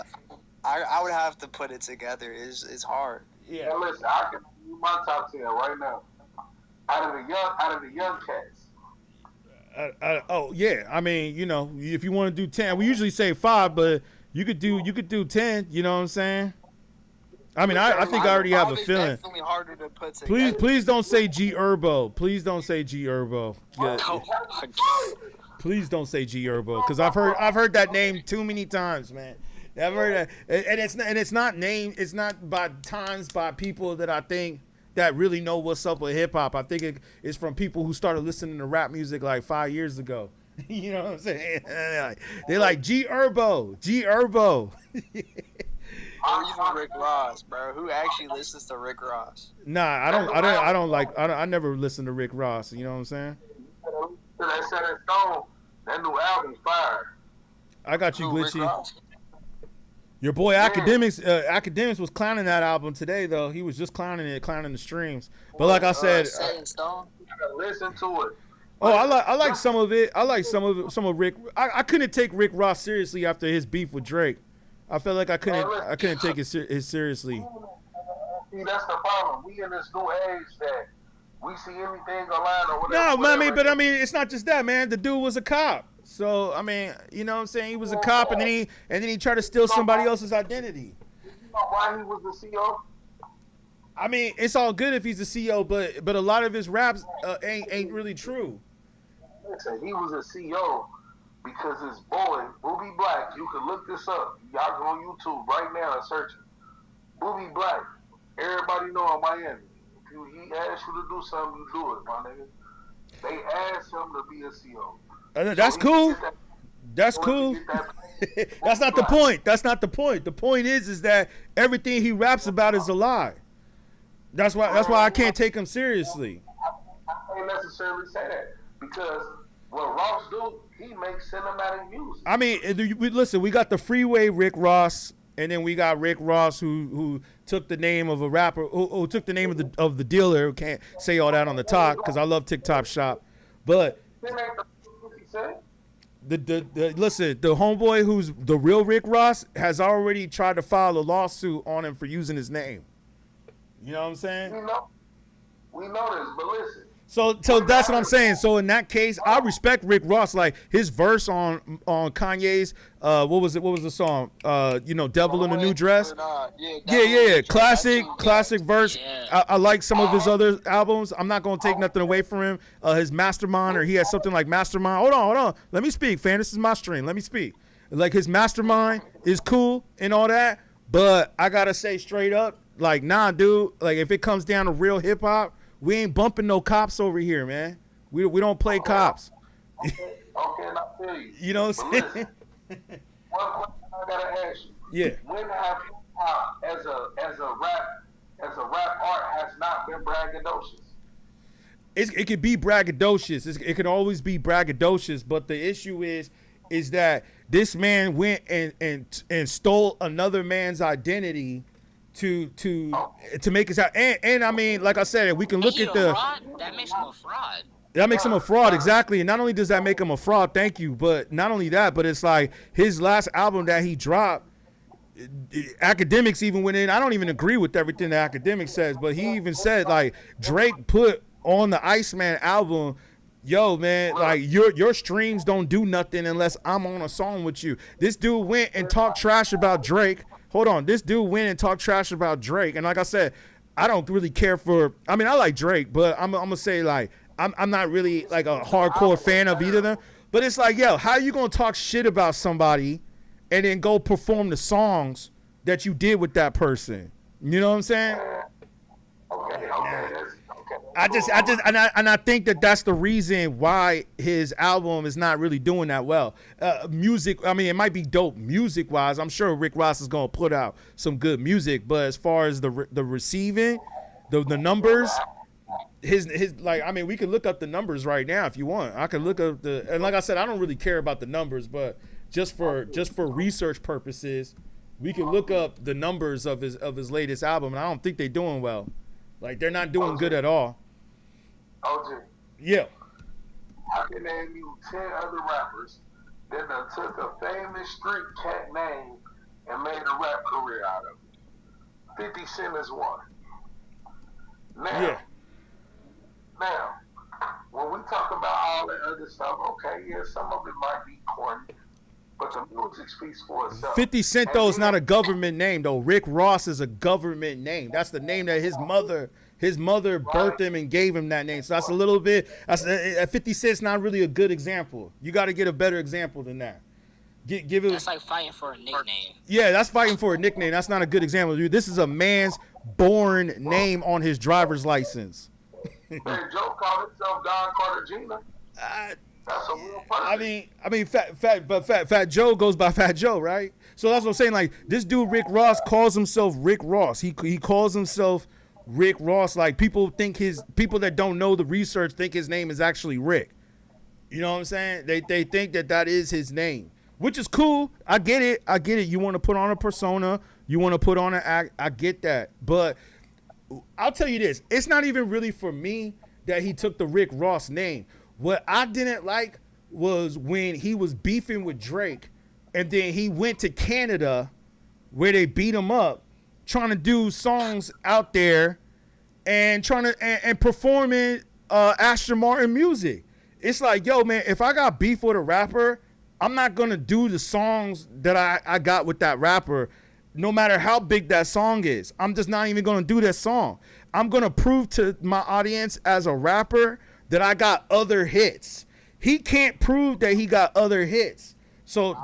Speaker 4: I would have to put it together. It's hard.
Speaker 1: Yeah.
Speaker 3: now listen, I can do my top 10 right now. Out of the young cats.
Speaker 1: Oh yeah, I mean, you know, if you want to do 10, we usually say 5, but you could do 10. You know what I'm saying? I mean, I think I already have a
Speaker 4: Five is
Speaker 1: feeling.
Speaker 4: Definitely harder to put together.
Speaker 1: Please don't say G Herbo. Please don't say G Herbo. Yeah, please don't say G Herbo, because I've heard that name too many times, man. I've heard that, and it's not named. It's not by people that I think that really know what's up with hip hop. I think it's from people who started listening to rap music like 5 years ago. You know what I'm saying? They're like G Herbo, G Herbo.
Speaker 4: Or even Rick Ross, bro. Who actually listens to Rick Ross?
Speaker 1: Nah, I never listened to Rick Ross. You know what I'm saying?
Speaker 3: That Set in Stone, that new album's fire.
Speaker 1: I got you,
Speaker 4: Who, Rick
Speaker 1: Glitchy.
Speaker 4: Ross?
Speaker 1: Your boy Academics was clowning that album today, though. He was just clowning the streams. But like I said,
Speaker 4: Set in Stone.
Speaker 3: You gotta listen to it.
Speaker 1: oh, I like some of it. I like some of Rick. I couldn't take Rick Ross seriously after his beef with Drake. I felt like I couldn't take it seriously.
Speaker 3: See, that's the problem. We in this new age that we see anything online or whatever.
Speaker 1: No,
Speaker 3: whatever.
Speaker 1: I mean, it's not just that, man. The dude was a cop. So I mean, you know what I'm saying? He was a cop, and then he tried to steal somebody else's identity.
Speaker 3: You know why he was the CEO?
Speaker 1: I mean, it's all good if he's the CEO, but a lot of his raps ain't really true.
Speaker 3: Listen, he was a CEO because his boy, Booby Black, you can look this up. Y'all go on YouTube right now and search it. Booby Black. Everybody know in Miami. If he asks you to do something, you do it, my nigga. They asked him to be a CEO.
Speaker 1: That's cool. That's cool. That's not the point. That's not the point. The point is that everything he raps about is a lie. That's why I can't take him seriously.
Speaker 3: I can't necessarily say that because what Ross do, he makes cinematic music.
Speaker 1: I mean, listen, we got the Freeway Rick Ross, and then we got Rick Ross who took the name of a rapper, who took the name of the dealer. Who can't say all that on the talk because I love TikTok Shop, but. Listen, the homeboy who's the real Rick Ross has already tried to file a lawsuit on him for using his name. You know what I'm saying?
Speaker 3: We know this, but listen.
Speaker 1: So that's what I'm saying. So in that case, I respect Rick Ross. Like his verse on Kanye's what was the song? Devil in a New Dress. Yeah. Classic verse.
Speaker 2: Yeah.
Speaker 1: I like some of his other albums. I'm not gonna take nothing away from him. His Mastermind, or he has something like Mastermind. Hold on. Let me speak, fam. This is my stream. Let me speak. Like his Mastermind is cool and all that, But I gotta say straight up, like, nah, dude. Like, if it comes down to real hip hop, we ain't bumping no cops over here, man. We don't play cops.
Speaker 3: Okay, and I feel you.
Speaker 1: You know what I'm
Speaker 3: But
Speaker 1: saying?
Speaker 3: listen, one question I gotta ask you.
Speaker 1: Yeah.
Speaker 3: When have hip hop as a rap art has not been braggadocious?
Speaker 1: It could be braggadocious. It could always be braggadocious. But the issue is that this man went and stole another man's identity to make his out. And I mean, like I said, we can look
Speaker 2: He
Speaker 1: at
Speaker 2: a
Speaker 1: the.
Speaker 2: fraud? That makes him a fraud.
Speaker 1: That makes him a fraud, exactly. And not only does that make him a fraud, thank you, but not only that, but it's like his last album that he dropped, Academics even went in. I don't even agree with everything the Academics says, but he even said, like, Drake put on the Iceman album, yo, man, like, your streams don't do nothing unless I'm on a song with you. This dude went and talked trash about Drake. Hold on. This dude went and talked trash about Drake. And like I said, I don't really care for, I mean, I like Drake, but I'm going to say, like, I'm not really like a hardcore fan of either of them. But it's like, yo, how you going to talk shit about somebody and then go perform the songs that you did with that person? You know what I'm saying?
Speaker 3: Okay.
Speaker 1: I think that that's the reason why his album is not really doing that well. Music, I mean, it might be dope music wise. I'm sure Rick Ross is gonna put out some good music, but as far as the receiving, the numbers, his like, I mean, we could look up the numbers right now if you want. I could look up and like I said, I don't really care about the numbers, but just for research purposes, we can look up the numbers of his latest album, and I don't think they're doing well. Like, they're not doing good at all.
Speaker 3: OJ,
Speaker 1: Yeah.
Speaker 3: I can name you 10 other rappers that done took a famous street cat name and made a rap career out of it. 50 Cent is one. Now, when we talk about all that other stuff, okay, yeah, some of it might be corny, but the music speaks for itself.
Speaker 1: 50 Cent, though, is not a government name, though. Rick Ross is a government name. That's the name that his mother birthed him and gave him that name. So that's a little bit, 50 Cent's not really a good example. You got to get a better example than that. Give it.
Speaker 2: That's like fighting for a nickname.
Speaker 1: Yeah, that's fighting for a nickname. That's not a good example, dude. This is a man's born name on his driver's license.
Speaker 3: Man, Joe called himself Don Cartagena. That's a real person.
Speaker 1: I mean, Fat Joe goes by Fat Joe, right? So that's what I'm saying. Like, this dude Rick Ross calls himself Rick Ross. He calls himself Rick Ross. Like, people that don't know the research think his name is actually Rick. You know what I'm saying? They think that is his name, which is cool. I get it. You want to put on a persona. You want to put on an act. I get that. But I'll tell you this. It's not even really for me that he took the Rick Ross name. What I didn't like was when he was beefing with Drake and then he went to Canada where they beat him up trying to do songs out there and trying to and performing Aston Martin music. It's like, yo, man, if I got beef with a rapper, I'm not going to do the songs that I got with that rapper no matter how big that song is. I'm just not even going to do that song. I'm going to prove to my audience as a rapper that I got other hits. He can't prove that he got other hits. So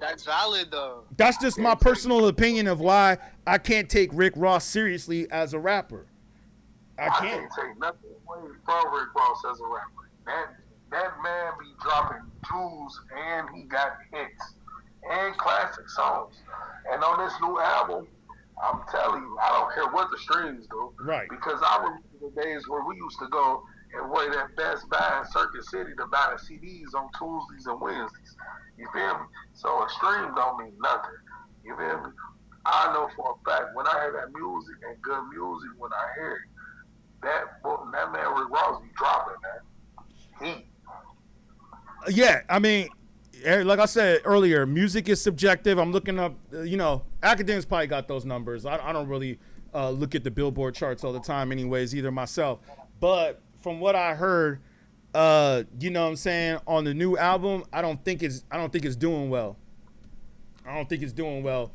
Speaker 4: that's valid though.
Speaker 1: That's just my personal opinion of why I can't take Rick Ross seriously as a rapper. I can't
Speaker 3: take nothing away from Rick Ross as a rapper. That man be dropping jewels and he got hits and classic songs. And on this new album, I'm telling you, I don't care what the streams do.
Speaker 1: Right.
Speaker 3: Because I remember the days where we used to go and wait at Best Buy in Circuit City to buy the CDs on Tuesdays and Wednesdays. You feel me? So a stream don't mean nothing. You feel me? I know for a fact when I hear that music and good music, when I hear it, that man Rick Ross be dropping, man. Heat.
Speaker 1: Yeah, I mean, like I said earlier, music is subjective. I'm looking up, Academics probably got those numbers. I don't really look at the Billboard charts all the time anyways, either myself. But from what I heard, you know what I'm saying, on the new album, I don't think it's doing well. I don't think it's doing well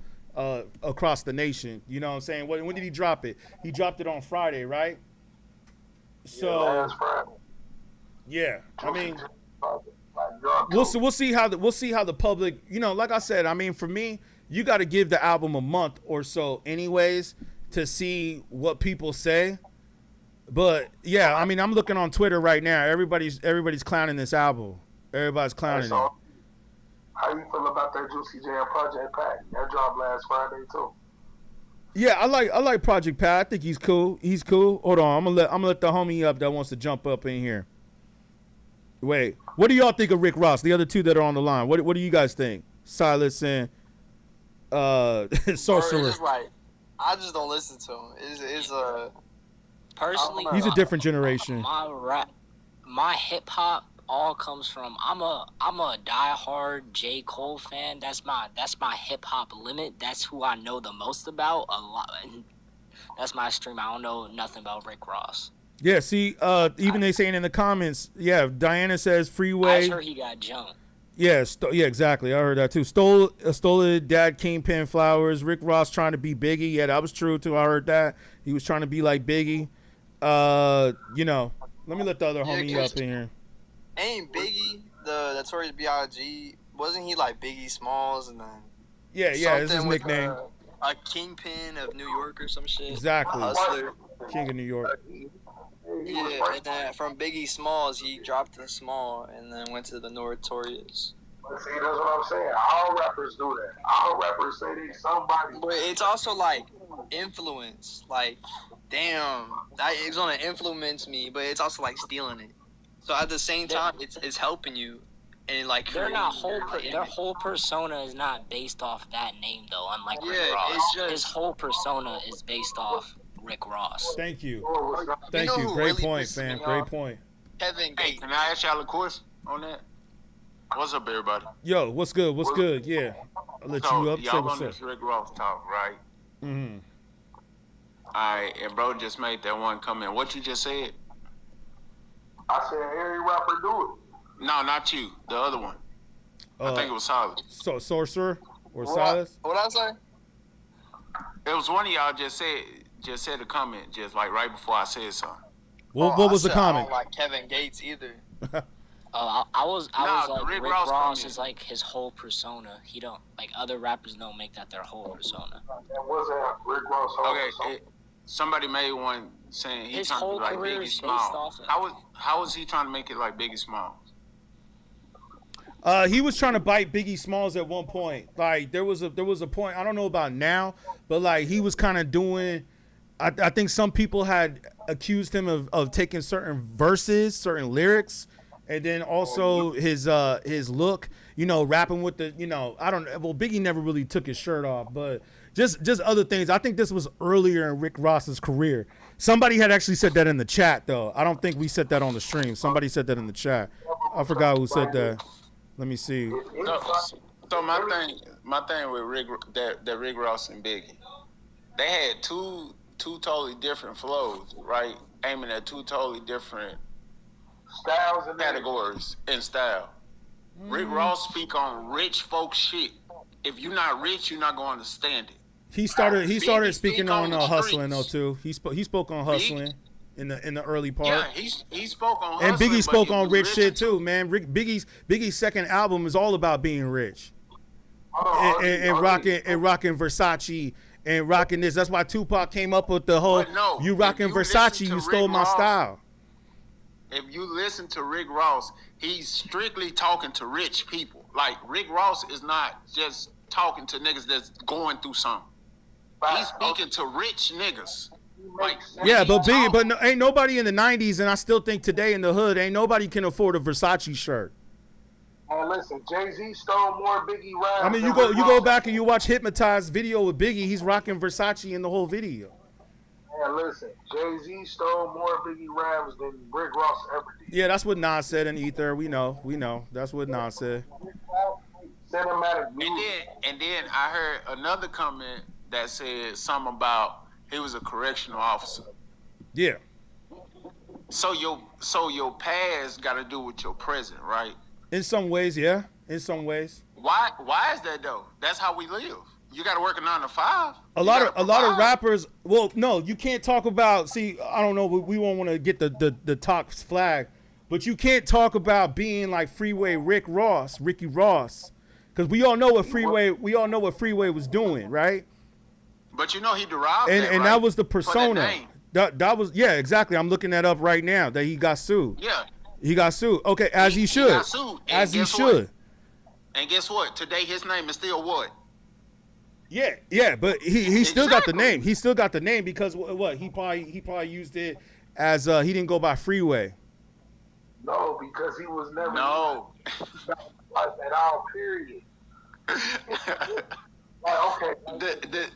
Speaker 1: across the nation. You know what I'm saying? When did he drop it? He dropped it on Friday, right? So
Speaker 3: last Friday.
Speaker 1: Yeah, I mean, we'll see how the public, like I said, I mean, for me, you got to give the album a month or so, anyways, to see what people say. But yeah, I mean, I'm looking on Twitter right now. Everybody's clowning this album. Everybody's clowning it.
Speaker 3: How you feel about that Juicy Jam Project Pack? That dropped last Friday too.
Speaker 1: Yeah, I like Project Pat. I think he's cool. He's cool. Hold on, I'm gonna let the homie up that wants to jump up in here. Wait, what do y'all think of Rick Ross? The other two that are on the line. What do you guys think? Silas and Sorcerer.
Speaker 4: I just don't listen to him.
Speaker 2: Personally,
Speaker 1: He's a different generation.
Speaker 2: My hip hop all comes from I'm a diehard J. Cole fan. That's my hip hop limit. That's who I know the most about a lot. And that's my stream. I don't know nothing about Rick Ross.
Speaker 1: Yeah, see, even they saying in the comments, yeah, Diana says Freeway.
Speaker 2: I just heard he got jumped.
Speaker 1: Yeah, yeah, exactly. I heard that too. Stole it, Dad, Kingpin, Flowers. Rick Ross trying to be Biggie. Yeah, that was true too. I heard that. He was trying to be like Biggie. You know, let me let the other homie up in here.
Speaker 4: Ain't Biggie the Notorious B.I.G. Wasn't he like Biggie Smalls and then?
Speaker 1: Yeah, it's his nickname.
Speaker 4: A Kingpin of New York or some shit.
Speaker 1: Exactly.
Speaker 4: A hustler.
Speaker 1: King of New York.
Speaker 4: Yeah, and then from Biggie Smalls, he dropped the Small and then went to the Notorious.
Speaker 3: But see, that's what I'm saying. All rappers do that. All rappers say they somebody.
Speaker 4: But it's also like influence. Like, damn, it's gonna influence me, but it's also like stealing it. So at the same time, it's helping you, and like
Speaker 2: their whole persona is not based off that name though. Unlike Rick Ross, his whole persona is based off Rick Ross.
Speaker 1: Thank you. Thank you. Great point, fam. Great point.
Speaker 4: Kevin Gates.
Speaker 6: Can I ask y'all a question on that? What's up, everybody?
Speaker 1: Yo, what's good? What's good? Yeah, I'll let you up.
Speaker 6: Y'all on this Rick Ross talk, right?
Speaker 1: Mm-hmm.
Speaker 6: All right, and bro just made that one comment. What you just said?
Speaker 3: I said every rapper do it.
Speaker 6: No, not you. The other one. I think it was Silas.
Speaker 1: So Sorcerer or Silas?
Speaker 4: What I say?
Speaker 6: It was one of y'all just said a comment just like right before I said something.
Speaker 1: What was the comment?
Speaker 4: I don't like Kevin Gates either.
Speaker 2: I was like
Speaker 6: Rick
Speaker 2: Rick
Speaker 6: Ross
Speaker 2: Ross is like his whole persona. He don't like other rappers don't make that their whole persona.
Speaker 3: That wasn't Rick Ross.
Speaker 6: Okay, somebody made one saying he's trying to be like Biggie Smalls. How was he trying to make it like Biggie Smalls?
Speaker 1: He was trying to bite Biggie Smalls at one point. Like there was a point, I don't know about now, but like he was kind of doing. I think some people had accused him of taking certain verses, certain lyrics, and then also his look. You know, rapping with the I don't know. Well, Biggie never really took his shirt off, but just other things. I think this was earlier in Rick Ross's career. Somebody had actually said that in the chat though. I don't think we said that on the stream. Somebody said that in the chat. I forgot who said that. Let me see.
Speaker 6: So my thing with Rick Ross and Biggie, they had two totally different flows, right? Aiming at two totally different
Speaker 3: styles and
Speaker 6: categories in style. Rick Ross speak on rich folk shit. If you're not rich, you're not going to understand it.
Speaker 1: He started speaking on hustling though too. He spoke on hustling in the early part.
Speaker 6: Yeah, he spoke on hustling.
Speaker 1: And Biggie spoke on rich shit too, man. Biggie's second album is all about being rich. And rocking Versace and rocking this. That's why Tupac came up with the whole you rocking Versace, you stole my style.
Speaker 6: If you listen to Rick Ross, he's strictly talking to rich people. Like Rick Ross is not just talking to niggas that's going through something. He's speaking to rich niggas. Like,
Speaker 1: yeah, but Biggie, but no, ain't nobody in the '90s, and I still think today in the hood, ain't nobody can afford a Versace shirt.
Speaker 3: And listen, Jay-Z stole more Biggie rhymes.
Speaker 1: I mean, you go back and you watch Hypnotized video with Biggie. He's rocking Versace in the whole video.
Speaker 3: And listen, Jay-Z stole more Biggie rhymes than Rick Ross ever did.
Speaker 1: Yeah, that's what Nas said in Ether. We know. That's what Nas said.
Speaker 3: Cinematic music.
Speaker 6: And then I heard another comment that said something about he was a correctional officer.
Speaker 1: Yeah.
Speaker 6: So your past got to do with your present, right?
Speaker 1: In some ways, yeah. In some ways.
Speaker 6: Why is that though? That's how we live. You got to work a 9 to 5.
Speaker 1: A lot of rappers. Well, no, you can't talk about. See, I don't know. We won't want to get the talks flag, but you can't talk about being like Freeway Ricky Ross, Because we all know what Freeway was doing, right?
Speaker 6: But you know he derived
Speaker 1: And
Speaker 6: that,
Speaker 1: and
Speaker 6: right?
Speaker 1: that was the
Speaker 6: For that
Speaker 1: persona.
Speaker 6: name.
Speaker 1: That was exactly. I'm looking that up right now. That he got sued.
Speaker 6: Yeah.
Speaker 1: He got sued. Okay, as he should.
Speaker 6: got sued. And
Speaker 1: As he
Speaker 6: guess
Speaker 1: should.
Speaker 6: what? And guess what? Today his name is still what?
Speaker 1: Yeah, but he still got the
Speaker 6: Exactly.
Speaker 1: name. He still got the name because what? He probably used it as he didn't go by Freeway.
Speaker 3: No, because he was never
Speaker 6: No.
Speaker 3: at all. Period. Like, okay.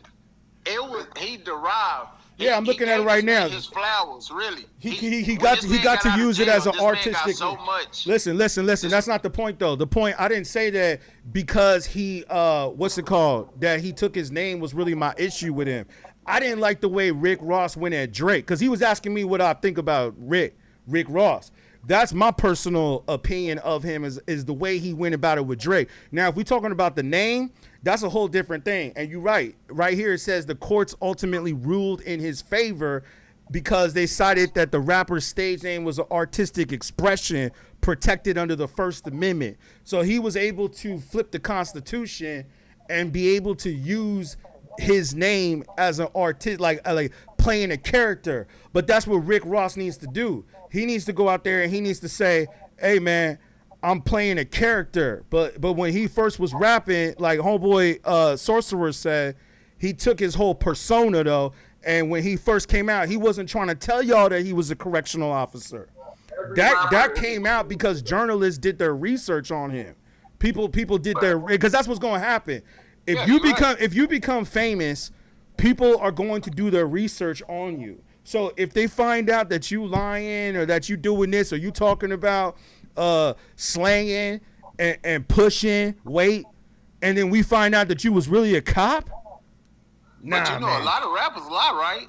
Speaker 6: He derived.
Speaker 1: Yeah, I'm looking at it
Speaker 6: gave
Speaker 1: right
Speaker 6: this man
Speaker 1: now.
Speaker 6: His flowers, really.
Speaker 1: He
Speaker 6: when
Speaker 1: got
Speaker 6: this man
Speaker 1: to
Speaker 6: out of
Speaker 1: use it
Speaker 6: jail,
Speaker 1: as an
Speaker 6: this man got
Speaker 1: artistic.
Speaker 6: so much.
Speaker 1: Listen. That's not the point though. The point, I didn't say that because he what's it called? That he took his name was really my issue with him. I didn't like the way Rick Ross went at Drake because he was asking me what I think about Rick Ross. That's my personal opinion of him is the way he went about it with Drake. Now, if we're talking about the name, that's a whole different thing. And you're right. Right here it says the courts ultimately ruled in his favor because they cited that the rapper's stage name was an artistic expression protected under the First Amendment. So he was able to flip the Constitution and be able to use his name as an artist, like playing a character. But that's what Rick Ross needs to do. He needs to go out there and he needs to say, hey man, I'm playing a character. But when he first was rapping, like homeboy Sorcerer said, he took his whole persona though. And when he first came out, he wasn't trying to tell y'all that he was a correctional officer. That came out because journalists did their research on him. People did their, because that's what's going to happen. If you become famous, people are going to do their research on you. So if they find out that you lying or that you doing this or you talking about slanging and pushing weight, and then we find out that you was really a cop,
Speaker 6: But you know,
Speaker 1: man.
Speaker 6: a lot of rappers lie, right?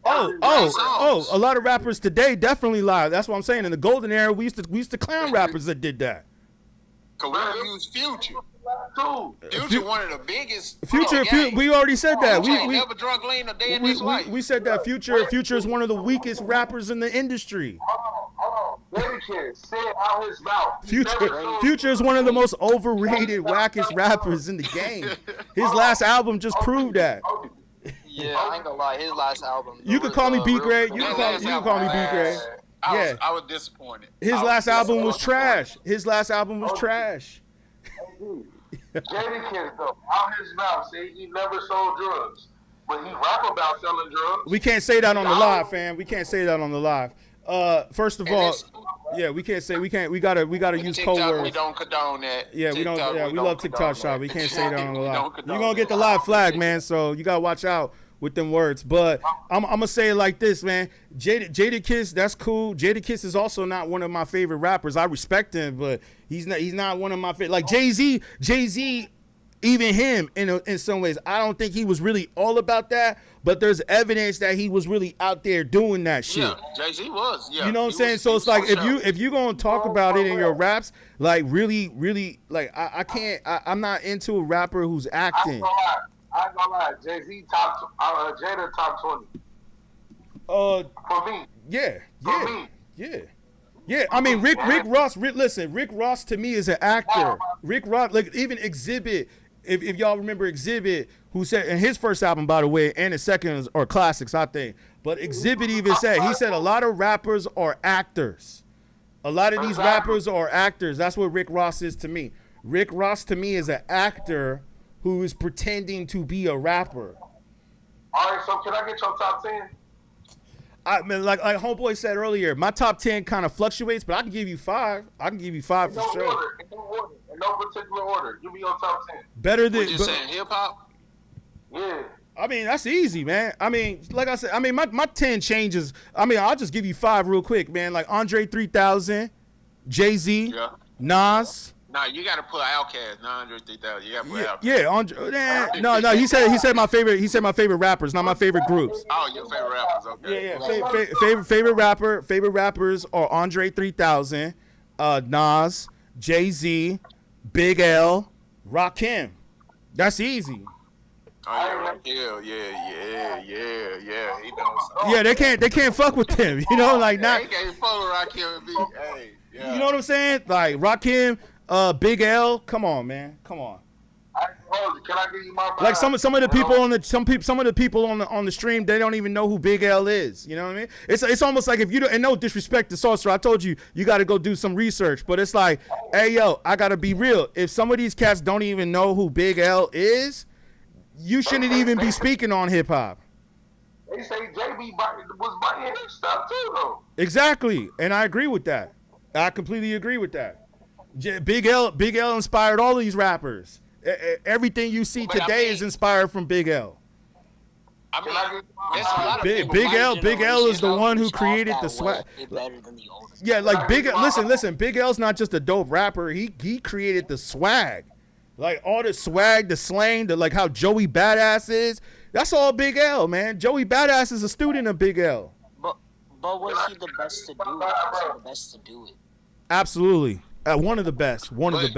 Speaker 1: A lot of rappers today definitely lie. That's what I'm saying. In the golden era, we used to clown rappers that did that.
Speaker 6: Cause we use Future.
Speaker 3: Dude,
Speaker 6: Future, one of the biggest.
Speaker 1: Future, we already said that.
Speaker 6: Future ain't never drunk lean a day in his life.
Speaker 1: We said that Future is one of the weakest rappers in the industry.
Speaker 3: hold on. Jadakiss said out his mouth.
Speaker 1: Future is one of the most overrated, wackest rappers in the game. His last album just proved that.
Speaker 4: Yeah, I ain't gonna lie. His last album.
Speaker 1: You could call me beatGrade. You
Speaker 6: That
Speaker 1: can
Speaker 6: last
Speaker 1: call me
Speaker 6: album,
Speaker 1: beatGrade. Yeah.
Speaker 6: I was disappointed.
Speaker 1: His last album was trash. His last album was trash.
Speaker 3: Jadakiss though, out his mouth, say he never sold drugs, but he rap about selling drugs.
Speaker 1: We can't say that on the live, fam. We can't say that on the live. First of all, yeah, we can't say we gotta use code
Speaker 6: TikTok,
Speaker 1: words.
Speaker 6: we don't condone that.
Speaker 1: Yeah, we don't.
Speaker 6: TikTok,
Speaker 1: Yeah, we
Speaker 6: don't
Speaker 1: love TikTok
Speaker 6: condone
Speaker 1: shop.
Speaker 6: that.
Speaker 1: We can't say that on the
Speaker 6: We
Speaker 1: live.
Speaker 6: don't
Speaker 1: You're
Speaker 6: condone
Speaker 1: gonna get the
Speaker 6: that.
Speaker 1: live flag, man. So you gotta watch out with them words. But I'm gonna say it like this, man. Jadakiss, that's cool. Jadakiss is also not one of my favorite rappers. I respect him, but he's not one of my favorite. Like Jay-Z, even him in some ways, I don't think he was really all about that. But there's evidence that he was really out there doing that shit.
Speaker 6: Yeah, Jay-Z was. Yeah,
Speaker 1: You know what I'm
Speaker 6: he
Speaker 1: saying?
Speaker 6: was-
Speaker 1: So
Speaker 6: he
Speaker 1: it's like
Speaker 6: was
Speaker 1: if you gonna talk about it in your raps, like really like I can't. I'm not into a rapper who's
Speaker 3: I ain't
Speaker 1: acting.
Speaker 3: gonna lie. Jay-Z Jada top 20 for me.
Speaker 1: Yeah.
Speaker 3: For me.
Speaker 1: Yeah. I mean, Rick Ross. Listen, Rick Ross to me is an actor. Rick Ross, like even Exhibit. If y'all remember Exhibit, who said in his first album, by the way, and his second are classics, I think. But Exhibit even said a lot of rappers are actors. A lot of these rappers are actors. That's what Rick Ross is to me. Rick Ross to me is an actor who is pretending to be a rapper.
Speaker 3: All right, so can I get your top 10?
Speaker 1: I mean, like homeboy said earlier, my top 10 kind of fluctuates, but I can give you 5. I can give you 5
Speaker 3: In
Speaker 1: for
Speaker 3: no
Speaker 1: sure.
Speaker 3: order. In no particular order. Give me your top 10.
Speaker 1: Better than.
Speaker 6: What you saying, hip hop?
Speaker 3: Yeah.
Speaker 1: I mean, that's easy, man. I mean, like I said, I mean, my 10 changes. I mean, I'll just give you 5 real quick, man. Like Andre 3000, Jay-Z,
Speaker 6: Yeah.
Speaker 1: Nas.
Speaker 6: Nah, you gotta put Outkast, 903,000. You gotta put Outkast.
Speaker 1: Yeah, Andre. No. He said my favorite. He said my favorite rappers, not my favorite groups.
Speaker 6: Oh, your favorite rappers, okay.
Speaker 1: Yeah. Favorite rappers are Andre 3000, Nas, Jay-Z, Big L, Rakim. That's easy.
Speaker 6: Oh, yeah. He knows something.
Speaker 1: Yeah, they can't fuck with them. You know, like not.
Speaker 6: He can't follow Rakim and be, hey, yeah.
Speaker 1: You know what I'm saying? Like Rakim, Big L. Come on, man. Come on.
Speaker 3: Can I give you my
Speaker 1: Like some of the people on the stream, they don't even know who Big L is. You know what I mean? It's almost like if you don't, and no disrespect to Sorcerer, I told you got to go do some research, but it's like, hey yo, I gotta be real. If some of these cats don't even know who Big L is, you shouldn't even be speaking on hip hop.
Speaker 3: They say JB was buying his stuff too, though.
Speaker 1: Exactly, and I agree with that. I completely agree with that. Big L inspired all these rappers. Everything you see today is inspired from Big L.
Speaker 6: I mean, there's a lot of
Speaker 1: Big L is the one who created the swag. Yeah, like listen, Big L's not just a dope rapper. He created the swag. Like all the swag, the slang, the like how Joey Badass is. That's all Big L, man. Joey Badass is a student of Big L.
Speaker 2: But was he the best to do it? Was he the best to do it?
Speaker 1: Absolutely. One of the best. One of the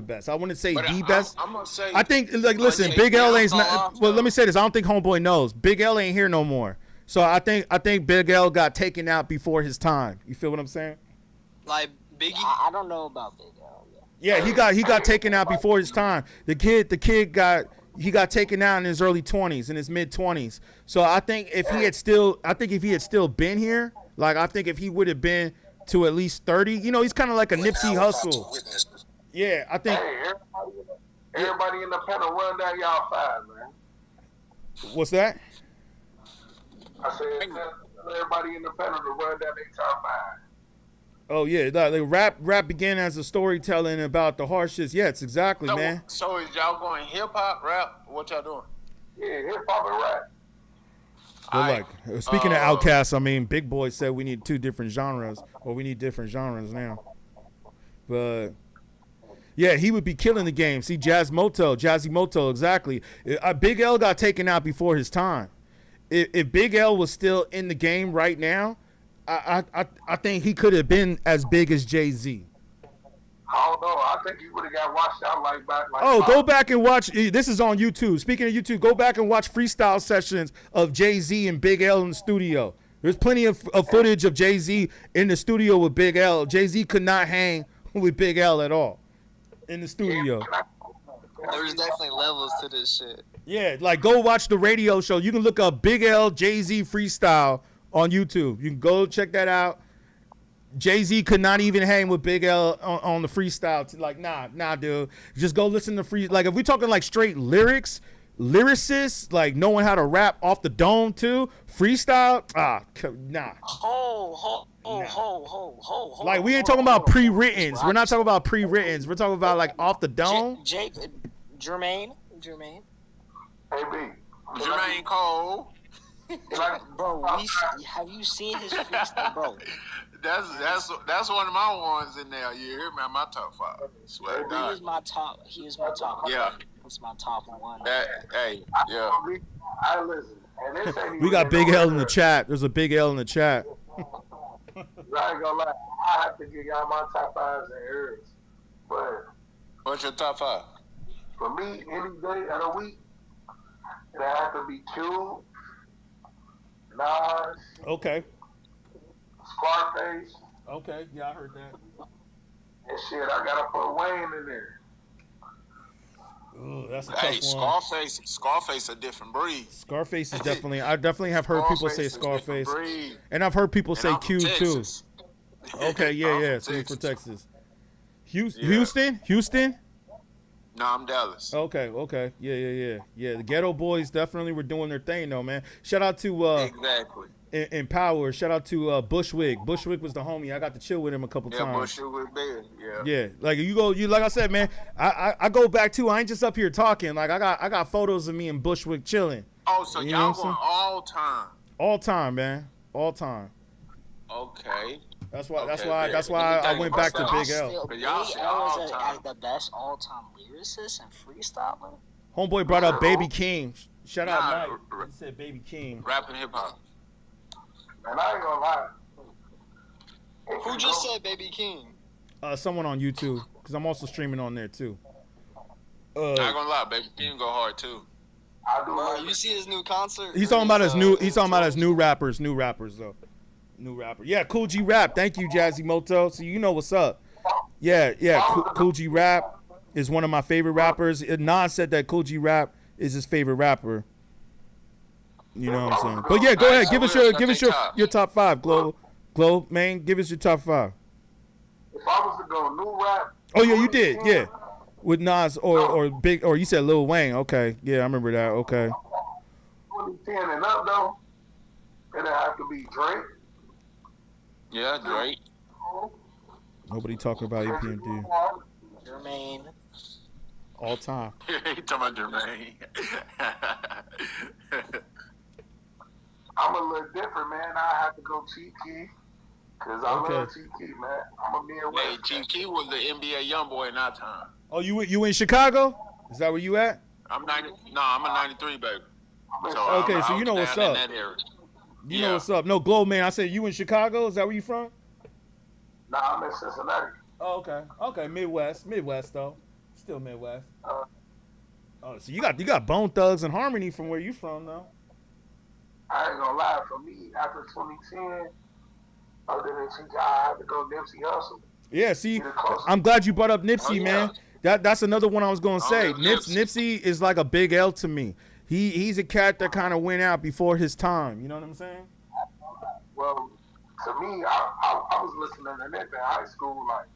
Speaker 1: best. I wouldn't say the best.
Speaker 6: I'm gonna say.
Speaker 1: I think, like, listen, Big L ain't not. Well, let me say this. I don't think Homeboy knows. Big L ain't here no more. So I think Big L got taken out before his time. You feel what I'm saying?
Speaker 4: Like Biggie.
Speaker 2: I don't know about Big L.
Speaker 1: Yeah, he got taken out before his time. The kid got taken out in his early 20s, in his mid 20s. So I think if he had still been here, like I think if he would have been to at least 30, you know, he's kind of like a Nipsey Hussle. Yeah, I think.
Speaker 3: Hey, everybody in the panel run down y'all five, man.
Speaker 1: What's that?
Speaker 3: I said everybody in the panel to run down their top five.
Speaker 1: Oh yeah, the rap began as a storytelling about the hardships. Yes, exactly, man.
Speaker 6: So is y'all going hip hop, rap? What y'all doing?
Speaker 3: Yeah, hip hop and rap.
Speaker 1: Well, speaking of Outkast, I mean, Big Boy said we need two different genres, or we need different genres now. But yeah, he would be killing the game. See, Jazzy Moto, exactly. Big L got taken out before his time. If Big L was still in the game right now, I think he could have been as big as Jay-Z.
Speaker 3: I don't know. I think he would have got washed out like
Speaker 1: go back and watch. This is on YouTube. Speaking of YouTube, go back and watch freestyle sessions of Jay-Z and Big L in the studio. There's plenty of footage of Jay-Z in the studio with Big L. Jay-Z could not hang with Big L at all in the studio.
Speaker 4: There's definitely levels to this shit.
Speaker 1: Yeah, like go watch the radio show. You can look up Big L Jay-Z freestyle on YouTube. You can go check that out. Jay-Z could not even hang with Big L on the freestyle. Like, nah, dude. Just go listen to free. Like, if we're talking like straight lyricists, like knowing how to rap off the dome too, freestyle, nah.
Speaker 2: Ho.
Speaker 1: Like, we ain't talking about pre-writtens. We're not talking about pre-writtens. We're talking about like off the dome.
Speaker 2: Jermaine.
Speaker 3: Hey, B.
Speaker 6: Jermaine Cole.
Speaker 2: Bro, have you seen his freestyle, bro?
Speaker 6: That's one of my ones in there. You hear me? My top five. Swear to God.
Speaker 2: He is my top.
Speaker 6: Yeah.
Speaker 2: It's my top one.
Speaker 6: Hey, yeah.
Speaker 3: I listen. And this ain't
Speaker 1: We got Big L in the chat. There's a Big L in the chat.
Speaker 3: I ain't gonna lie. I have to give y'all my top fives and errors. But
Speaker 6: What's your top five?
Speaker 3: for me, any day of the week, it have to be Cube, Nas,
Speaker 1: Okay.
Speaker 3: Scarface,
Speaker 1: Okay. Yeah, I heard that.
Speaker 3: and shit. I gotta put Wayne in there.
Speaker 1: Ooh, that's a
Speaker 6: Hey,
Speaker 1: tough one.
Speaker 6: Scarface a different breed.
Speaker 1: Scarface is definitely. I definitely have heard people say
Speaker 6: is a
Speaker 1: Scarface,
Speaker 6: different breed.
Speaker 1: and I've heard people
Speaker 6: And
Speaker 1: say
Speaker 6: I'm from
Speaker 1: Q too.
Speaker 6: Texas.
Speaker 1: Okay,
Speaker 6: I'm
Speaker 1: yeah.
Speaker 6: from
Speaker 1: So you're from
Speaker 6: Texas.
Speaker 1: Texas.
Speaker 6: Yeah.
Speaker 1: Houston.
Speaker 6: No, I'm Dallas.
Speaker 1: Okay. Yeah. The Ghetto Boys definitely were doing their thing though, man. Shout out to
Speaker 6: Exactly.
Speaker 1: in Power. Shout out to Bushwick. Bushwick was the homie. I got to chill with him a couple
Speaker 6: Yeah,
Speaker 1: times.
Speaker 6: Bushwick was big. Yeah.
Speaker 1: Yeah, like you like I said, man. I go back too. I ain't just up here talking. Like I got photos of me and Bushwick chilling.
Speaker 6: Oh, so
Speaker 1: You know
Speaker 6: y'all
Speaker 1: what I'm
Speaker 6: going all time?
Speaker 1: All time, man. All time.
Speaker 6: Okay.
Speaker 1: That's why. That's
Speaker 6: Okay,
Speaker 1: why.
Speaker 6: yeah.
Speaker 1: That's why I went back to
Speaker 6: Y'all
Speaker 1: Big L.
Speaker 6: But y'all
Speaker 2: Big
Speaker 6: say
Speaker 2: L
Speaker 6: all
Speaker 2: is
Speaker 6: time.
Speaker 2: as the best all-time lyricist and freestyler.
Speaker 1: Homeboy brought up Baby King. Shout out
Speaker 6: Nah,
Speaker 1: Mike. He said Baby King.
Speaker 6: Rapping hip hop.
Speaker 3: And I ain't gonna lie.
Speaker 4: Who just said Baby King?
Speaker 1: Someone on YouTube, because I'm also streaming on there too.
Speaker 6: Not gonna lie, Baby King go hard too.
Speaker 3: I do
Speaker 4: Bro,
Speaker 3: like
Speaker 4: you see his new concert?
Speaker 1: He's talking about his new. He's talking about his new rappers. New rappers though. New rapper. Yeah, Cool G Rap. Thank you, Jazzy Moto. So you know what's up. Yeah. Cool G Rap. is one of my favorite rappers. Nas said that Cool G Rap is his favorite rapper. You know what I'm saying? But yeah, go ahead. Give us your top 5, Glow, man. Give us your top 5.
Speaker 3: If I was to go new rap.
Speaker 1: Oh yeah, you did. Yeah, with Nas or Big, or you said Lil Wayne. Okay, yeah, I remember that. Okay.
Speaker 3: 2010 and up though, it'd have to be Drake.
Speaker 6: Yeah, Drake.
Speaker 1: Nobody talking about EPMD.
Speaker 2: Jermaine.
Speaker 1: All time.
Speaker 6: He talking about Jermaine.
Speaker 3: I'm a little different, man. I have to go Chief Keef. Because I love Chief Keef, man. I'm a Midwest.
Speaker 6: Hey, Chief Keef was the NBA young boy in our time.
Speaker 1: Oh, you in Chicago? Is that where you at?
Speaker 6: I'm a 93 baby. So
Speaker 1: okay, so you know what's up. You know what's up. No, Glow, man. I said you in Chicago? Is that where you from?
Speaker 3: Nah, I'm in Cincinnati.
Speaker 1: Oh, okay. Okay, Midwest though. Still Midwest. Oh, so you got Bone Thugs and Harmony from where you from though.
Speaker 3: I ain't gonna lie, for me, after 2010, other than Chief, I had to go Nipsey Hussle.
Speaker 1: Yeah, see, I'm glad you brought up Nipsey, man. That's another one I was gonna say. Nipsey is like a big L to me. He's a cat that kind of went out before his time. You know what I'm saying?
Speaker 3: Well, to me, I was listening to Nip in high school, like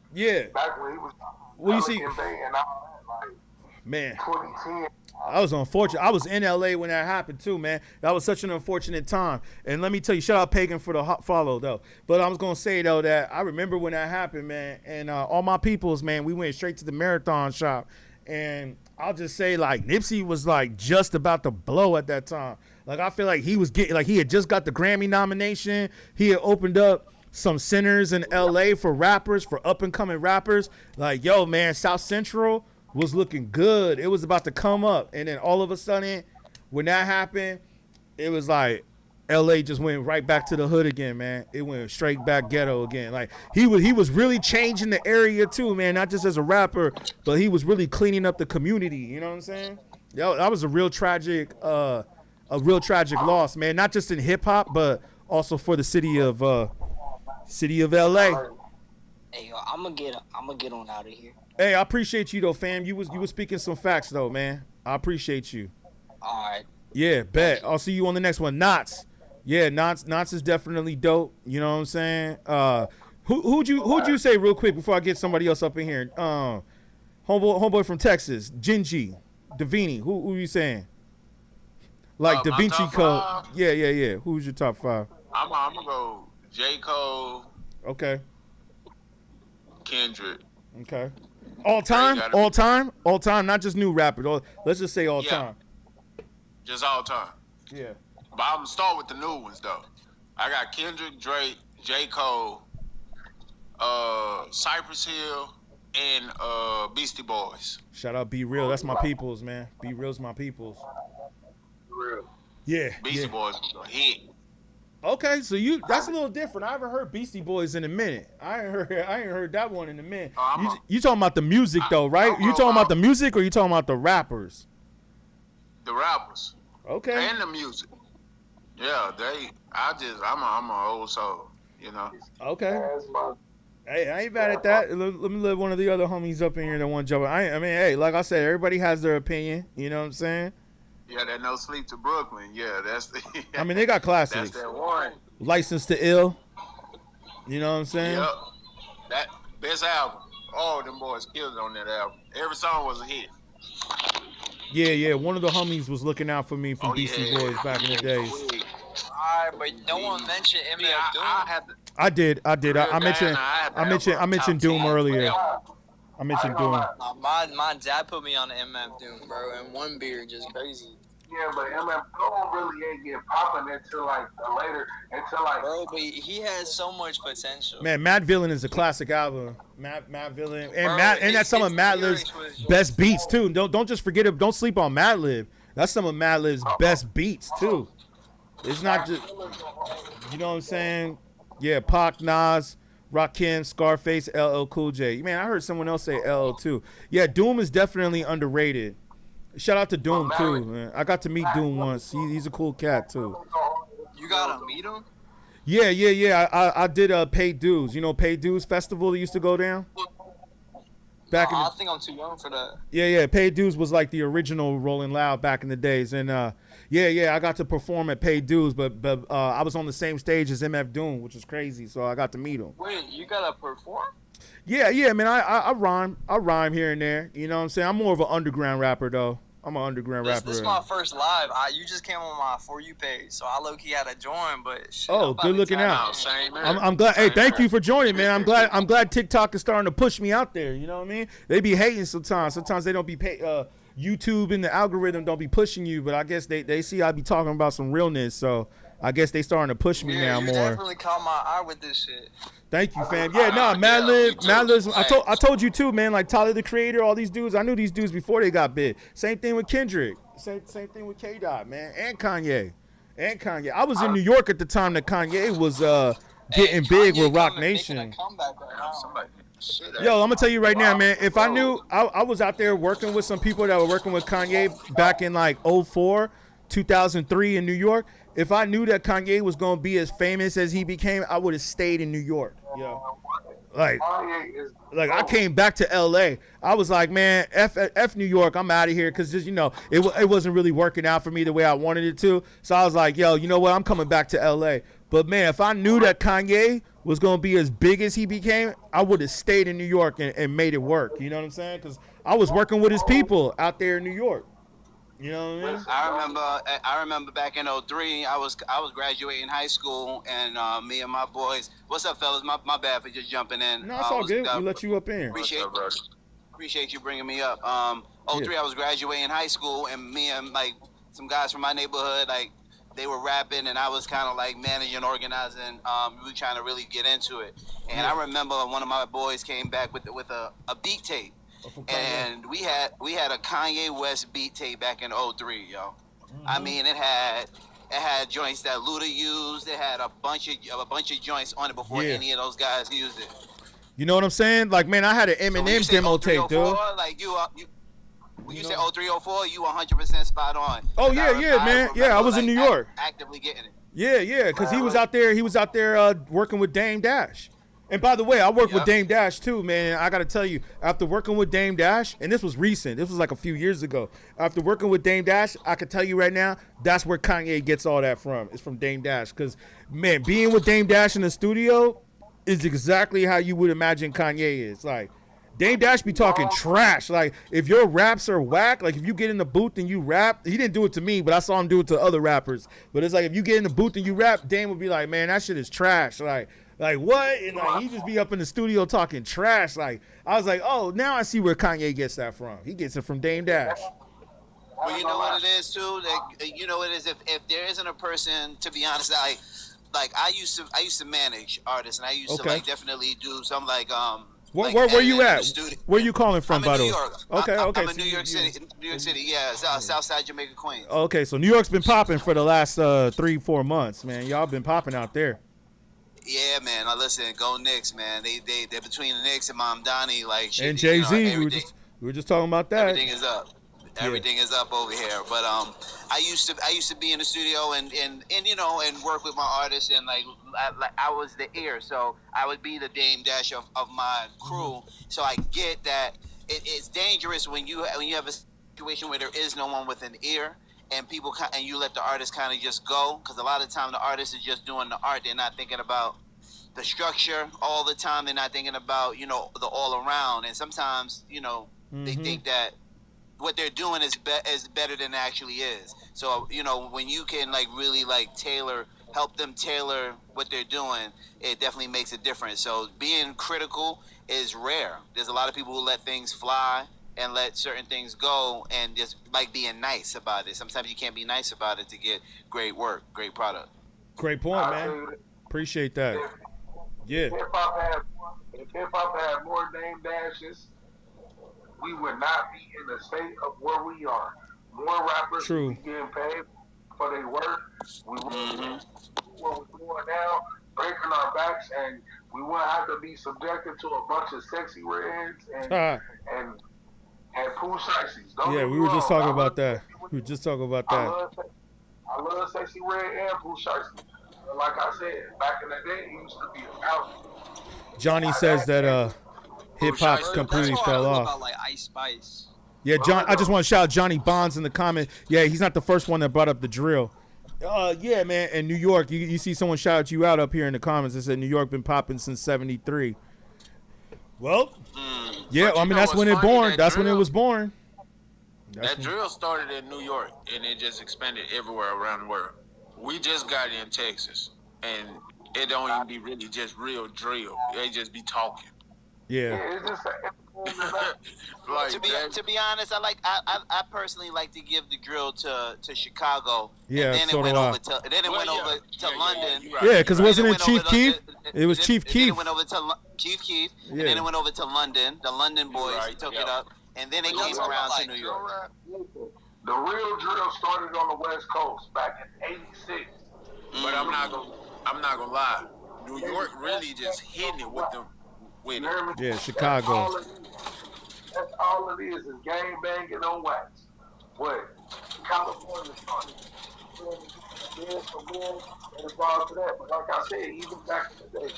Speaker 3: back when he was.
Speaker 1: Well, you see,
Speaker 3: and all that, like,
Speaker 1: man,
Speaker 3: 2010.
Speaker 1: I was unfortunate. I was in LA when that happened too, man. That was such an unfortunate time. And let me tell you, shout out Pagan for the follow though. But I was gonna say though that I remember when that happened, man. And all my peoples, man, we went straight to the Marathon shop. And I'll just say, like, Nipsey was like just about to blow at that time. Like, I feel like he was getting, like, he had just got the Grammy nomination. He had opened up some centers in LA for rappers, for up and coming rappers. Like, yo, man, South Central was looking good. It was about to come up. And then all of a sudden, when that happened, it was like LA just went right back to the hood again, man. It went straight back ghetto again. Like, he was really changing the area too, man, not just as a rapper, but he was really cleaning up the community, you know what I'm saying? Yo, that was a real tragic loss, man, not just in hip hop, but also for the city of LA.
Speaker 2: Hey, yo, I'm gonna get on out of here.
Speaker 1: Hey, I appreciate you though, fam. You was speaking some facts though, man. I appreciate you.
Speaker 2: All right.
Speaker 1: Yeah, bet. I'll see you on the next one. Knots. Yeah, Knots is definitely dope. You know what I'm saying? Who'd you say real quick before I get somebody else up in here? Homeboy from Texas, Gingy, Davini. Who you saying? Like Da Vinci Code. Yeah. Who's your top 5?
Speaker 6: I'm gonna go J. Cole.
Speaker 1: Okay.
Speaker 6: Kendrick.
Speaker 1: Okay. All time, not just new rappers. Let's just say all time.
Speaker 6: Just all time.
Speaker 1: Yeah.
Speaker 6: But I'm gonna start with the new ones though. I got Kendrick, Drake, J. Cole, Cypress Hill, and Beastie Boys.
Speaker 1: Shout out Be Real. That's my peoples, man. Be Real's my peoples.
Speaker 3: Real.
Speaker 1: Yeah.
Speaker 6: Beastie Boys was a hit.
Speaker 1: Okay, so that's a little different. I haven't heard Beastie Boys in a minute. I ain't heard that one in a minute. You talking about the music though, right? You talking about the music or you talking about the rappers?
Speaker 6: The rappers.
Speaker 1: Okay.
Speaker 6: And the music. Yeah, I'm an old soul, you know.
Speaker 1: Okay. Hey, I ain't bad at that. Let me let one of the other homies up in here that want to jump in. I mean, hey, like I said, everybody has their opinion. You know what I'm saying?
Speaker 6: Yeah, that No Sleep to Brooklyn. Yeah, that's the.
Speaker 1: I mean, they got classics.
Speaker 6: That's that one.
Speaker 1: License to Ill. You know what I'm saying?
Speaker 6: Yep. That best album. Oh, them boys killed it on that album. Every song was a hit.
Speaker 1: Yeah. One of the homies was looking out for me from Beastie Boys back in the days.
Speaker 4: Alright, but no one mentioned MF Doom.
Speaker 1: I did. I mentioned Doom earlier. I mentioned Doom.
Speaker 4: My dad put me on MF Doom, bro, and one beer just crazy.
Speaker 3: Yeah, but MF Doom really ain't get popping until later.
Speaker 4: Bro, but he has so much potential.
Speaker 1: Man, Mad Villain is a classic album. Mad Villain, and that's some of Madlib's best beats too. Don't just forget it. Don't sleep on Madlib. That's some of Madlib's best beats too. It's not just, you know what I'm saying? Yeah, Pac, Nas, Rakim, Scarface, LL Cool J. Man, I heard someone else say LL too. Yeah, Doom is definitely underrated. Shout out to Doom too, man. I got to meet Doom once. He's a cool cat too.
Speaker 4: You gotta meet him?
Speaker 1: Yeah. I did Paid Dues. You know Paid Dues Festival that used to go down? back in
Speaker 4: I
Speaker 1: the,
Speaker 4: think I'm too young for that.
Speaker 1: yeah, Paid Dues was like the original Rolling Loud back in the days, and yeah, I got to perform at Paid Dues, but I was on the same stage as MF Doom, which is crazy, so I got to meet him.
Speaker 4: Wait, you gotta perform?
Speaker 1: Yeah, man, I rhyme here and there. You know what I'm saying? I'm more of an underground rapper though. I'm an underground rapper.
Speaker 4: This is my first live. You just came on my For You page, so I low-key had to join, but shit,
Speaker 1: Oh,
Speaker 4: I'm about
Speaker 1: good
Speaker 4: to
Speaker 1: looking
Speaker 4: tap
Speaker 1: out.
Speaker 4: in.
Speaker 6: Same here.
Speaker 1: I'm glad. Hey, thank you for joining, man. I'm glad TikTok is starting to push me out there. You know what I mean? They be hating sometimes. Sometimes they don't be YouTube and the algorithm don't be pushing you, but I guess they see I be talking about some realness, so I guess they starting to push me
Speaker 4: Yeah,
Speaker 1: now
Speaker 4: you
Speaker 1: more.
Speaker 4: definitely caught my eye with this shit.
Speaker 1: Thank you, fam. Yeah, nah, Madlib. I told you too, man. Like Tyler the Creator, all these dudes. I knew these dudes before they got big. Same thing with Kendrick. Same thing with K Dot, man, and Kanye. I was in New York at the time that Kanye was getting big with Rock Nation.
Speaker 4: Making a comeback right now.
Speaker 6: Somebody shit out.
Speaker 1: Yo, I'm gonna tell you right now, man. If I knew, I was out there working with some people that were working with Kanye back in like 04, 2003 in New York. If I knew that Kanye was gonna be as famous as he became, I would have stayed in New York. Yo, like I came back to L.A. I was like, man, F New York. I'm out of here because just it wasn't really working out for me the way I wanted it to. So I was like, yo, you know what? I'm coming back to L.A. But man, if I knew that Kanye was gonna be as big as he became, I would have stayed in New York and made it work. You know what I'm saying? Because I was working with his people out there in New York. You know what I mean?
Speaker 7: I remember back in 03, I was graduating high school, and me and my boys. What's up, fellas? My bad for just jumping in.
Speaker 1: No, it's all good. We let you up in.
Speaker 7: Appreciate you bringing me up. 03, I was graduating high school, and me and like some guys from my neighborhood, like they were rapping, and I was kind of like managing, organizing. We were trying to really get into it. And I remember one of my boys came back with a beat tape. And we had a Kanye West beat tape back in 03, yo. Mm-hmm. I mean, it had joints that Luda used. It had a bunch of joints on it before any of those guys used it.
Speaker 1: You know what I'm saying? Like, man, I had an Eminem demo tape, dude.
Speaker 7: Like when you say 03, 04, you 100% spot on.
Speaker 1: Oh yeah, man. Yeah, I was in New York.
Speaker 7: Actively getting it.
Speaker 1: Yeah, because he was out there working with Dame Dash. And by the way, I worked with Dame Dash too, man. I got to tell you, after working with Dame Dash, and this was recent, this was like a few years ago. After working with Dame Dash, I can tell you right now, that's where Kanye gets all that from. It's from Dame Dash. Because, man, being with Dame Dash in the studio is exactly how you would imagine Kanye is. Like, Dame Dash be talking trash. Like, if your raps are whack, like if you get in the booth and you rap, he didn't do it to me, but I saw him do it to other rappers. But it's like, if you get in the booth and you rap, Dame would be like, man, that shit is trash. Like what? And like he just be up in the studio talking trash. Like I was like, oh, now I see where Kanye gets that from. He gets it from Dame Dash.
Speaker 7: Well, you know what it is too. You know what it is. If there isn't a person, to be honest, like I used to manage artists, and I used to like definitely do some like
Speaker 1: Where you at? Where you calling from, by the way? Okay.
Speaker 7: I'm in New York City. New York City, yeah, Southside Jamaica, Queens.
Speaker 1: Okay, so New York's been popping for the last 3-4 months, man. Y'all been popping out there.
Speaker 7: Yeah, man. Now listen, go Knicks, man. They're between the Knicks and Mom Donnie, like shit,
Speaker 1: and Jay-Z. We were just talking about that.
Speaker 7: Everything is up. Everything is up over here. But I used to be in the studio and work with my artists, and like I was the ear, so I would be the Dame Dash of my crew. So I get that it's dangerous when you have a situation where there is no one with an ear. And you let the artist kind of just go, because a lot of the time the artist is just doing the art. They're not thinking about the structure all the time. They're not thinking about the all around. And sometimes they think that what they're doing is better than it actually is. So when you can like really like help them tailor what they're doing, it definitely makes a difference. So being critical is rare. There's a lot of people who let things fly and let certain things go, and just like being nice about it. Sometimes you can't be nice about it to get great work, great product.
Speaker 1: Great point, man. Appreciate that. Yeah.
Speaker 3: If hip hop had more Dame Dashes, we would not be in the state of where we are. More rappers would be getting paid for their work. We wouldn't do what we're doing now, breaking our backs, and we wouldn't have to be subjected to a bunch of sexy redheads and pool shiesties.
Speaker 1: Yeah, we were just talking about that.
Speaker 3: I love sexy red and pool shiesties. Like I said, back in the day, it used to be out.
Speaker 1: Johnny says that hip hop completely
Speaker 4: That's how
Speaker 1: fell
Speaker 4: I feel
Speaker 1: off.
Speaker 4: about like Ice Spice.
Speaker 1: Yeah, John. I just want to shout out Johnny Bonds in the comment. Yeah, he's not the first one that brought up the drill. Yeah, man. And New York, you see someone shout you out up here in the comments and said New York been popping since '73. Well, yeah. I mean, that's when it born. That's when it was born.
Speaker 6: That drill started in New York and it just expanded everywhere around the world. We just got it in Texas, and it don't even be really just real drill. They just be talking.
Speaker 1: Yeah.
Speaker 3: It's just
Speaker 6: Like
Speaker 7: To be honest, I personally like to give the drill to Chicago.
Speaker 1: Yeah,
Speaker 7: and then
Speaker 1: so
Speaker 7: it went
Speaker 1: do I.
Speaker 7: over to London.
Speaker 6: you're right.
Speaker 1: Yeah, because wasn't it
Speaker 7: went
Speaker 1: Chief
Speaker 7: over
Speaker 1: Keef? It was
Speaker 7: then-
Speaker 1: Chief
Speaker 7: and then
Speaker 1: Keef.
Speaker 7: it went over to Chief Keef,
Speaker 1: Yeah.
Speaker 7: and then it went over to London. The London boys
Speaker 6: right,
Speaker 7: took
Speaker 6: yeah.
Speaker 7: it up, and then it
Speaker 2: But
Speaker 7: came
Speaker 2: that's
Speaker 7: around
Speaker 2: what I
Speaker 7: to New
Speaker 2: like,
Speaker 7: York.
Speaker 3: the real drill started on the West Coast back in '86.
Speaker 6: But I'm not gonna lie. New York really just hitting it with them. With
Speaker 3: You
Speaker 6: it.
Speaker 3: hear me?
Speaker 1: Yeah, Chicago.
Speaker 3: That's all it is gang banging on wax. What? California started. Then from there, it evolved to that. But like I said, even back in the day,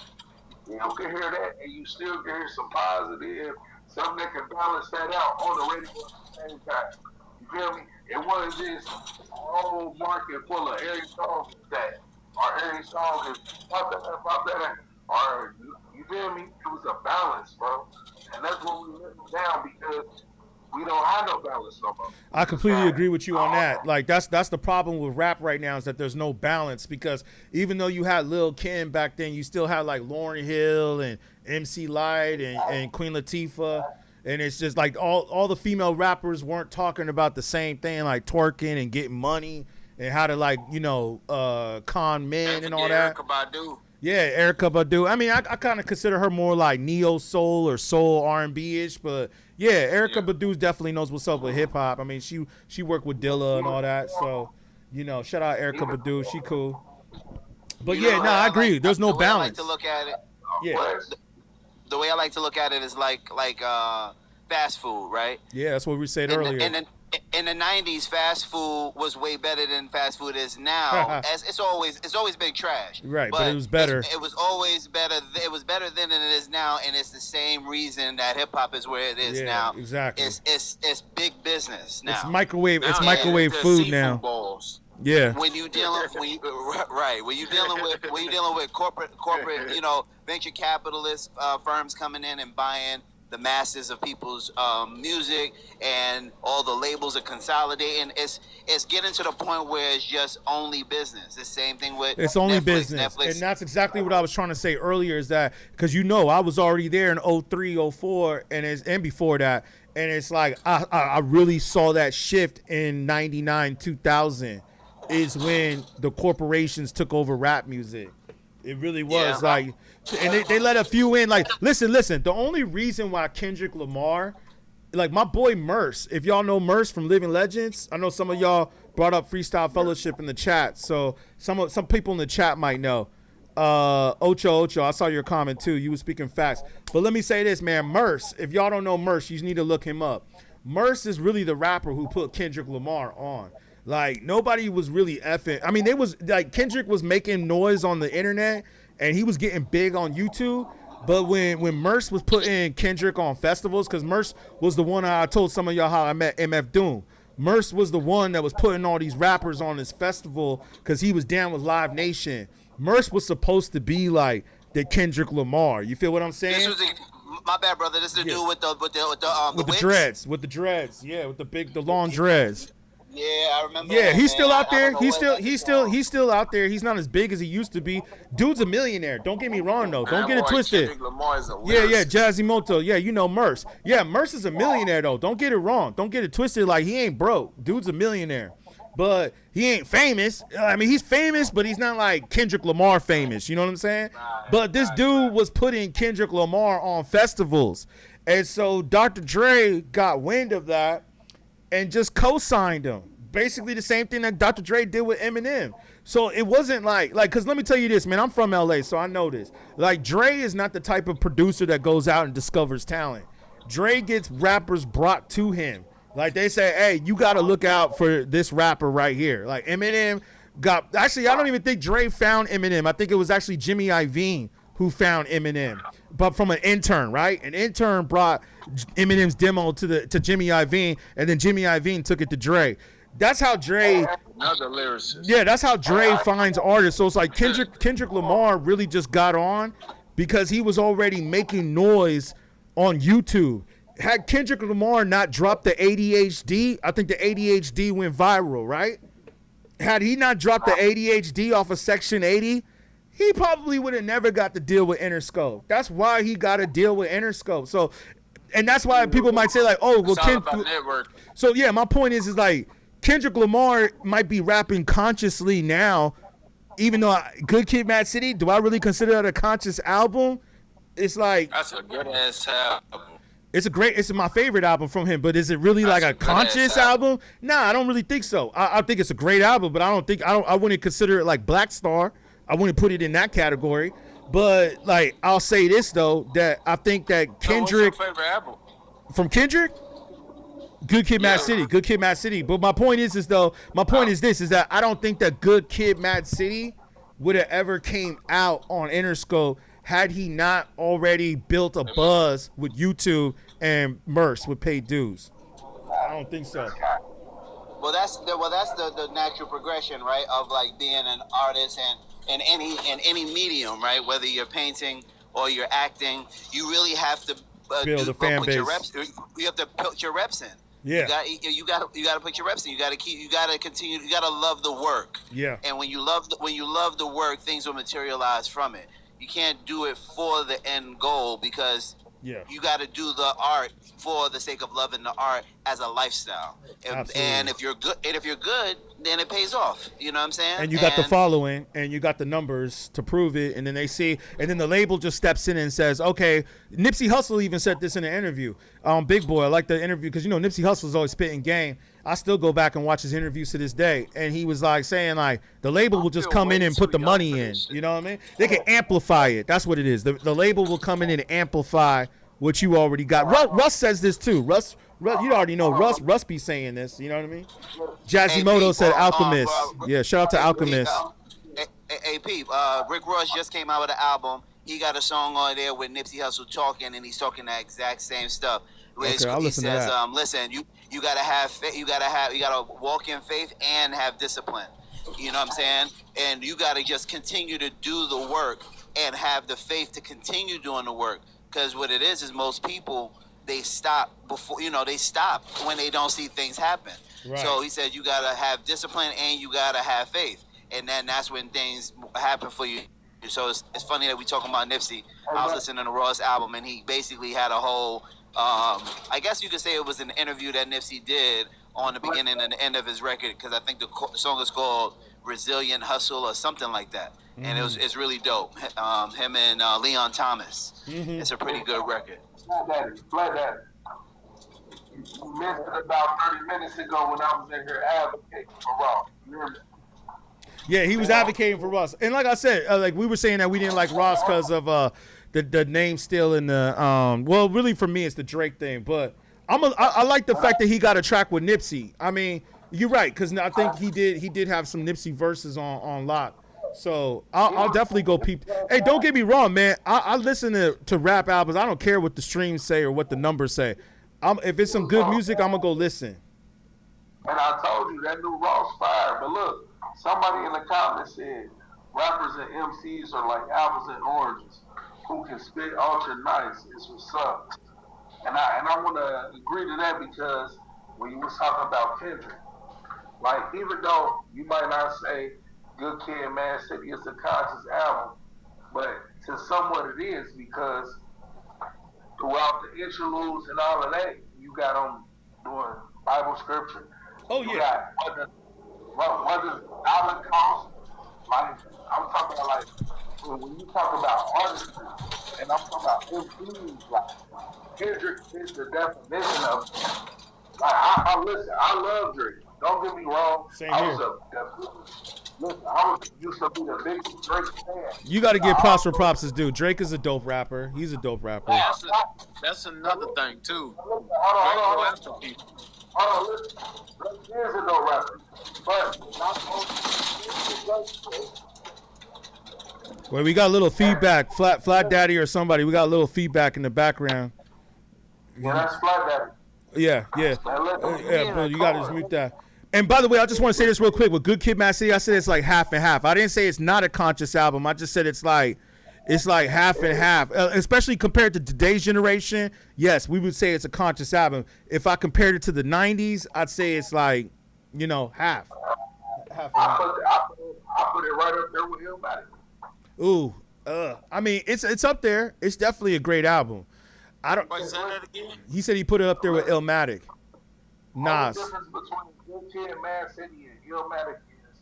Speaker 3: you can hear that, and you still can hear some positive, something that can balance that out on the radio at the same time. You feel me? It wasn't just a whole market full of every song that, or every song is pop that, or you feel me? It was a balance, bro. And that's what we living down because we don't have no balance no more.
Speaker 1: I completely agree with you on that. Like that's the problem with rap right now is that there's no balance because even though you had Lil Kim back then, you still had like Lauryn Hill and MC Lyte and Queen Latifah. And it's just like all the female rappers weren't talking about the same thing, like twerking and getting money and how to like, con men and all that.
Speaker 6: Erykah Badu.
Speaker 1: Yeah, Erykah Badu. I mean, I kind of consider her more like neo soul or soul R&B ish, but yeah, Erykah Badu definitely knows what's up with hip hop. I mean, she worked with Dilla and all that, so shout out Erykah Badu. She cool. But yeah, no, I agree. There's no balance.
Speaker 7: The way I like to look at it,
Speaker 1: Yeah,
Speaker 7: the way I like to look at it is like fast food, right?
Speaker 1: yeah, that's what we said earlier.
Speaker 7: In the 90s, fast food was way better than fast food is now. As it's always been trash.
Speaker 1: Right, but it was better.
Speaker 7: It was always better. It was better then than it is now, and it's the same reason that hip hop is where it is
Speaker 1: Yeah,
Speaker 7: now.
Speaker 1: exactly.
Speaker 7: It's big business now.
Speaker 1: It's microwave. It's
Speaker 6: Now,
Speaker 1: microwave
Speaker 6: the
Speaker 1: food
Speaker 6: seafood
Speaker 1: now.
Speaker 6: balls.
Speaker 1: Yeah,
Speaker 7: When you dealing with corporate venture capitalist firms coming in and buying the masses of people's music, and all the labels are consolidating. It's getting to the point where it's just only business. The same thing with
Speaker 1: it's only
Speaker 7: Netflix.
Speaker 1: business. And that's exactly what I was trying to say earlier is that because I was already there in 03, 04, and before that. And it's like I really saw that shift in 99, 2000 is when the corporations took over rap music. It really was and they let a few in. Like, listen. The only reason why Kendrick Lamar, like my boy Merce, if y'all know Merce from Living Legends, I know some of y'all brought up Freestyle Fellowship in the chat, so some people in the chat might know. Ocho, I saw your comment too. You were speaking facts, but let me say this, man. Merce, if y'all don't know Merce, you need to look him up. Merce is really the rapper who put Kendrick Lamar on. Like nobody was really effing. I mean, they was like Kendrick was making noise on the internet and he was getting big on YouTube. But when Merce was putting Kendrick on festivals, because Merce was the one I told some of y'all how I met MF Doom. Merce was the one that was putting all these rappers on this festival because he was down with Live Nation. Merce was supposed to be like the Kendrick Lamar. You feel what I'm saying?
Speaker 7: My bad, brother. This is the dude with the wigs?
Speaker 1: dreads, with the dreads, yeah, with the long dreads.
Speaker 7: Yeah, I remember.
Speaker 1: Yeah,
Speaker 7: that,
Speaker 1: he's
Speaker 7: man.
Speaker 1: still out
Speaker 7: I
Speaker 1: there.
Speaker 7: don't know
Speaker 1: He's still out there. He's not as big as he used to be. Dude's a millionaire. Don't get me wrong though. Don't get it twisted.
Speaker 6: Kendrick Lamar is a
Speaker 1: Yeah, Jazzy Moto. Yeah, you know Merce. Yeah, Merce is a millionaire though. Don't get it wrong. Don't get it twisted. Like he ain't broke. Dude's a millionaire, but he ain't famous. I mean, he's famous, but he's not like Kendrick Lamar famous. You know what I'm saying? But this dude was putting Kendrick Lamar on festivals, and so Dr. Dre got wind of that and just co-signed him. Basically the same thing that Dr. Dre did with Eminem. So it wasn't like, because let me tell you this, man, I'm from LA, so I know this. Like, Dre is not the type of producer that goes out and discovers talent. Dre gets rappers brought to him. Like, they say, hey, you got to look out for this rapper right here. Like, Eminem actually, I don't even think Dre found Eminem. I think it was actually Jimmy Iovine who found Eminem. but from an intern, right? An intern brought Eminem's demo to Jimmy Iovine, and then Jimmy Iovine took it to Dre. That's how Dre.
Speaker 6: Another lyricist.
Speaker 1: Yeah, that's how Dre finds artists. So it's like Kendrick Lamar really just got on because he was already making noise on YouTube. Had Kendrick Lamar not dropped the ADHD, I think the ADHD went viral, right? Had he not dropped the ADHD off of Section 80, he probably would have never got to deal with Interscope. That's why he got to deal with Interscope. So, and that's why people might say like, oh, well,
Speaker 6: It's all about network.
Speaker 1: So yeah, my point is like Kendrick Lamar might be rapping consciously now, even though Good Kid, Mad City, do I really consider that a conscious album? It's like
Speaker 6: That's a good ass album.
Speaker 1: it's my favorite album from him, but is it really like a conscious album? Nah, I don't really think so. I think it's a great album, but I wouldn't consider it like Black Star. I wouldn't put it in that category. But like I'll say this though, that I think that Kendrick,
Speaker 6: what's your favorite album?
Speaker 1: from Kendrick, Good Kid, Mad City. Good Kid, Mad City. But my point is that I don't think that Good Kid, Mad City would have ever came out on Interscope had he not already built a buzz with YouTube and Merce with paid dues. I don't think so.
Speaker 7: Well, that's the natural progression, right? Of like being an artist and in any medium, right? Whether you're painting or you're acting, you really have to
Speaker 1: Build a fan base.
Speaker 7: You have to put your reps in.
Speaker 1: Yeah.
Speaker 7: You got to put your reps in. You got to continue. You got to love the work.
Speaker 1: Yeah.
Speaker 7: And when you love the work, things will materialize from it. You can't do it for the end goal because you got to do the art for the sake of loving the art as a lifestyle. And if you're good, then it pays off. You know what I'm saying?
Speaker 1: And you got the following, and you got the numbers to prove it, and then they see, and then the label just steps in and says, okay, Nipsey Hussle even said this in an interview. Big Boy, I like the interview because, you know, Nipsey Hussle's always spitting game. I still go back and watch his interviews to this day, and he was like saying like the label will just come in and put the money in. You know what I mean? They can amplify it. That's what it is. The label will come in and amplify what you already got. Russ says this too. Russ, you already know Russ be saying this. You know what I mean? Jazzy Moto said Alchemist. Yeah, shout out to Alchemist.
Speaker 7: AP, Rick Ross just came out with an album. He got a song on there with Nipsey Hussle talking, and he's talking the exact same stuff.
Speaker 1: Okay, I'll listen to that.
Speaker 7: Listen, you gotta have faith. You gotta walk in faith and have discipline. You know what I'm saying? And you gotta just continue to do the work and have the faith to continue doing the work. Because what it is most people, they stop when they don't see things happen. Right. So he said you gotta have discipline and you gotta have faith, and then that's when things happen for you. So it's funny that we talking about Nipsey. I was listening to Ross' album, and he basically had a whole, I guess you could say it was an interview that Nipsey did on the beginning and the end of his record, because I think the song is called Resilient Hustle or something like that. Mm-hmm. And it's really dope. Him and Leon Thomas. Mm-hmm. It's a pretty good record.
Speaker 3: Flat Daddy. You mentioned about 30 minutes ago when I was in here advocating for Ross.
Speaker 1: Yeah, he was advocating for Ross. And like I said, like we were saying that we didn't like Ross because of the name still in the well, really for me it's the Drake thing, but I like the fact that he got a track with Nipsey. I mean, you're right, because I think he did have some Nipsey verses on lock. So I'll definitely go peep. Hey, don't get me wrong, man. I listen to rap albums. I don't care what the streams say or what the numbers say. If it's some good music, I'm gonna go listen.
Speaker 3: And I told you that new Ross fire. But look, somebody in the comments said rappers and MCs are like apples and oranges. Who can spit ultra nice is what's up. And I want to agree to that, because when you was talking about Kendrick, like, even though you might not say Good Kid, Mad City is a conscious album, but to somewhat it is, because throughout the interludes and all of that, you got them doing Bible scripture.
Speaker 1: Oh,
Speaker 3: you
Speaker 1: yeah.
Speaker 3: got what does dollar cost? Like, I'm talking about, like, when you talk about artists, and I'm talking about MCs, like, Kendrick is the definition of, like, I listen, I love Drake. Don't get me wrong.
Speaker 1: Same
Speaker 3: I
Speaker 1: here.
Speaker 3: Used to be the biggest Drake fan.
Speaker 1: You got to give props for props is due. Drake is a dope rapper. He's a dope rapper.
Speaker 6: That's another thing too.
Speaker 3: Hold on. Listen. Drake is a dope rapper, but not only
Speaker 1: Well, we got a little feedback. Flat Daddy or somebody. We got a little feedback in the background.
Speaker 3: Yeah, that's Flat Daddy.
Speaker 1: Yeah.
Speaker 2: Yeah,
Speaker 1: But you gotta just mute that. And by the way, I just want to say this real quick. With Good Kid, Mad City, I said it's like half and half. I didn't say it's not a conscious album. I just said it's like half and half. Especially compared to today's generation, yes, we would say it's a conscious album. If I compared it to the 90s, I'd say it's like, half.
Speaker 3: I put it right up there with Illmatic.
Speaker 1: Ooh, I mean, it's up there. It's definitely a great album. I don't.
Speaker 6: Wait, say that again?
Speaker 1: He said he put it up there with Illmatic. Nas.
Speaker 3: The difference between Good Kid, Mad City, and Illmatic is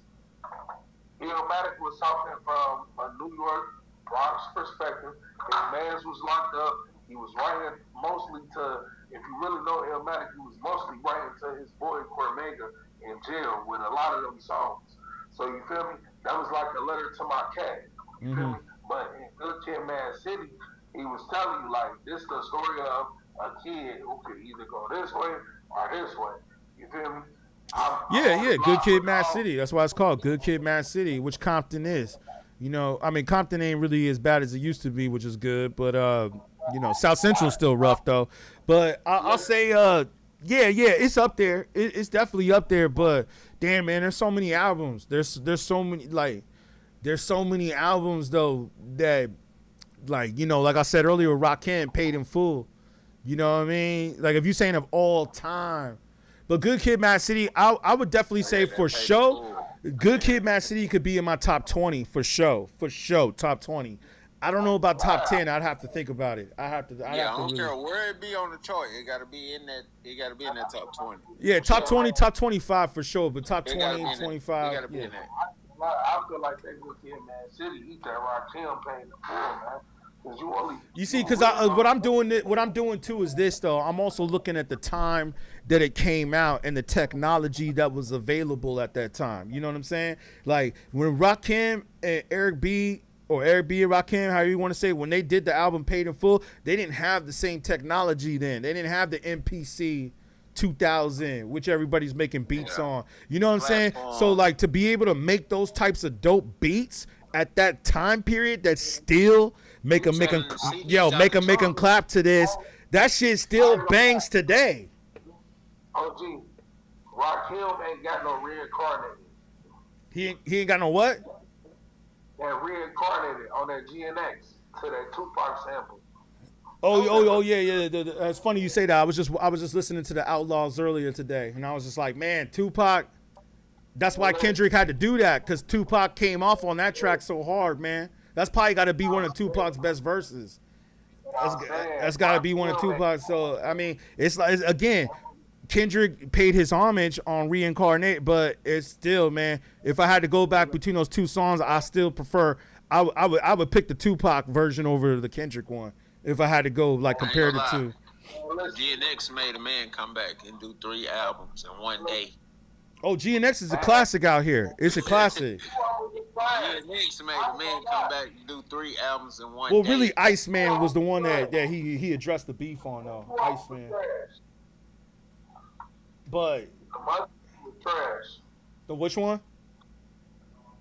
Speaker 3: Illmatic was talking from a New York Bronx perspective. His mans was locked up. He was writing mostly to, if you really know Illmatic, he was mostly writing to his boy Cormega in jail with a lot of them songs. So you feel me? That was like a letter to my cat. You feel me? But in Good Kid, Mad City, he was telling you like this the story of a kid who could either go this way or this way. You feel me?
Speaker 1: Yeah. Good Kid, Mad City. That's why it's called Good Kid, Mad City, which Compton is. I mean, Compton ain't really as bad as it used to be, which is good. But South Central's still rough though. But I'll say, it's up there. It's definitely up there. But damn, man, there's so many albums. There's so many there's so many albums though that like I said earlier, Rakim Paid in Full. You know what I mean? Like if you're saying of all time. But Good Kid, Mad City, I would definitely say for show, Good Kid, Mad City could be in my top 20 for show, top 20. I don't know about top 10. I'd have to think about it. I don't
Speaker 6: care where it be on the chart. It got to be in that. It got to be in that top 20.
Speaker 1: Yeah, top 20, top 25 for sure. But top 20, 25.
Speaker 6: It got to be in that.
Speaker 3: I feel like that Good Kid, Mad City, he that Rakim Paid in Full, man.
Speaker 1: You see, because what I'm doing too is this though. I'm also looking at the time that it came out and the technology that was available at that time. You know what I'm saying? Like when Rakim and Eric B and Rakim, however you want to say it, when they did the album Paid in Full, they didn't have the same technology then. They didn't have the MPC 2000, which everybody's making beats on. You know what I'm saying? So like to be able to make those types of dope beats at that time period that still make them clap to this. That shit still bangs today.
Speaker 3: OG, Rakim ain't got no reincarnated.
Speaker 1: He ain't got no what?
Speaker 3: That reincarnated on that GNX to that Tupac sample.
Speaker 1: Oh yeah. It's funny you say that. I was just listening to the Outlaws earlier today, and I was just like, man, Tupac. That's why Kendrick had to do that, because Tupac came off on that track so hard, man. That's probably got to be one of Tupac's best verses. That's got to be one of Tupac's. So, I mean, it's like, again, Kendrick paid his homage on Reincarnate, but it's still, man, if I had to go back between those two songs, I still prefer, I would pick the Tupac version over the Kendrick one if I had to go, like, compare the two.
Speaker 6: DNX made a man come back and do 3 albums in one day.
Speaker 1: Oh, GNX is a classic out here. It's a classic.
Speaker 6: DNX made a man come back and do 3 albums in one day.
Speaker 1: Well, really, Iceman was the one that he addressed the beef on, though. Iceman. But
Speaker 3: The Mother was trash.
Speaker 1: the which one?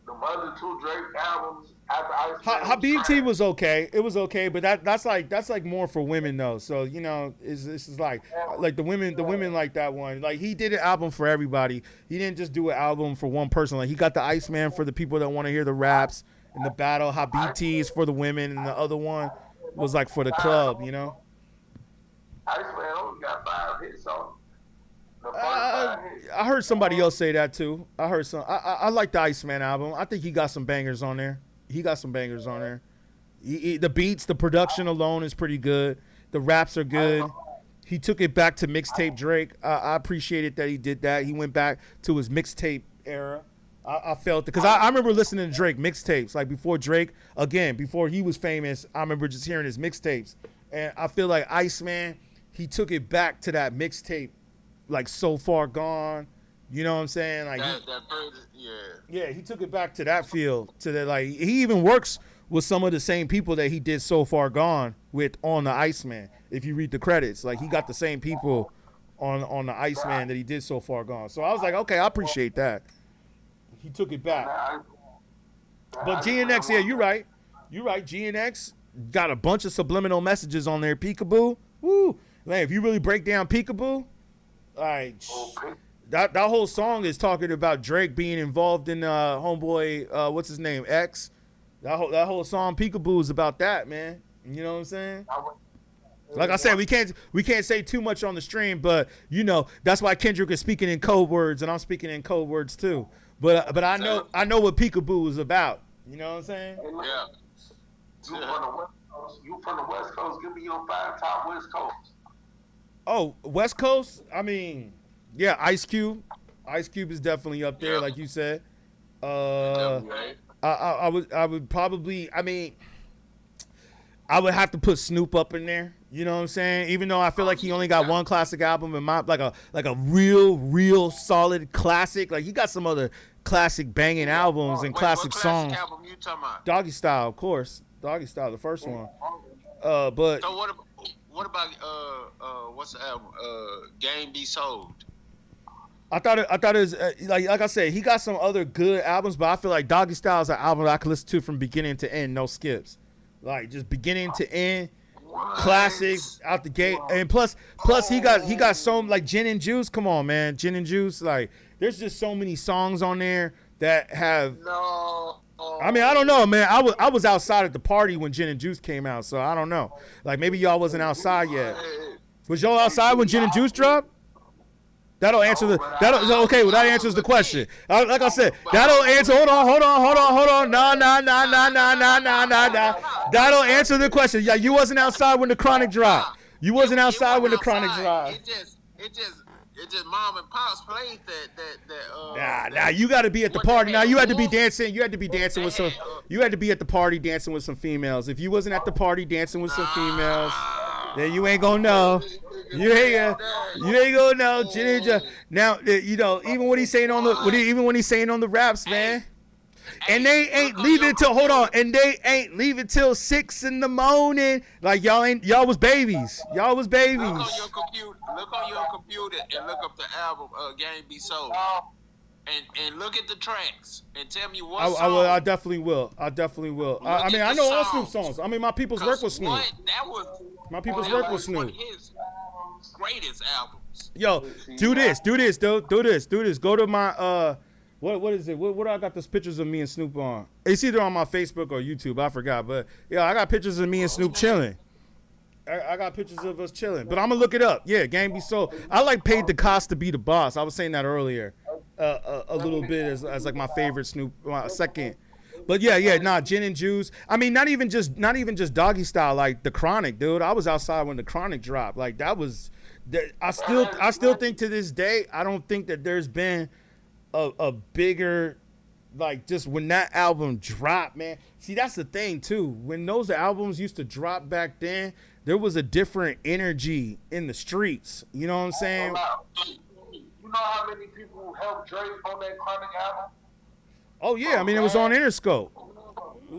Speaker 3: The Mother 2 Drake albums after Iceman.
Speaker 1: Habibti was okay. It was okay, but that's like more for women though. So this is like the women like that one. Like he did an album for everybody. He didn't just do an album for one person. Like he got the Iceman for the people that want to hear the raps and the battle. Habibti is for the women, and the other one was like for the club.
Speaker 3: Iceman only got 5 hits on.
Speaker 1: I heard somebody else say that too. I like the Iceman album. I think he got some bangers on there. The beats, the production alone is pretty good. The raps are good. He took it back to mixtape Drake. I appreciated that he did that. He went back to his mixtape era. I felt it because I remember listening to Drake mixtapes like before Drake, again, before he was famous. I remember just hearing his mixtapes, and I feel like Iceman, he took it back to that mixtape, like So Far Gone. You know what I'm saying? Like he took it back to that feel, to that, like he even works with some of the same people that he did So Far Gone with on the Iceman. If you read the credits, like he got the same people on the Iceman that he did So Far Gone. So I was like, okay, I appreciate that. He took it back. But GNX, yeah, you're right. You right. GNX got a bunch of subliminal messages on there. Peekaboo. Woo. Man, if you really break down Peekaboo, all right. That whole song is talking about Drake being involved in homeboy, what's his name, X. That whole song Peekaboo is about that, man. You know what I'm saying? Like I said, we can't say too much on the stream, but you know that's why Kendrick is speaking in code words and I'm speaking in code words too. But I know what Peekaboo is about. You know what I'm saying?
Speaker 6: Yeah.
Speaker 3: You from the West Coast? Give me your 5 top West Coast.
Speaker 1: Oh, West Coast? I mean, yeah, Ice Cube. Ice Cube is definitely up there, like you said. I would probably. I mean, I would have to put Snoop up in there. You know what I'm saying? Even though I feel like he only got one classic album in my like a real solid classic. Like he got some other classic banging albums and classic songs.
Speaker 6: What album you talking about?
Speaker 1: Doggy Style, of course. Doggy Style, the first one. But
Speaker 6: so what about what's the album? Game Be Sold.
Speaker 1: I thought it was like I said, he got some other good albums, but I feel like Doggy Style is an album that I could listen to from beginning to end, no skips. Like just beginning to end, classics out the gate, and plus he got some like Gin and Juice. Come on, man, Gin and Juice. Like there's just so many songs on there that have.
Speaker 6: No.
Speaker 1: I mean, I don't know, man. I was outside at the party when Gin and Juice came out, so I don't know. Like maybe y'all wasn't outside yet. Was y'all outside when Gin and Juice dropped? That'll answer okay. Well, that answers the question. Like I said, that'll answer. Hold on. Nah. That'll answer the question. Yeah, you wasn't outside when the Chronic dropped. You wasn't outside when the Chronic dropped.
Speaker 6: It just mom and pops played that.
Speaker 1: Nah. You got to be at the party. Now you had to be dancing. You had to be dancing with some. You had to be at the party dancing with some females. If you wasn't at the party dancing with some females, then you ain't gonna know. You ain't gonna know. Now you know even when he's saying on the raps, man. And they ain't leaving till And they ain't leaving till 6 in the morning. Like y'all was babies. Y'all was babies.
Speaker 6: Look on your computer and look up the album Game Be Sold. And look at the tracks and tell me what song.
Speaker 1: I definitely will. I mean, I know all Snoop songs. I mean, my people's work with Snoop. My people's work with Snoop.
Speaker 6: One of his greatest albums.
Speaker 1: Yo, do this. Go to my what is it? What do I got those pictures of me and Snoop on? It's either on my Facebook or YouTube. I forgot, but yeah, I got pictures of me and Snoop chilling. I got pictures of us chilling, but I'm gonna look it up. Yeah, Game Be Sold. I like Paid the Cost to Be the Boss. I was saying that earlier, a little bit as like my favorite Snoop, my second. But yeah, Gin and Juice. I mean, not even just Doggy Style, like the Chronic, dude. I was outside when the Chronic dropped. Like that was, I still think to this day, I don't think that there's been a bigger, like just when that album dropped, man. See, that's the thing too. When those albums used to drop back then, there was a different energy in the streets. You know what I'm saying?
Speaker 3: You know how many people helped Drake on that Chronic album?
Speaker 1: Oh yeah, I mean it was on Interscope.
Speaker 3: The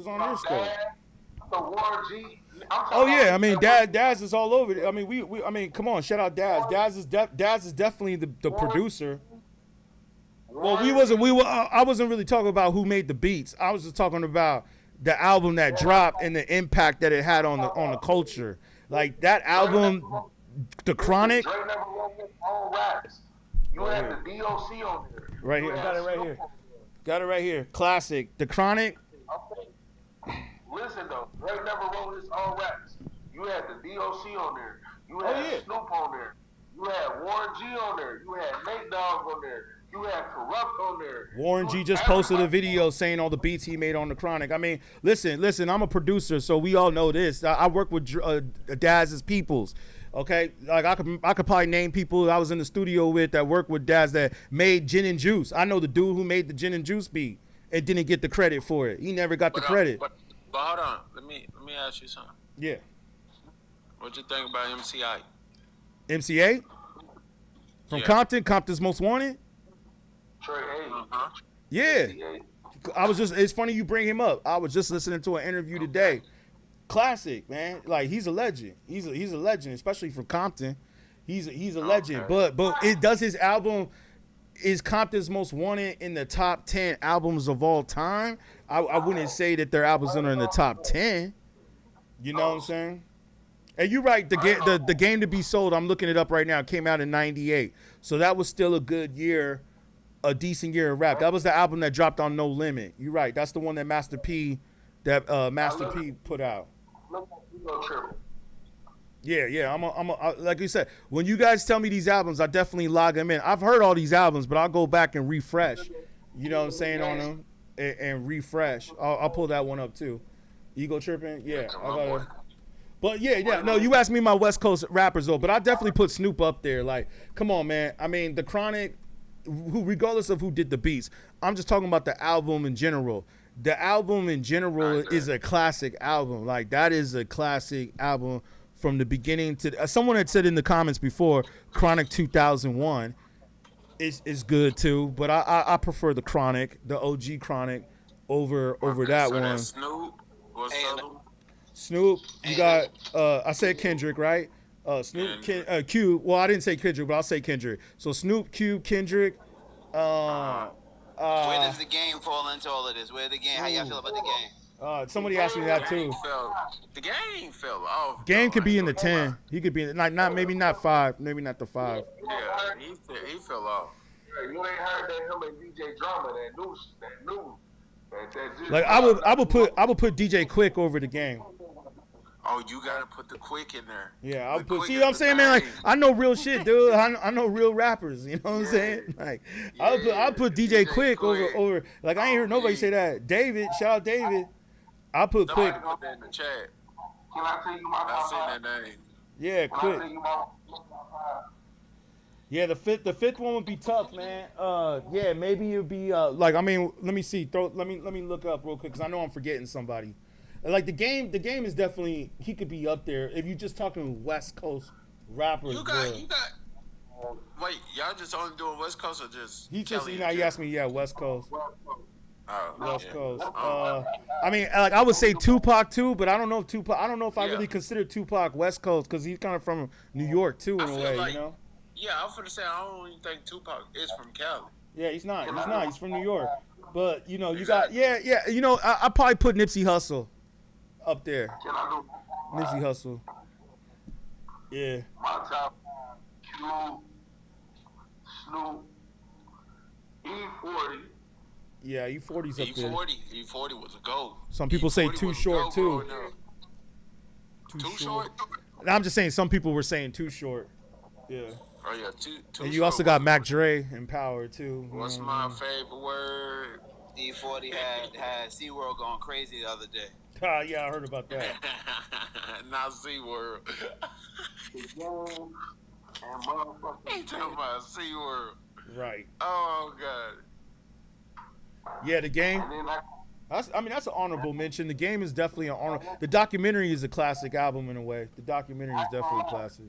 Speaker 3: Warren G.
Speaker 1: Oh yeah, I mean Daz is all over it. I mean I mean come on, shout out Daz. Daz is definitely the producer. Well, I wasn't really talking about who made the beats. I was just talking about the album that dropped and the impact that it had on the culture. Like that album, The Chronic.
Speaker 3: Drake never wrote his own raps. You had the DOC on there.
Speaker 1: Right here, got it right here. Classic, The Chronic.
Speaker 3: Listen though, Drake never wrote his own raps. You had the DOC on there. You had Snoop on there. You had Warren G on there. You had Nate Dogg on there. You had Corrupt on there.
Speaker 1: Warren G just posted a video saying all the beats he made on The Chronic. I mean, listen, I'm a producer, so we all know this. I work with Daz's peoples, okay? Like, I could probably name people I was in the studio with that worked with Daz that made Gin and Juice. I know the dude who made the Gin and Juice beat and didn't get the credit for it. He never got the credit.
Speaker 6: But hold on. Let me ask you something.
Speaker 1: Yeah.
Speaker 6: What you think about MCA?
Speaker 1: MCA? From Compton's Most Wanted? Yeah, it's funny you bring him up. I was just listening to an interview today. Classic, man. Like he's a legend. He's a legend, especially from Compton. He's a legend. But it does his album is Compton's Most Wanted in the top 10 albums of all time. I wouldn't say that their albums are in the top 10. You know what I'm saying? And you're right. The game to be sold. I'm looking it up right now. Came out in '98, so that was still a good year, a decent year of rap. That was the album that dropped on No Limit. You're right. That's the one that Master P put out. Yeah. Like you said, when you guys tell me these albums, I definitely log them in. I've heard all these albums, but I'll go back and refresh. You know what I'm saying on them and refresh. I'll pull that one up too. Ego tripping, yeah. But yeah. No, you asked me my West Coast rappers though, but I definitely put Snoop up there. Like, come on, man. I mean, the Chronic, who regardless of who did the beats, I'm just talking about the album in general. The album in general is a classic album. Like, that is a classic album from the beginning to. Someone had said in the comments before, Chronic 2001 is good too, but I prefer the Chronic, the OG Chronic, over that one.
Speaker 6: Snoop. What's up?
Speaker 1: Snoop, you got, I said Kendrick, right? Snoop, Q. Well, I didn't say Kendrick, but I'll say Kendrick. So Snoop, Q, Kendrick.
Speaker 7: Where does the game fall into all of this? How y'all feel about the game?
Speaker 1: Somebody asked me that too.
Speaker 6: The game fell off.
Speaker 1: Game could be in the 10. He could be in maybe not 5, maybe not the 5.
Speaker 6: Yeah, he fell off.
Speaker 3: You ain't heard that him and DJ Drama, that new.
Speaker 1: Like I would put DJ Quick over the game.
Speaker 6: Oh, you gotta put the Quick in there.
Speaker 1: Yeah, I'll put. See what I'm saying, man? Like, I know real shit, dude. I know real rappers. You know what I'm saying? Like, I'll put DJ Quick over. Like, I ain't heard nobody say that. David, shout out David. I'll put Quick.
Speaker 6: Put that in the chat.
Speaker 3: Can I tell you my
Speaker 6: I seen that name.
Speaker 1: Yeah, Quick. Yeah, the fifth one would be tough, man. Yeah, maybe it'd be like, I mean, let me see. Let me look up real quick because I know I'm forgetting somebody. Like the game is definitely, he could be up there if you're just talking West Coast rappers.
Speaker 6: You got. Wait, y'all just only doing West Coast or just?
Speaker 1: He just, he asked me, West Coast. West Coast.
Speaker 6: Oh.
Speaker 1: I mean, like I would say Tupac too, but I don't know if I really consider Tupac West Coast because he's kind of from New York too in a way, you know.
Speaker 6: Yeah, I'm finna say I don't even think Tupac is from Cali.
Speaker 1: Yeah, he's not. He's from New York. But you know, you got You know, I probably put Nipsey Hussle up there. Nipsey Hussle. Yeah.
Speaker 3: My top Q, Snoop, E40.
Speaker 1: Yeah, E40's up there.
Speaker 6: E40 was a goal.
Speaker 1: Some people say Too Short too.
Speaker 6: Too short?
Speaker 1: No, I'm just saying some people were saying Too Short. Yeah.
Speaker 6: Oh yeah, too
Speaker 1: and you also got Mac Dre in Power too.
Speaker 6: What's my favorite word?
Speaker 7: E40 had SeaWorld going crazy the other day.
Speaker 1: Yeah, I heard about that.
Speaker 6: Not SeaWorld. He talking about SeaWorld.
Speaker 1: Right.
Speaker 6: Oh god.
Speaker 1: Yeah, the game. That's an honorable mention. The game is definitely an honor. The documentary is a classic album in a way. The documentary is definitely classic.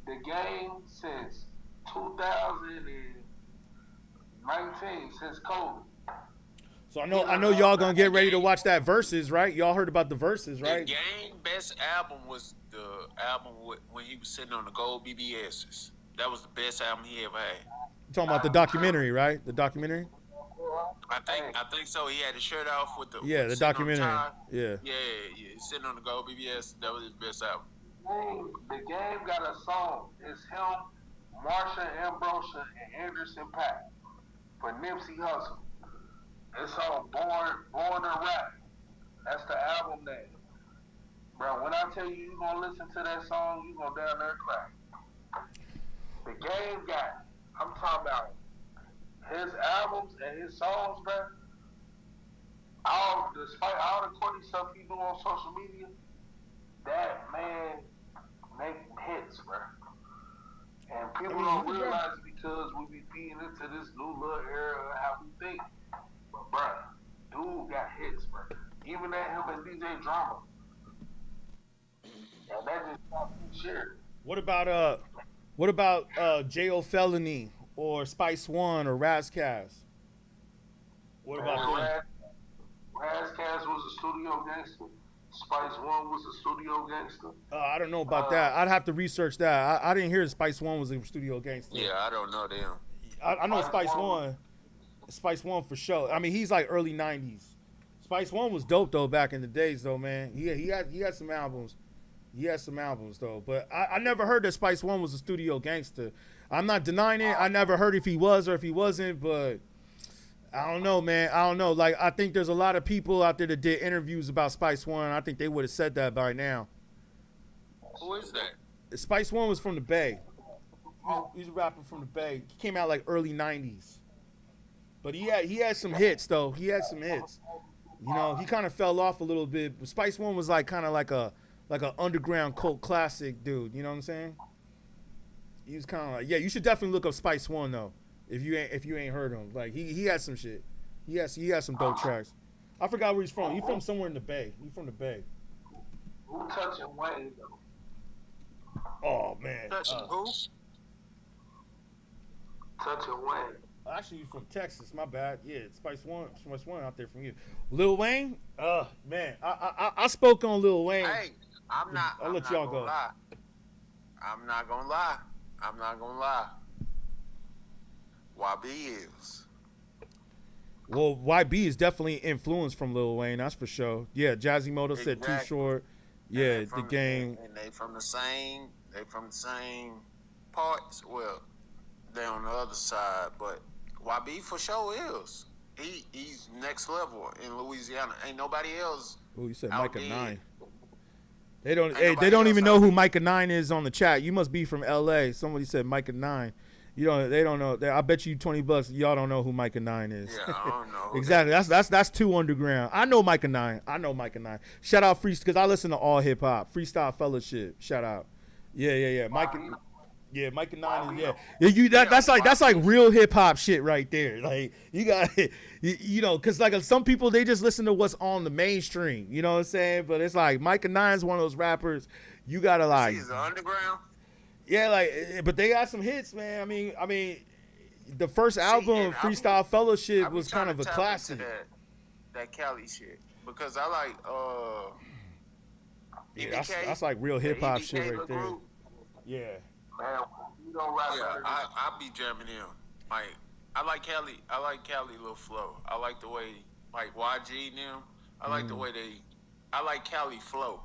Speaker 3: The game since 2019, since COVID.
Speaker 1: So I know y'all gonna get ready to watch that Versus, right? Y'all heard about the Versus, right?
Speaker 6: The game best album was the album when he was sitting on the gold BBSs. That was the best album he ever had.
Speaker 1: You talking about the documentary, right? The documentary.
Speaker 6: I think so. He had his shirt off with the
Speaker 1: the documentary. Yeah,
Speaker 6: sitting on the gold BBS. That was his best album.
Speaker 3: The game got a song. It's him, Marsha Ambrosian, and Anderson .Paak for Nipsey Hussle. It's called Born to Rap. That's the album name. Bro, when I tell you gonna listen to that song, you gonna down there cry. The game got, I'm talking about his albums and his songs, bro. Despite all the corny stuff he do on social media, that man make hits, bro. And people don't realize it because we be feeding into this new little era of how we think. But, bro, dude got hits, bro. Even that him and DJ Drama. And that just talking shit.
Speaker 1: What about J.O. Felony or Spice One or Razcast? What about them?
Speaker 3: Razcast was a studio gangster. Spice One was a studio gangster.
Speaker 1: I don't know about that. I'd have to research that. I didn't hear Spice One was a studio gangster.
Speaker 6: Yeah, I don't know them.
Speaker 1: I know Spice One for sure. I mean, he's like early 90s. Spice One was dope though back in the days though, man. He had some albums. He had some albums though, but I never heard that Spice One was a studio gangster. I'm not denying it. I never heard if he was or if he wasn't, but I don't know, man. I don't know. Like I think there's a lot of people out there that did interviews about Spice One. I think they would have said that by now.
Speaker 6: Who is that?
Speaker 1: Spice One was from the Bay. He's a rapper from the Bay. He came out like early '90s, but he had some hits though. He had some hits. You know, he kind of fell off a little bit. But Spice One was like kind of like an underground cult classic dude. You know what I'm saying? He was kind of like, yeah. You should definitely look up Spice One though, if you ain't heard him. Like he had some shit. He has some dope tracks. I forgot where he's from. He's from somewhere in the Bay. He's from the Bay.
Speaker 3: Who touching Wayne though?
Speaker 1: Oh man.
Speaker 6: Touching who?
Speaker 3: Touching Wayne.
Speaker 1: Actually, you're from Texas. My bad. Yeah, Spice One out there from you. Lil Wayne. Man, I spoke on Lil Wayne.
Speaker 6: Hey, I'll let y'all go. I'm not gonna lie. YB is.
Speaker 1: Well, YB is definitely influenced from Lil Wayne. That's for sure. Yeah, Jazzy Moto said Too Short. Yeah, the game.
Speaker 6: And they from the same. They from the same parts. Well, they on the other side, but YB for sure is. He's next level in Louisiana. Ain't nobody else.
Speaker 1: Oh, you said Micah 9. They don't even know who Micah 9 is on the chat. You must be from LA. Somebody said Micah 9. They don't know. I bet you $20 y'all don't know who Micah 9 is.
Speaker 6: Yeah, I don't know.
Speaker 1: Exactly. That's too underground. I know Micah 9. Shout out Freestyle, because I listen to all hip hop. Freestyle Fellowship. Shout out. Yeah. Micah 9 is that's like real hip hop shit right there. Like you got because like some people they just listen to what's on the mainstream. You know what I'm saying? But it's like Micah 9 is one of those rappers you gotta like.
Speaker 6: He's underground.
Speaker 1: Yeah, like, but they got some hits, man. I mean, the first album, Freestyle Fellowship, was kind of a classic.
Speaker 6: That Cali shit, because I like
Speaker 1: yeah, that's like real hip hop shit right there.
Speaker 6: Group.
Speaker 1: Yeah.
Speaker 3: Man, you don't rap.
Speaker 6: Yeah, I be jamming him. Like I like Cali little flow. I like the way like YG and them. I like the way I like Cali flow.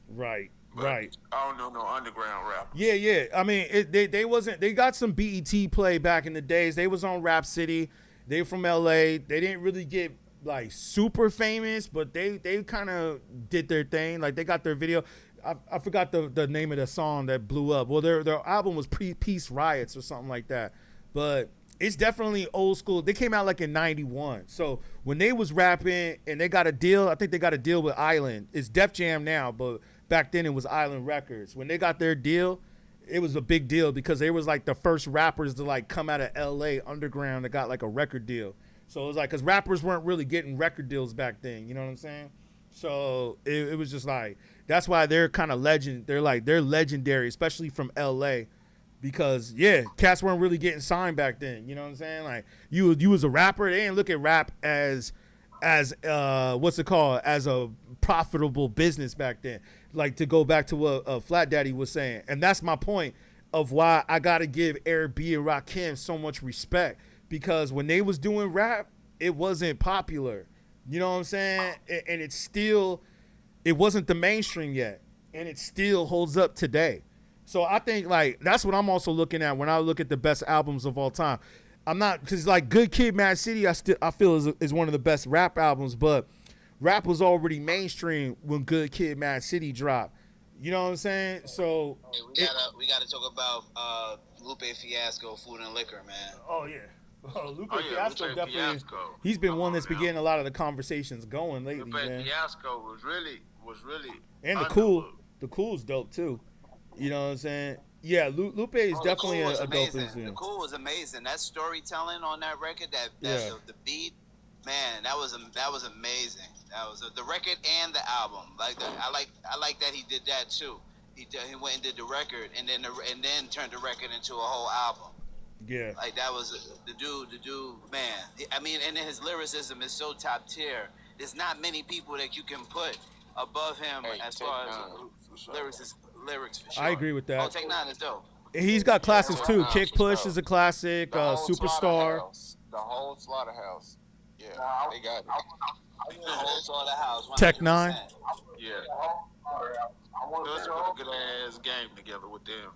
Speaker 1: Right.
Speaker 6: But
Speaker 1: right.
Speaker 6: I don't know no underground rap.
Speaker 1: Yeah. I mean, they wasn't. They got some BET play back in the days. They was on Rap City. They from LA. They didn't really get like super famous, but they kind of did their thing. Like they got their video. I forgot the name of the song that blew up. Well, their album was Peace Riots or something like that. But it's definitely old school. They came out like in '91. So when they was rapping and they got a deal, I think they got a deal with Island. It's Def Jam now, but back then it was Island Records. When they got their deal, it was a big deal because they was like the first rappers to like come out of LA underground that got like a record deal. So it was like, because rappers weren't really getting record deals back then. You know what I'm saying? So it was just like, that's why they're kind of legend. They're legendary, especially from LA, because yeah, cats weren't really getting signed back then. You know what I'm saying? Like you was a rapper. They didn't look at rap as what's it called, as a profitable business back then. Like, to go back to what Flat Daddy was saying, and that's my point of why I gotta give Eric B and Rakim so much respect, because when they was doing rap, it wasn't popular. You know what I'm saying? And it wasn't the mainstream yet, and it still holds up today. So I think like that's what I'm also looking at when I look at the best albums of all time. I'm not, because like Good Kid, Mad City, I feel is one of the best rap albums, but rap was already mainstream when Good Kid, Mad City dropped. You know what I'm saying? So
Speaker 7: we gotta talk about Lupe Fiasco, Food and Liquor, man.
Speaker 1: Oh yeah. Lupe Fiasco definitely. Fiasco. He's been one that's been getting a lot of the conversations going lately,
Speaker 6: Lupe
Speaker 1: man.
Speaker 6: Fiasco was really
Speaker 1: and the Cool's dope too. You know what I'm saying? Yeah, Lupe is definitely a dope person.
Speaker 7: The Cool was amazing. That storytelling on that record, the beat, man, that was amazing. That was the record and the album. I like that he did that too. He went and did the record and then turned the record into a whole album.
Speaker 1: Yeah.
Speaker 7: Like that was the dude, man. I mean, and his lyricism is so top tier. There's not many people that you can put above him as far as lyrics for sure.
Speaker 1: I agree with that.
Speaker 7: Oh, Take 9 is dope.
Speaker 1: He's got classics too. Kick Push is a classic. Superstar.
Speaker 6: The whole Slaughterhouse. Yeah, they got it.
Speaker 7: The whole slaughterhouse. 100%.
Speaker 1: Tech Nine.
Speaker 6: Yeah.
Speaker 3: I want
Speaker 6: Let's
Speaker 3: to
Speaker 6: put a good ass game together with them.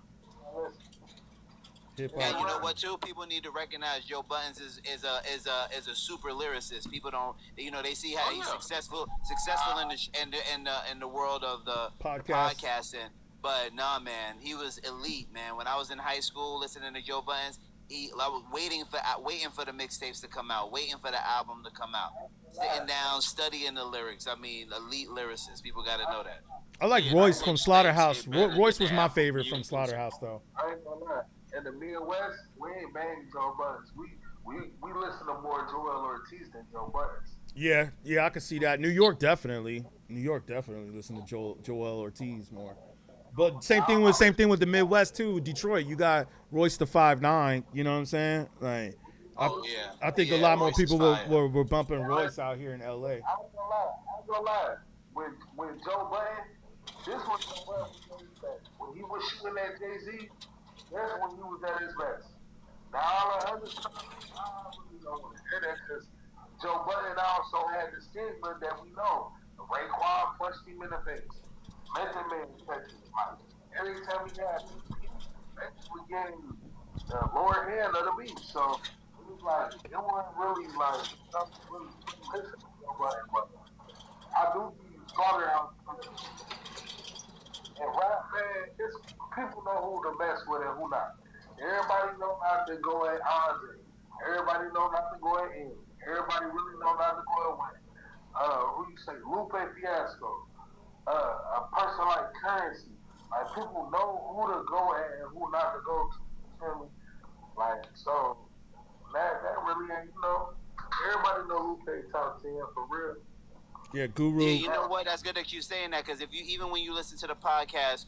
Speaker 1: Hip
Speaker 7: And
Speaker 1: hop.
Speaker 7: you know what too? People need to recognize Joe Buttons is a super lyricist. People don't, they see how he's successful in the world of the podcasting. But nah, man, he was elite, man. When I was in high school listening to Joe Buttons, I was waiting for the mixtapes to come out, waiting for the album to come out, sitting down, studying the lyrics. I mean, elite lyricist. People got to know that.
Speaker 1: I like Royce from Slaughterhouse. Royce was my favorite from Slaughterhouse, though.
Speaker 3: I ain't gonna lie. In the Midwest, we ain't banging Joe Buttons. We listen to more Joel Ortiz than Joe Buttons.
Speaker 1: Yeah, I can see that. New York definitely listen to Joel Ortiz more. But same thing with the Midwest too. Detroit, you got Royce the 5'9". You know what I'm saying? Like, I think a lot more people were bumping Royce out here in L.A.
Speaker 3: I ain't gonna lie. When Joe Button, this was Joe Button was at his best. When he was shooting at Jay-Z, that's when he was at his best. Now all the other stuff, I don't really know what to hear that because Joe Button also had the stigma that we know. Raekwon punched him in the face. Method Man touched him. Like, every time he had we getting the lower hand of the beat. So it was like, it wasn't really like something really listen to Joe Button, but I do see Slaughterhouse. And rap, man, people know who to mess with and who not. Everybody know not to go at Andre. Everybody know not to go at him. Everybody really know not to go at Wayne. Who you say? Lupe Fiasco. A person like Currency. Like, people know who to go at and who not to go to. You feel me? Like, so, that really ain't, everybody know Lupe top 10 for real.
Speaker 1: Yeah, Guru.
Speaker 7: Yeah, you know what? That's good that you're saying that because even when you listen to the podcast,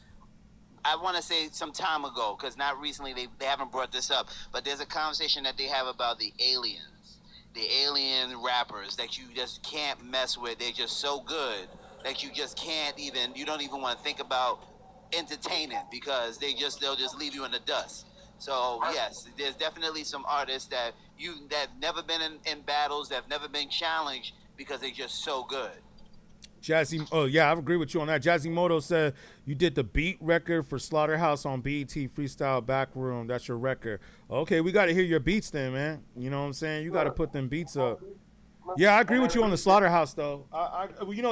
Speaker 7: I want to say some time ago, because not recently, they haven't brought this up, but there's a conversation that they have about the alien rappers that you just can't mess with. They're just so good that you just you don't even want to think about entertaining because they'll just leave you in the dust. So yes, there's definitely some artists that never been in battles, that have never been challenged because they're just so good.
Speaker 1: I agree with you on that. Jazzy Moto said you did the beat record for Slaughterhouse on BET Freestyle Backroom. That's your record. Okay, we got to hear your beats then, man. You know what I'm saying? You got to put them beats up. Yeah, I agree with you on the Slaughterhouse though.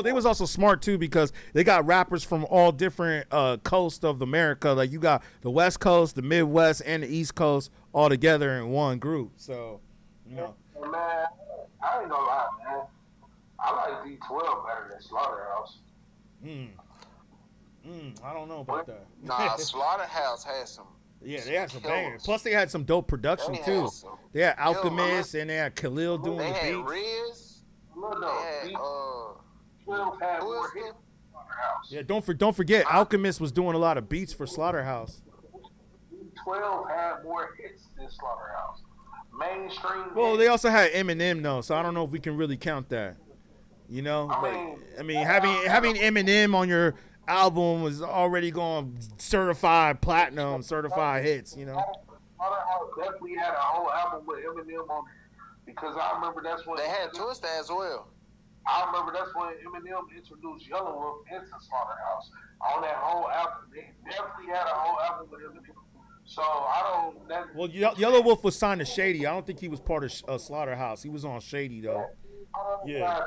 Speaker 1: They was also smart too because they got rappers from all different coasts of America. Like you got the West Coast, the Midwest, and the East Coast all together in one group. So,
Speaker 3: Man, I ain't gonna lie, man. I like D12 better than Slaughterhouse.
Speaker 1: I don't know about that.
Speaker 6: Nah, Slaughterhouse had some.
Speaker 1: Yeah, they had some bangers. Plus, they had some dope production too. They had Alchemist and they had Khalil doing the beats.
Speaker 6: They had Riz.
Speaker 3: D12 had more hits than Slaughterhouse.
Speaker 1: Yeah, don't forget, Alchemist was doing a lot of beats for Slaughterhouse.
Speaker 3: D12 had more hits than Slaughterhouse. Mainstream.
Speaker 1: Well, they also had Eminem though, so I don't know if we can really count that. You know, I mean, having Eminem on your album was already going certified platinum, certified hits. You know,
Speaker 3: Slaughterhouse definitely had a whole album with Eminem on it because I remember that's when
Speaker 6: they had Twista as well.
Speaker 3: I remember that's when Eminem introduced Yellow Wolf into Slaughterhouse. On that whole album, they definitely had a whole album with Eminem. So I don't.
Speaker 1: Well, Yellow Wolf was signed to Shady. I don't think he was part of Slaughterhouse. He was on Shady though. Yeah.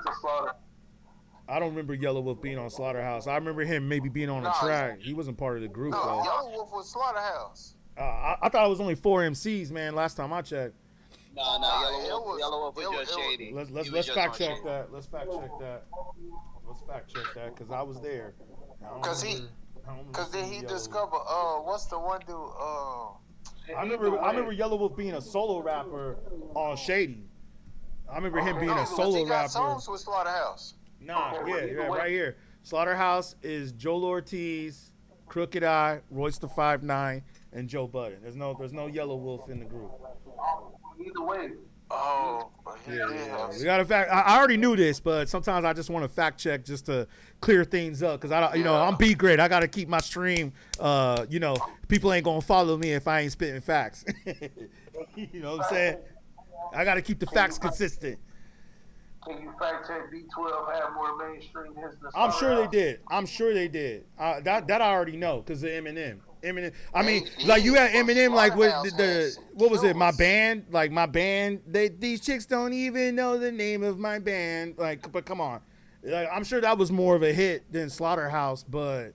Speaker 1: I don't remember Yellow Wolf being on Slaughterhouse. I remember him maybe being on a track. He wasn't part of the group though.
Speaker 6: Yellow Wolf was Slaughterhouse.
Speaker 1: I thought it was only 4 MCs, man. Last time I checked.
Speaker 7: No, Yellow Wolf was just Shady.
Speaker 1: Let's fact check that. Let's fact check that because I was there.
Speaker 6: Because then he discovered what's the one dude?
Speaker 1: I remember Yellow Wolf being a solo rapper on Shady. I remember him being a solo
Speaker 6: he got
Speaker 1: rapper.
Speaker 6: Songs with Slaughterhouse.
Speaker 1: Nah, yeah, right here. Slaughterhouse is Joel Ortiz, Crooked Eye, Royce the 5'9", and Joe Budden. There's no Yellow Wolf in the group.
Speaker 3: Either way.
Speaker 6: Oh,
Speaker 1: yeah. We got to fact. I already knew this, but sometimes I just want to fact check just to clear things up because I'm beatGrade. I got to keep my stream. People ain't gonna follow me if I ain't spitting facts. You know what I'm saying? I got to keep the facts consistent.
Speaker 3: Can you fact check B12 had more mainstream hits than
Speaker 1: I'm sure they
Speaker 3: Slaughterhouse?
Speaker 1: did. I'm sure they did. That I already know because of Eminem. Eminem. I mean,
Speaker 6: They
Speaker 1: like you
Speaker 6: did,
Speaker 1: had
Speaker 6: but
Speaker 1: Eminem, like with
Speaker 6: Slaughterhouse had
Speaker 1: the
Speaker 6: some
Speaker 1: what was it? My
Speaker 6: killers.
Speaker 1: band, like my band. These chicks don't even know the name of my band. Like, but come on, like, I'm sure that was more of a hit than Slaughterhouse. But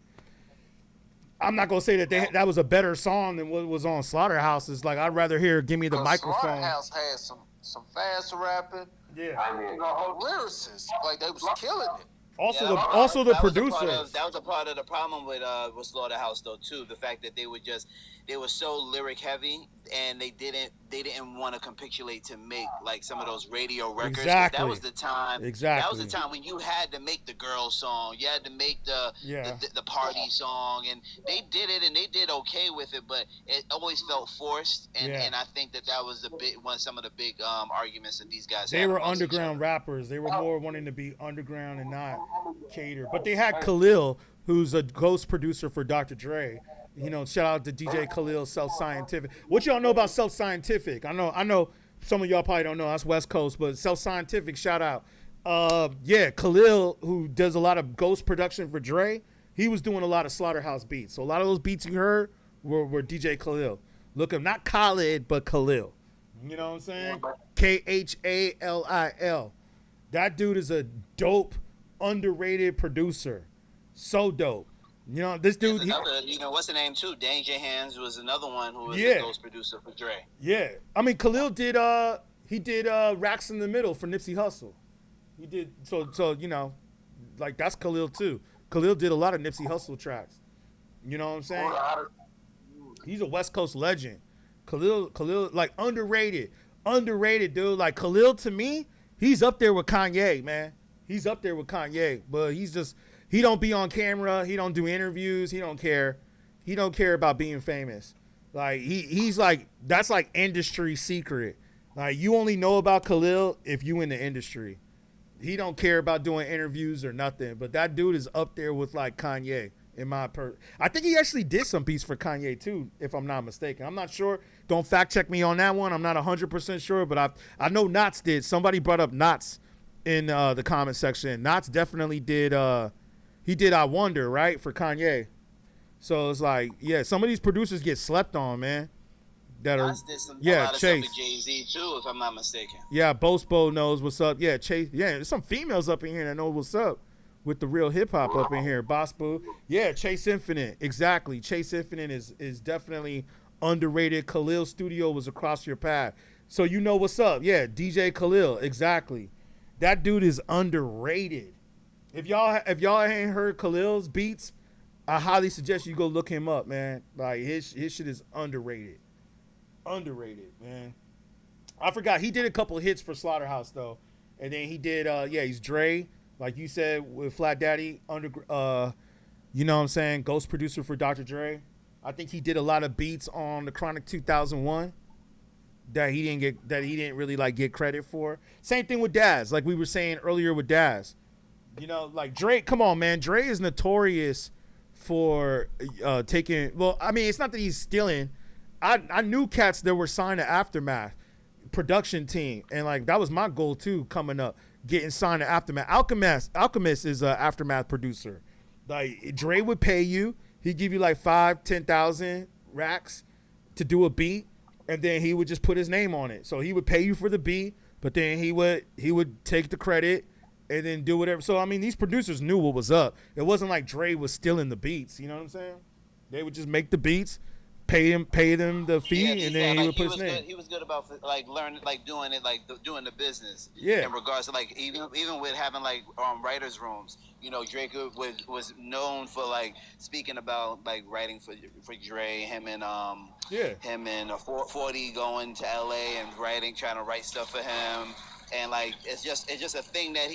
Speaker 1: I'm not gonna say that that was a better song than what was on Slaughterhouse. It's like I'd rather hear "Give Me the
Speaker 6: Cause
Speaker 1: Microphone."
Speaker 6: Slaughterhouse had some fast rapping
Speaker 1: Yeah.
Speaker 3: I ain't gonna hold you.
Speaker 6: lyricists. Like they was killing it.
Speaker 1: Also,
Speaker 7: Yeah,
Speaker 1: the
Speaker 7: that was a part
Speaker 1: producers.
Speaker 7: of that was a part of the problem with Slaughterhouse though too. The fact that they were so lyric heavy and they didn't want to capitulate to make like some of those radio records. 'Cause
Speaker 1: Exactly.
Speaker 7: That was the time.
Speaker 1: Exactly.
Speaker 7: That was the time when you had to make the girl song. You had to make the
Speaker 1: Yeah.
Speaker 7: the party song, and they did it and they did okay with it, but it always felt forced. And
Speaker 1: Yeah.
Speaker 7: and I think that was the big one. Some of the big arguments that these guys
Speaker 1: They
Speaker 7: had
Speaker 1: were
Speaker 7: amongst each
Speaker 1: underground
Speaker 7: other.
Speaker 1: rappers. They were more wanting to be underground and not cater. But they had Khalil, who's a ghost producer for Dr. Dre. You know, shout out to DJ Khalil, Self Scientific. What y'all know about Self Scientific? I know some of y'all probably don't know. That's West Coast, but Self Scientific, shout out. Yeah, Khalil, who does a lot of ghost production for Dre, he was doing a lot of Slaughterhouse beats. So a lot of those beats you heard were DJ Khalil. Look him, not Khalid, but Khalil. You know what I'm saying? Khalil. That dude is a dope, underrated producer. So dope. You know, this dude.
Speaker 7: There's another, what's the name too? Danger Hands was another one who was
Speaker 1: Yeah.
Speaker 7: the ghost producer for Dre.
Speaker 1: Yeah. I mean, Khalil did, he did Racks in the Middle for Nipsey Hussle. He did, so you know, like that's Khalil too. Khalil did a lot of Nipsey Hussle tracks. You know what I'm saying? He's a West Coast legend. Khalil, like underrated, dude. Like Khalil to me, he's up there with Kanye, man. He's up there with Kanye, but he don't be on camera. He don't do interviews. He don't care. He don't care about being famous. Like he's like, that's like industry secret. Like you only know about Khalil if you in the industry. He don't care about doing interviews or nothing. But that dude is up there with like Kanye. I think he actually did some beats for Kanye too, if I'm not mistaken. I'm not sure. Don't fact check me on that one. I'm not 100% sure, but I know Knots did. Somebody brought up Knots in the comment section. Knots definitely did. He did I Wonder, right, for Kanye. So it's like, yeah, some of these producers get slept on, man. That are,
Speaker 7: Nas did a
Speaker 1: yeah,
Speaker 7: lot of
Speaker 1: Chase.
Speaker 7: stuff with Jay-Z too, if I'm not mistaken.
Speaker 1: Yeah, Bospo knows what's up. Yeah, Chase. Yeah, there's some females up in here that know what's up with the real hip hop up in here. Bospo. Yeah, Chase Infinite. Exactly. Chase Infinite is definitely underrated. Khalil Studio was across your path. So you know what's up. Yeah, DJ Khalil. Exactly. That dude is underrated. If y'all ain't heard Khalil's beats, I highly suggest you go look him up, man. Like his shit is underrated. Underrated, man. I forgot he did a couple hits for Slaughterhouse though, and then he did he's Dre, like you said with Flat Daddy, you know what I'm saying, ghost producer for Dr. Dre. I think he did a lot of beats on the Chronic 2001 that he didn't really like get credit for. Same thing with Daz, like we were saying earlier with Daz. You know, like Dre, come on, man. Dre is notorious for taking. Well, I mean, it's not that he's stealing. I knew cats that were signed to Aftermath production team, and like that was my goal too, coming up, getting signed to Aftermath. Alchemist is an Aftermath producer. Like Dre would pay you, he'd give you like 5,000-10,000 racks to do a beat, and then he would just put his name on it. So he would pay you for the beat, but then he would take the credit and then do whatever. So I mean, these producers knew what was up. It wasn't like Dre was stealing the beats. You know what I'm saying? They would just make the beats, pay them the fee, and then he would put his name.
Speaker 7: He was good about like learning, like doing it, like doing the business.
Speaker 1: Yeah.
Speaker 7: In regards to like even with having like writers' rooms, you know, Drake was known for like speaking about like writing for Dre, him and 40 going to LA and trying to write stuff for him, and like it's just a thing that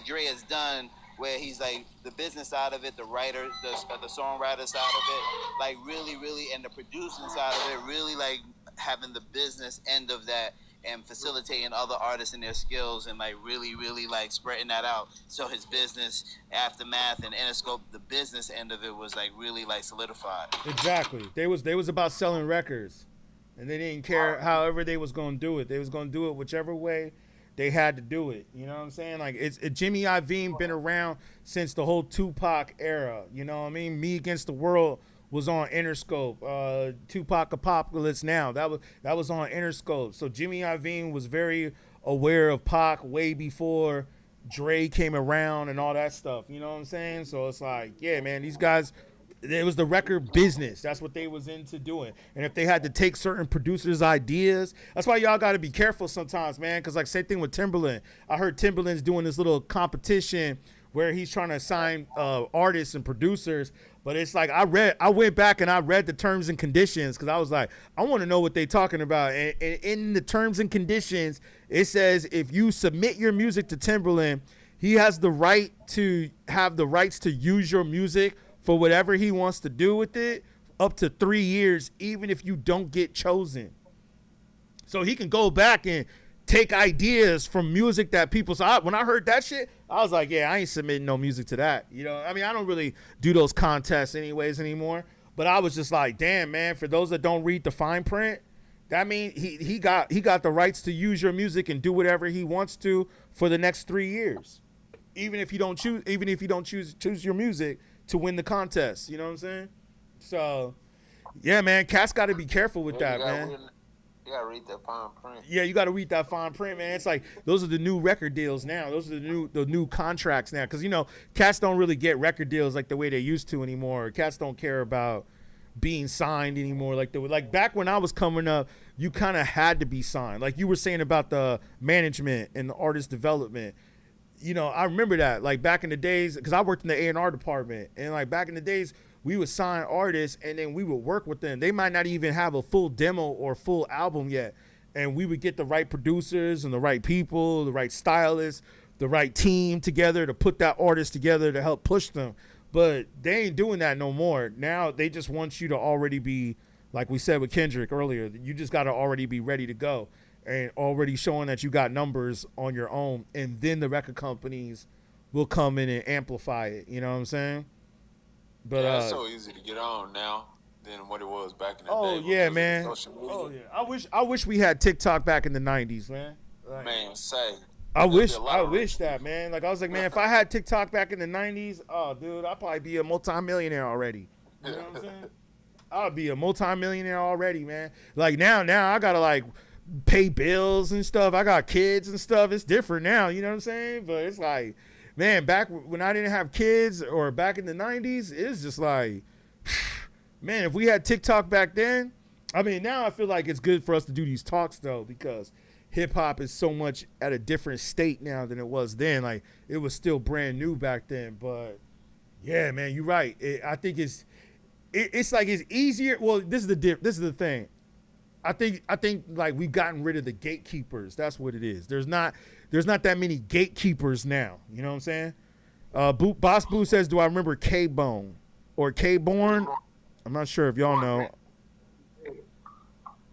Speaker 7: Dre has done, where he's like the business side of it, the writer, the songwriter side of it, like really, and the producing side of it, really like having the business end of that and facilitating other artists and their skills and like really, like spreading that out. So his business, Aftermath and Interscope, the business end of it was like really like solidified.
Speaker 1: Exactly. They was about selling records, and they didn't care however they was gonna do it. They was gonna do it whichever way they had to do it. You know what I'm saying? Like Jimmy Iovine been around since the whole Tupac era. You know what I mean? Me Against the World was on Interscope. Tupac Apocalypse Now, that was on Interscope. So Jimmy Iovine was very aware of Pac way before Dre came around and all that stuff. You know what I'm saying? So it's like, yeah, man, these guys, it was the record business. That's what they was into doing. And if they had to take certain producers' ideas, that's why y'all got to be careful sometimes, man. Because like same thing with Timberland. I heard Timberland's doing this little competition where he's trying to sign artists and producers. But it's like I went back and I read the terms and conditions because I was like, I want to know what they talking about. And in the terms and conditions, it says if you submit your music to Timberland, he has the right to have the rights to use your music for whatever he wants to do with it up to 3 years, even if you don't get chosen. So he can go back and take ideas from music that people saw. When I heard that shit, I was like, yeah, I ain't submitting no music to that. You know, I mean, I don't really do those contests anyways anymore. But I was just like, damn, man, for those that don't read the fine print, that means he got the rights to use your music and do whatever he wants to for the next 3 years. Even if you don't choose your music to win the contest. You know what I'm saying? So, yeah, man, cats got to be careful with that, man.
Speaker 6: You gotta read that fine print.
Speaker 1: Yeah, you got to read that fine print, man. It's like those are the new record deals now. Those are the new contracts now. Because, you know, cats don't really get record deals like the way they used to anymore. Cats don't care about being signed anymore. Like back when I was coming up, you kind of had to be signed. Like you were saying about the management and the artist development. You know, I remember that. Like back in the days, because I worked in the A&R department. And like back in the days, we would sign artists and then we would work with them. They might not even have a full demo or full album yet. And we would get the right producers and the right people, the right stylists, the right team together to put that artist together to help push them. But they ain't doing that no more. Now they just want you to already be, like we said with Kendrick earlier, you just got to already be ready to go and already showing that you got numbers on your own. And then the record companies will come in and amplify it. You know what I'm saying? But
Speaker 8: yeah, it's so easy to get on now than what it was back in the day.
Speaker 1: Oh yeah, man. Oh yeah. I wish we had TikTok back in the 90s, man. Like,
Speaker 8: man, say.
Speaker 1: I wish that, man. Like I was like, man, if I had TikTok back in the 90s, oh dude, I'd probably be a multimillionaire already. You know what I'm saying? I'd be a multimillionaire already, man. Like now I gotta like pay bills and stuff. I got kids and stuff. It's different now, you know what I'm saying? But it's like, man, back when I didn't have kids or back in the 90s, it's just like, man, if we had TikTok back then, I mean, now I feel like it's good for us to do these talks, though, because hip-hop is so much at a different state now than it was then. Like, it was still brand new back then. But, yeah, man, you're right. I think it's like it's easier. Well, this is the thing. I think like we've gotten rid of the gatekeepers. That's what it is. There's not that many gatekeepers now. You know what I'm saying? Boss Blue says, do I remember K-Bone or K-Born? I'm not sure if y'all know.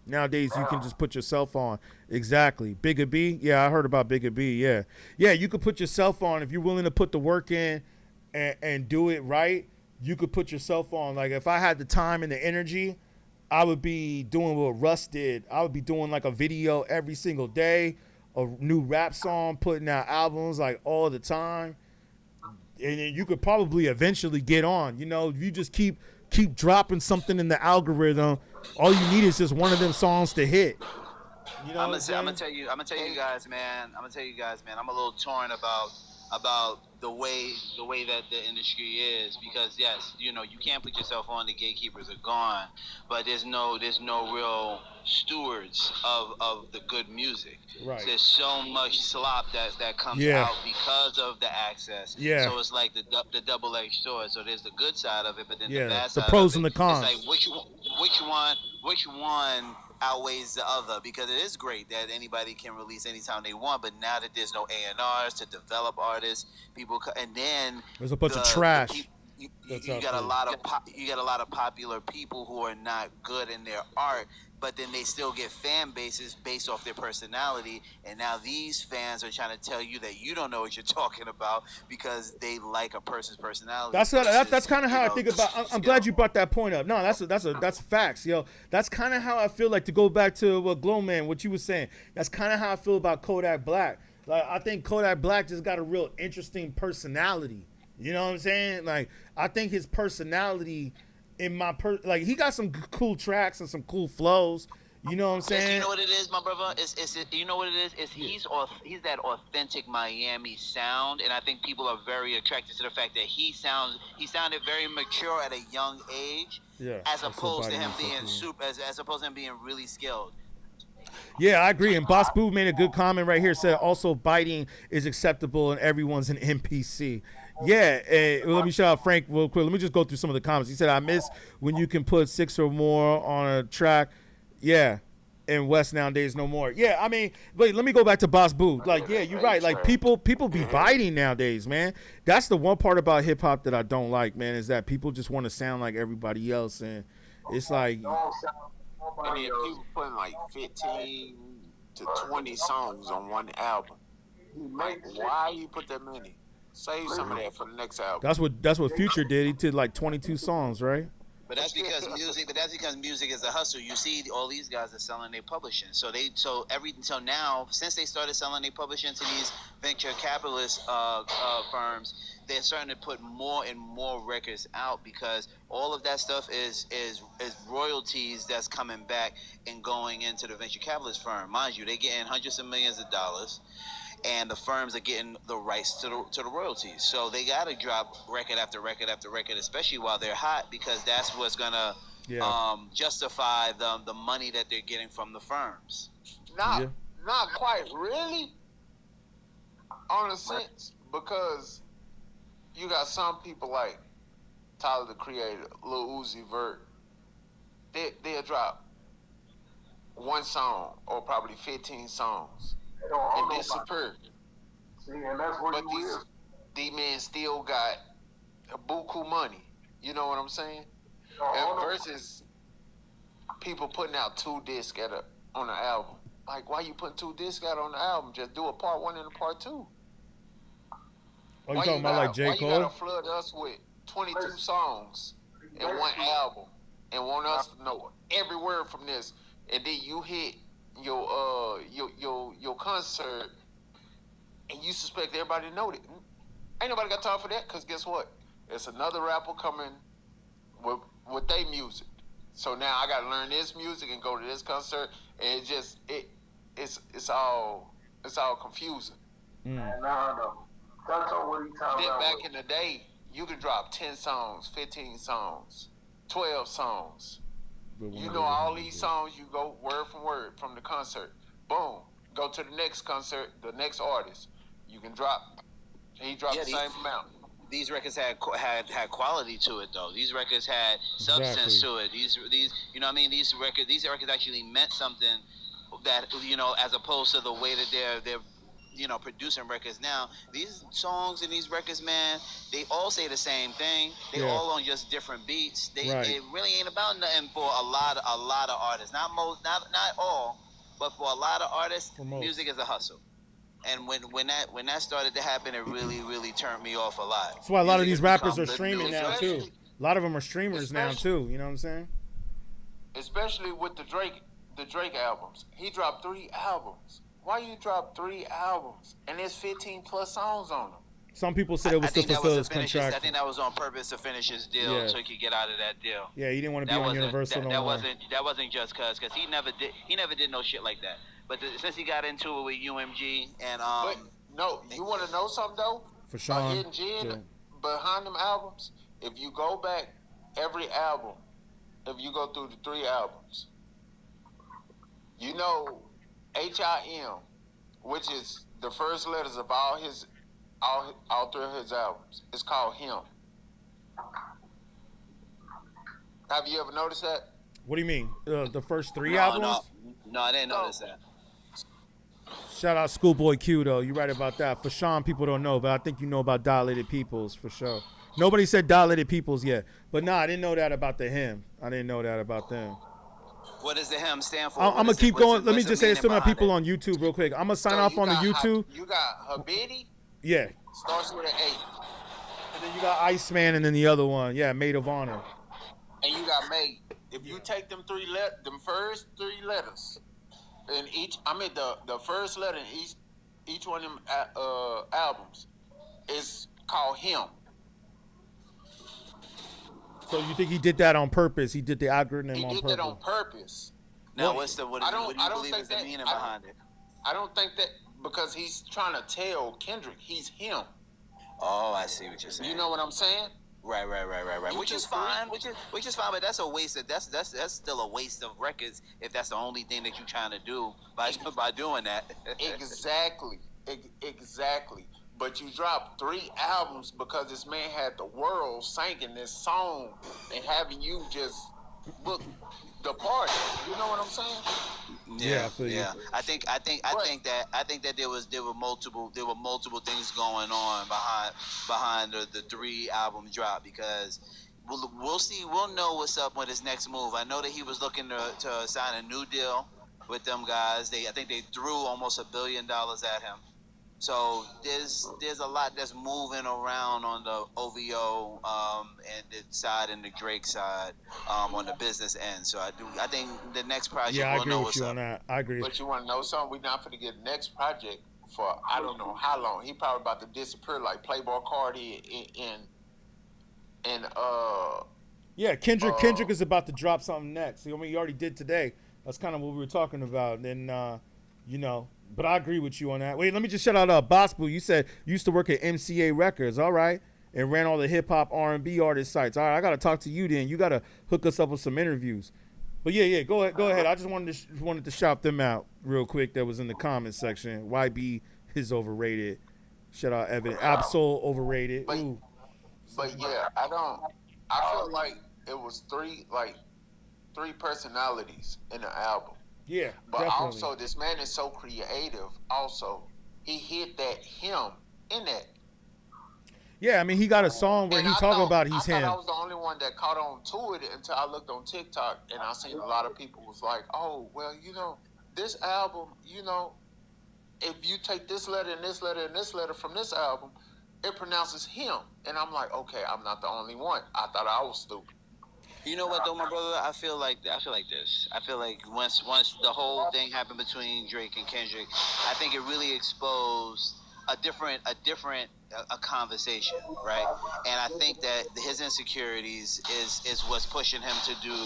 Speaker 1: Nowadays, you can just put yourself on. Exactly. Bigga B? Yeah, I heard about Bigga B, yeah. Yeah, you could put yourself on. If you're willing to put the work in and do it right, you could put yourself on. Like, if I had the time and the energy, I would be doing what Russ did. I would be doing like a video every single day, a new rap song, putting out albums like all the time. And then you could probably eventually get on. You know, if you just keep dropping something in the algorithm, all you need is just one of them songs to hit. You know
Speaker 7: I'm gonna tell you guys, man. I'm a little torn about the way that the industry is, because yes, you know, you can't put yourself on. The gatekeepers are gone, but there's no real stewards of the good music.
Speaker 1: Right.
Speaker 7: There's so much slop that comes out because of the access.
Speaker 1: Yeah.
Speaker 7: So it's like the double-edged sword. So there's the good side of it, but then the bad
Speaker 1: the
Speaker 7: side
Speaker 1: pros
Speaker 7: of it,
Speaker 1: and the cons.
Speaker 7: It's like which one outweighs the other, because it is great that anybody can release anytime they want, but now that there's no A&Rs to develop artists, and then
Speaker 1: there's a bunch of trash.
Speaker 7: You got a lot of popular people who are not good in their art, but then they still get fan bases based off their personality, and now these fans are trying to tell you that you don't know what you're talking about because they like a person's personality.
Speaker 1: That's kind of how I think about. I'm glad you brought that point up. No, that's facts, yo. That's kind of how I feel like, to go back to what Glowman, what you were saying. That's kind of how I feel about Kodak Black. Like I think Kodak Black just got a real interesting personality. You know what I'm saying? Like I think his personality in like he got some cool tracks and some cool flows. You know what I'm saying?
Speaker 7: Yes, you know what it is, my brother. You know what it is? He's that authentic Miami sound, and I think people are very attracted to the fact that he sounded very mature at a young age, as opposed to him being as opposed to him being really skilled.
Speaker 1: Yeah, I agree. And Boss Boo made a good comment right here. Said also biting is acceptable and everyone's an NPC. Yeah, let me shout out Frank real quick. Let me just go through some of the comments. He said, I miss when you can put 6 or more on a track. Yeah, in West nowadays no more. Yeah, I mean, wait, let me go back to Boss Boo. Like, yeah, you're right. Like people be biting nowadays, man. That's the one part about hip hop that I don't like, man, is that people just want to sound like everybody else, and it's like.
Speaker 6: I mean, people putting like 15 to 20 songs on one album. Like, why you put that many? Save some of that for the next album.
Speaker 1: That's what Future did. He did like 22 songs, right?
Speaker 7: But that's because music is a hustle. You see, all these guys are selling their publishing. So now, since they started selling their publishing to these venture capitalist firms, they're starting to put more and more records out because all of that stuff is royalties that's coming back and going into the venture capitalist firm. Mind you, they're getting hundreds of millions of dollars. And the firms are getting the rights to the royalties. So they got to drop record after record after record, especially while they're hot, because that's what's going to justify the money that they're getting from the firms.
Speaker 6: Not quite really, on a sense, because you got some people like Tyler, the Creator, Lil Uzi Vert. They'll drop one song or probably 15 songs. And disappear.
Speaker 3: See, and that's what
Speaker 6: these men still got a buku money. You know what I'm saying? Versus people putting out 2 discs on an album. Like, why you putting 2 discs out on the album? Just do a part 1 and a part 2.
Speaker 1: Oh, you talking about like J. Cole?
Speaker 6: Why you gotta flood us with 22 songs in one album and want us to know every word from this, and then you hit your concert, and you suspect everybody know it. Ain't nobody got time for that, because guess what? It's another rapper coming with their music. So now I gotta learn this music and go to this concert, and it's all confusing.
Speaker 3: No. That's all what he talking about.
Speaker 6: Back in the day, you could drop 10 songs, 15 songs, 12 songs. You know all these songs, you go word for word from the concert. Boom. Go to the next concert, the next artist. You can drop. He dropped the same amount.
Speaker 7: These records had quality to it, though. These records had substance to it. These you know what I mean? These records actually meant something that, you know, as opposed to the way that they're you know, producing records now. These songs and these records, man, they all say the same thing. They all on just different beats. It really ain't about nothing for a lot of artists. Not all, but for a lot of artists, music is a hustle. And when that started to happen, it really turned me off a lot.
Speaker 1: That's why a lot of these rappers are streaming now too. A lot of them are streamers now too. You know what I'm saying?
Speaker 6: Especially with the Drake albums. He dropped 3 albums. Why you drop 3 albums and there's 15 plus songs on them?
Speaker 1: Some people said it was to fulfill his contract.
Speaker 7: I think that was on purpose to finish his deal so he could get out of that deal.
Speaker 1: Yeah, he didn't want to be on Universal no more.
Speaker 7: That wasn't just cause he never did no shit like that. But since he got into it with UMG and
Speaker 6: But no, you want to know something though?
Speaker 1: For Sean,
Speaker 6: Hidden Gem behind them albums. If you go back every album, if you go through the 3 albums, you know. HIM, which is the first letters of all 3 of his albums. It's called Him. Have you ever noticed that?
Speaker 1: What do you mean? The first 3 albums?
Speaker 7: No, I didn't notice that.
Speaker 1: Shout out Schoolboy Q though. You're right about that. For Sean, people don't know, but I think you know about Dilated Peoples for sure. Nobody said Dilated Peoples yet, but I didn't know that about the Him. I didn't know that about them.
Speaker 7: What does the Him stand for?
Speaker 1: I'm gonna keep going. Let me just say this to my people on YouTube real quick. I'm gonna sign off on the YouTube.
Speaker 6: You got Habidi.
Speaker 1: Yeah.
Speaker 6: Starts with an A.
Speaker 1: And then you got Iceman, and then the other one, Maid of Honor.
Speaker 6: And you got Maid. If you take them first 3 letters, in each, the first letter in each one of them albums is called Him.
Speaker 1: So you think he did that on purpose? He did the algorithm
Speaker 6: He
Speaker 1: on
Speaker 6: did
Speaker 1: purpose.
Speaker 6: that on purpose.
Speaker 7: Now,
Speaker 6: What do you believe is the meaning behind it? I don't think that because he's trying to tell Kendrick he's him.
Speaker 7: Oh, I see what you're saying.
Speaker 6: You know what I'm saying?
Speaker 7: Right. Which is fine. Which is fine, but that's a waste of that's still a waste of records if that's the only thing that you're trying to do by doing that.
Speaker 6: Exactly. But you dropped 3 albums because this man had the world singing this song and having you just book the party. You know what I'm saying?
Speaker 1: Yeah.
Speaker 7: I think that there were multiple things going on behind the 3 album drop because we'll know what's up with his next move. I know that he was looking to sign a new deal with them guys. I think they threw almost $1 billion at him. So there's a lot that's moving around on the OVO and the side and the Drake side on the business end. So I think the next project we'll know what's up.
Speaker 1: I agree with you on that. I agree.
Speaker 6: But you want to know something? We're not going to get the next project for I don't know how long. He probably about to disappear like Playboy Cardi
Speaker 1: Yeah, Kendrick is about to drop something next. I mean, he already did today. That's kind of what we were talking about. And but I agree with you on that. Wait, let me just shout out Bospo. You said you used to work at MCA Records, all right, and ran all the hip hop R&B artist sites. All right, I got to talk to you then. You got to hook us up with some interviews. But yeah, go ahead. I just wanted to shout them out real quick. That was in the comment section. YB is overrated. Shout out Evan. Absol overrated. Ooh.
Speaker 6: But yeah, I feel like it was three personalities in the album.
Speaker 1: Yeah,
Speaker 6: but
Speaker 1: definitely.
Speaker 6: Also this man is so creative. Also, he hit that him in that.
Speaker 1: Yeah, I mean he got a song where he talking about he's him.
Speaker 6: I thought I was the only one that caught on to it until I looked on TikTok and I seen a lot of people was like, "Oh, well, this album, if you take this letter and this letter and this letter from this album, it pronounces him." And I'm like, "Okay, I'm not the only one. I thought I was stupid."
Speaker 7: You know what though, my brother? I feel like this. I feel like once the whole thing happened between Drake and Kendrick, I think it really exposed a different conversation, right? And I think that his insecurities is what's pushing him to do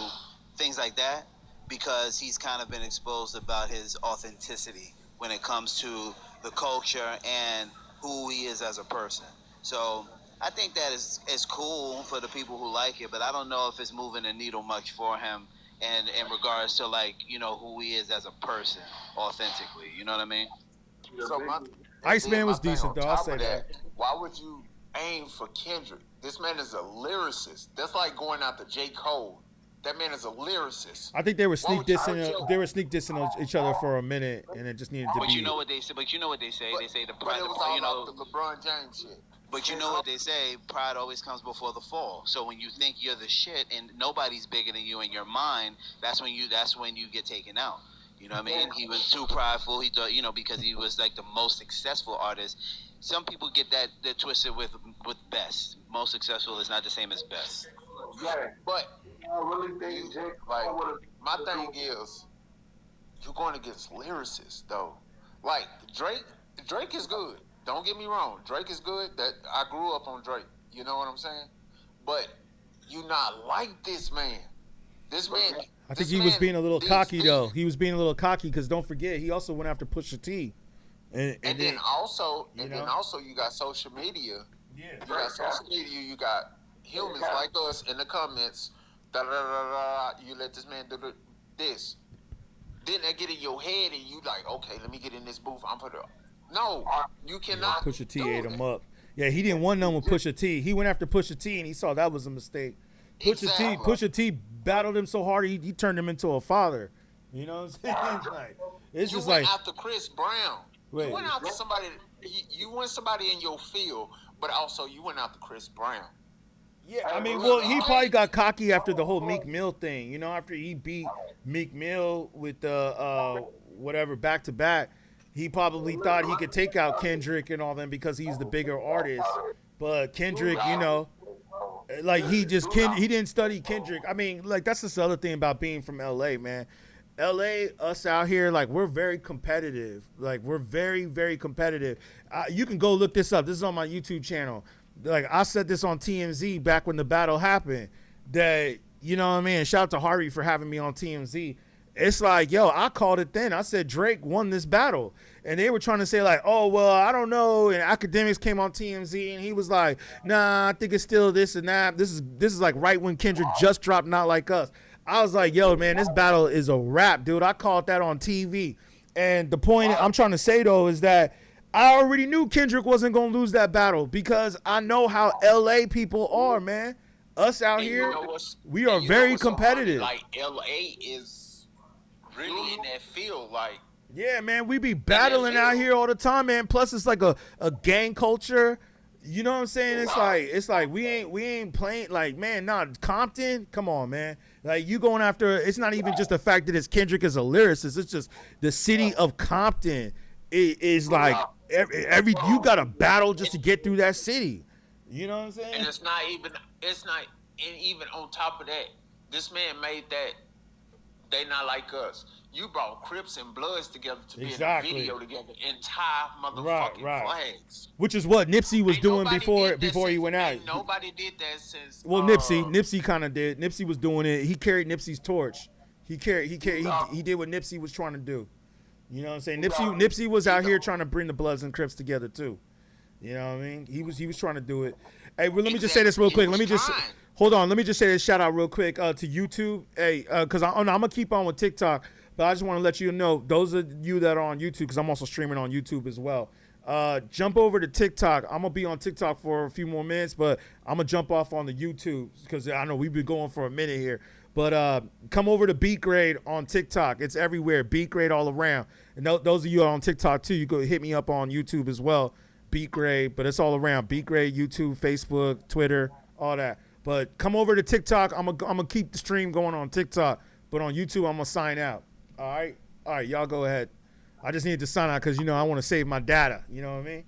Speaker 7: things like that because he's kind of been exposed about his authenticity when it comes to the culture and who he is as a person. So I think that is cool for the people who like it, but I don't know if it's moving the needle much for him and in regards to who he is as a person authentically. You know what I mean?
Speaker 6: So
Speaker 1: Iceman was decent though. I'll say that.
Speaker 6: Why would you aim for Kendrick? This man is a lyricist. That's like going out to J. Cole. That man is a lyricist.
Speaker 1: I think they were sneak dissing. They were sneak dissing each other for a minute, and it just needed to be.
Speaker 7: But you know what they say. They say the
Speaker 6: pride. But it was all about the LeBron James shit.
Speaker 7: But you know what they say, pride always comes before the fall. So when you think you're the shit and nobody's bigger than you in your mind, that's when you get taken out. You know what I mean? He was too prideful. He thought, because he was like the most successful artist. Some people get that they're twisted with best. Most successful is not the same as best.
Speaker 6: Yeah, but I really think my thing is you're going against lyricists though. Like Drake is good. Don't get me wrong. Drake is good. That I grew up on Drake. You know what I'm saying? But you not like this man. This man.
Speaker 1: I think he was being a little cocky though. He was being a little cocky because don't forget he also went after Pusha T. And then also you got social media. Yeah. You got social media. You got humans like us in the comments. You let this man do this. Then they get in your head and you like, okay, let me get in this booth. I'm for the. No, you cannot. Pusha T ate him up. Yeah, he didn't want none with Pusha T. He went after Pusha T and he saw that was a mistake. Pusha T battled him so hard he turned him into a father. You know what I'm saying? Like, it's
Speaker 6: you
Speaker 1: just
Speaker 6: went
Speaker 1: like
Speaker 6: after Chris Brown.
Speaker 1: Wait,
Speaker 6: you went after somebody. You went somebody in your field, but also you went after Chris Brown.
Speaker 1: Yeah, I mean, well, he probably got cocky after the whole Meek Mill thing. You know, after he beat Meek Mill with the whatever back to back. He probably thought he could take out Kendrick and all them because he's the bigger artist. But Kendrick, like he didn't study Kendrick. I mean, like that's just the other thing about being from LA, man. LA, us out here, like we're very competitive. Like we're very, very competitive. You can go look this up. This is on my YouTube channel. Like I said this on TMZ back when the battle happened. That you know what I mean. Shout out to Harvey for having me on TMZ. It's like, yo, I called it then. I said Drake won this battle. And they were trying to say like, oh, well, I don't know. And Academics came on TMZ and he was like, nah, I think it's still this and that. This is like right when Kendrick just dropped Not Like Us. I was like, yo, man, this battle is a wrap, dude. I called that on TV. And the point I'm trying to say, though, is that I already knew Kendrick wasn't going to lose that battle because I know how LA people are, man. Us out here, we are very competitive.
Speaker 6: Like, LA is really in that field, like.
Speaker 1: Yeah, man, we be battling out here all the time, man. Plus, it's like a gang culture. You know what I'm saying? It's like we ain't playing like, man, nah, Compton, come on, man. Like you going after, it's not even just the fact that it's Kendrick as a lyricist. It's just the city of Compton is like every you got to battle just to get through that city. You know what I'm saying?
Speaker 6: And and even on top of that, this man made that They Not Like Us. You brought Crips and Bloods together to be in a video together and tie motherfucking flags.
Speaker 1: Which is what Nipsey was doing before he went out.
Speaker 6: Nobody did that since.
Speaker 1: Well, Nipsey kind of did. Nipsey was doing it. He carried Nipsey's torch. He did what Nipsey was trying to do. You know what I'm saying? Nipsey was out here trying to bring the Bloods and Crips together too. You know what I mean? He was trying to do it. Hey, well, let me just say this real quick. Hold on. Let me just say this shout out real quick to YouTube. Hey, because I'm gonna keep on with TikTok. But I just want to let you know, those of you that are on YouTube, because I'm also streaming on YouTube as well, jump over to TikTok. I'm going to be on TikTok for a few more minutes, but I'm going to jump off on the YouTube because I know we've been going for a minute here. But come over to beatGrade on TikTok. It's everywhere. beatGrade all around. And those of you on TikTok, too, you go hit me up on YouTube as well. beatGrade, but it's all around. beatGrade, YouTube, Facebook, Twitter, all that. But come over to TikTok. I'm going to keep the stream going on TikTok. But on YouTube, I'm going to sign out. All right, y'all go ahead. I just need to sign out because, I want to save my data. You know what I mean?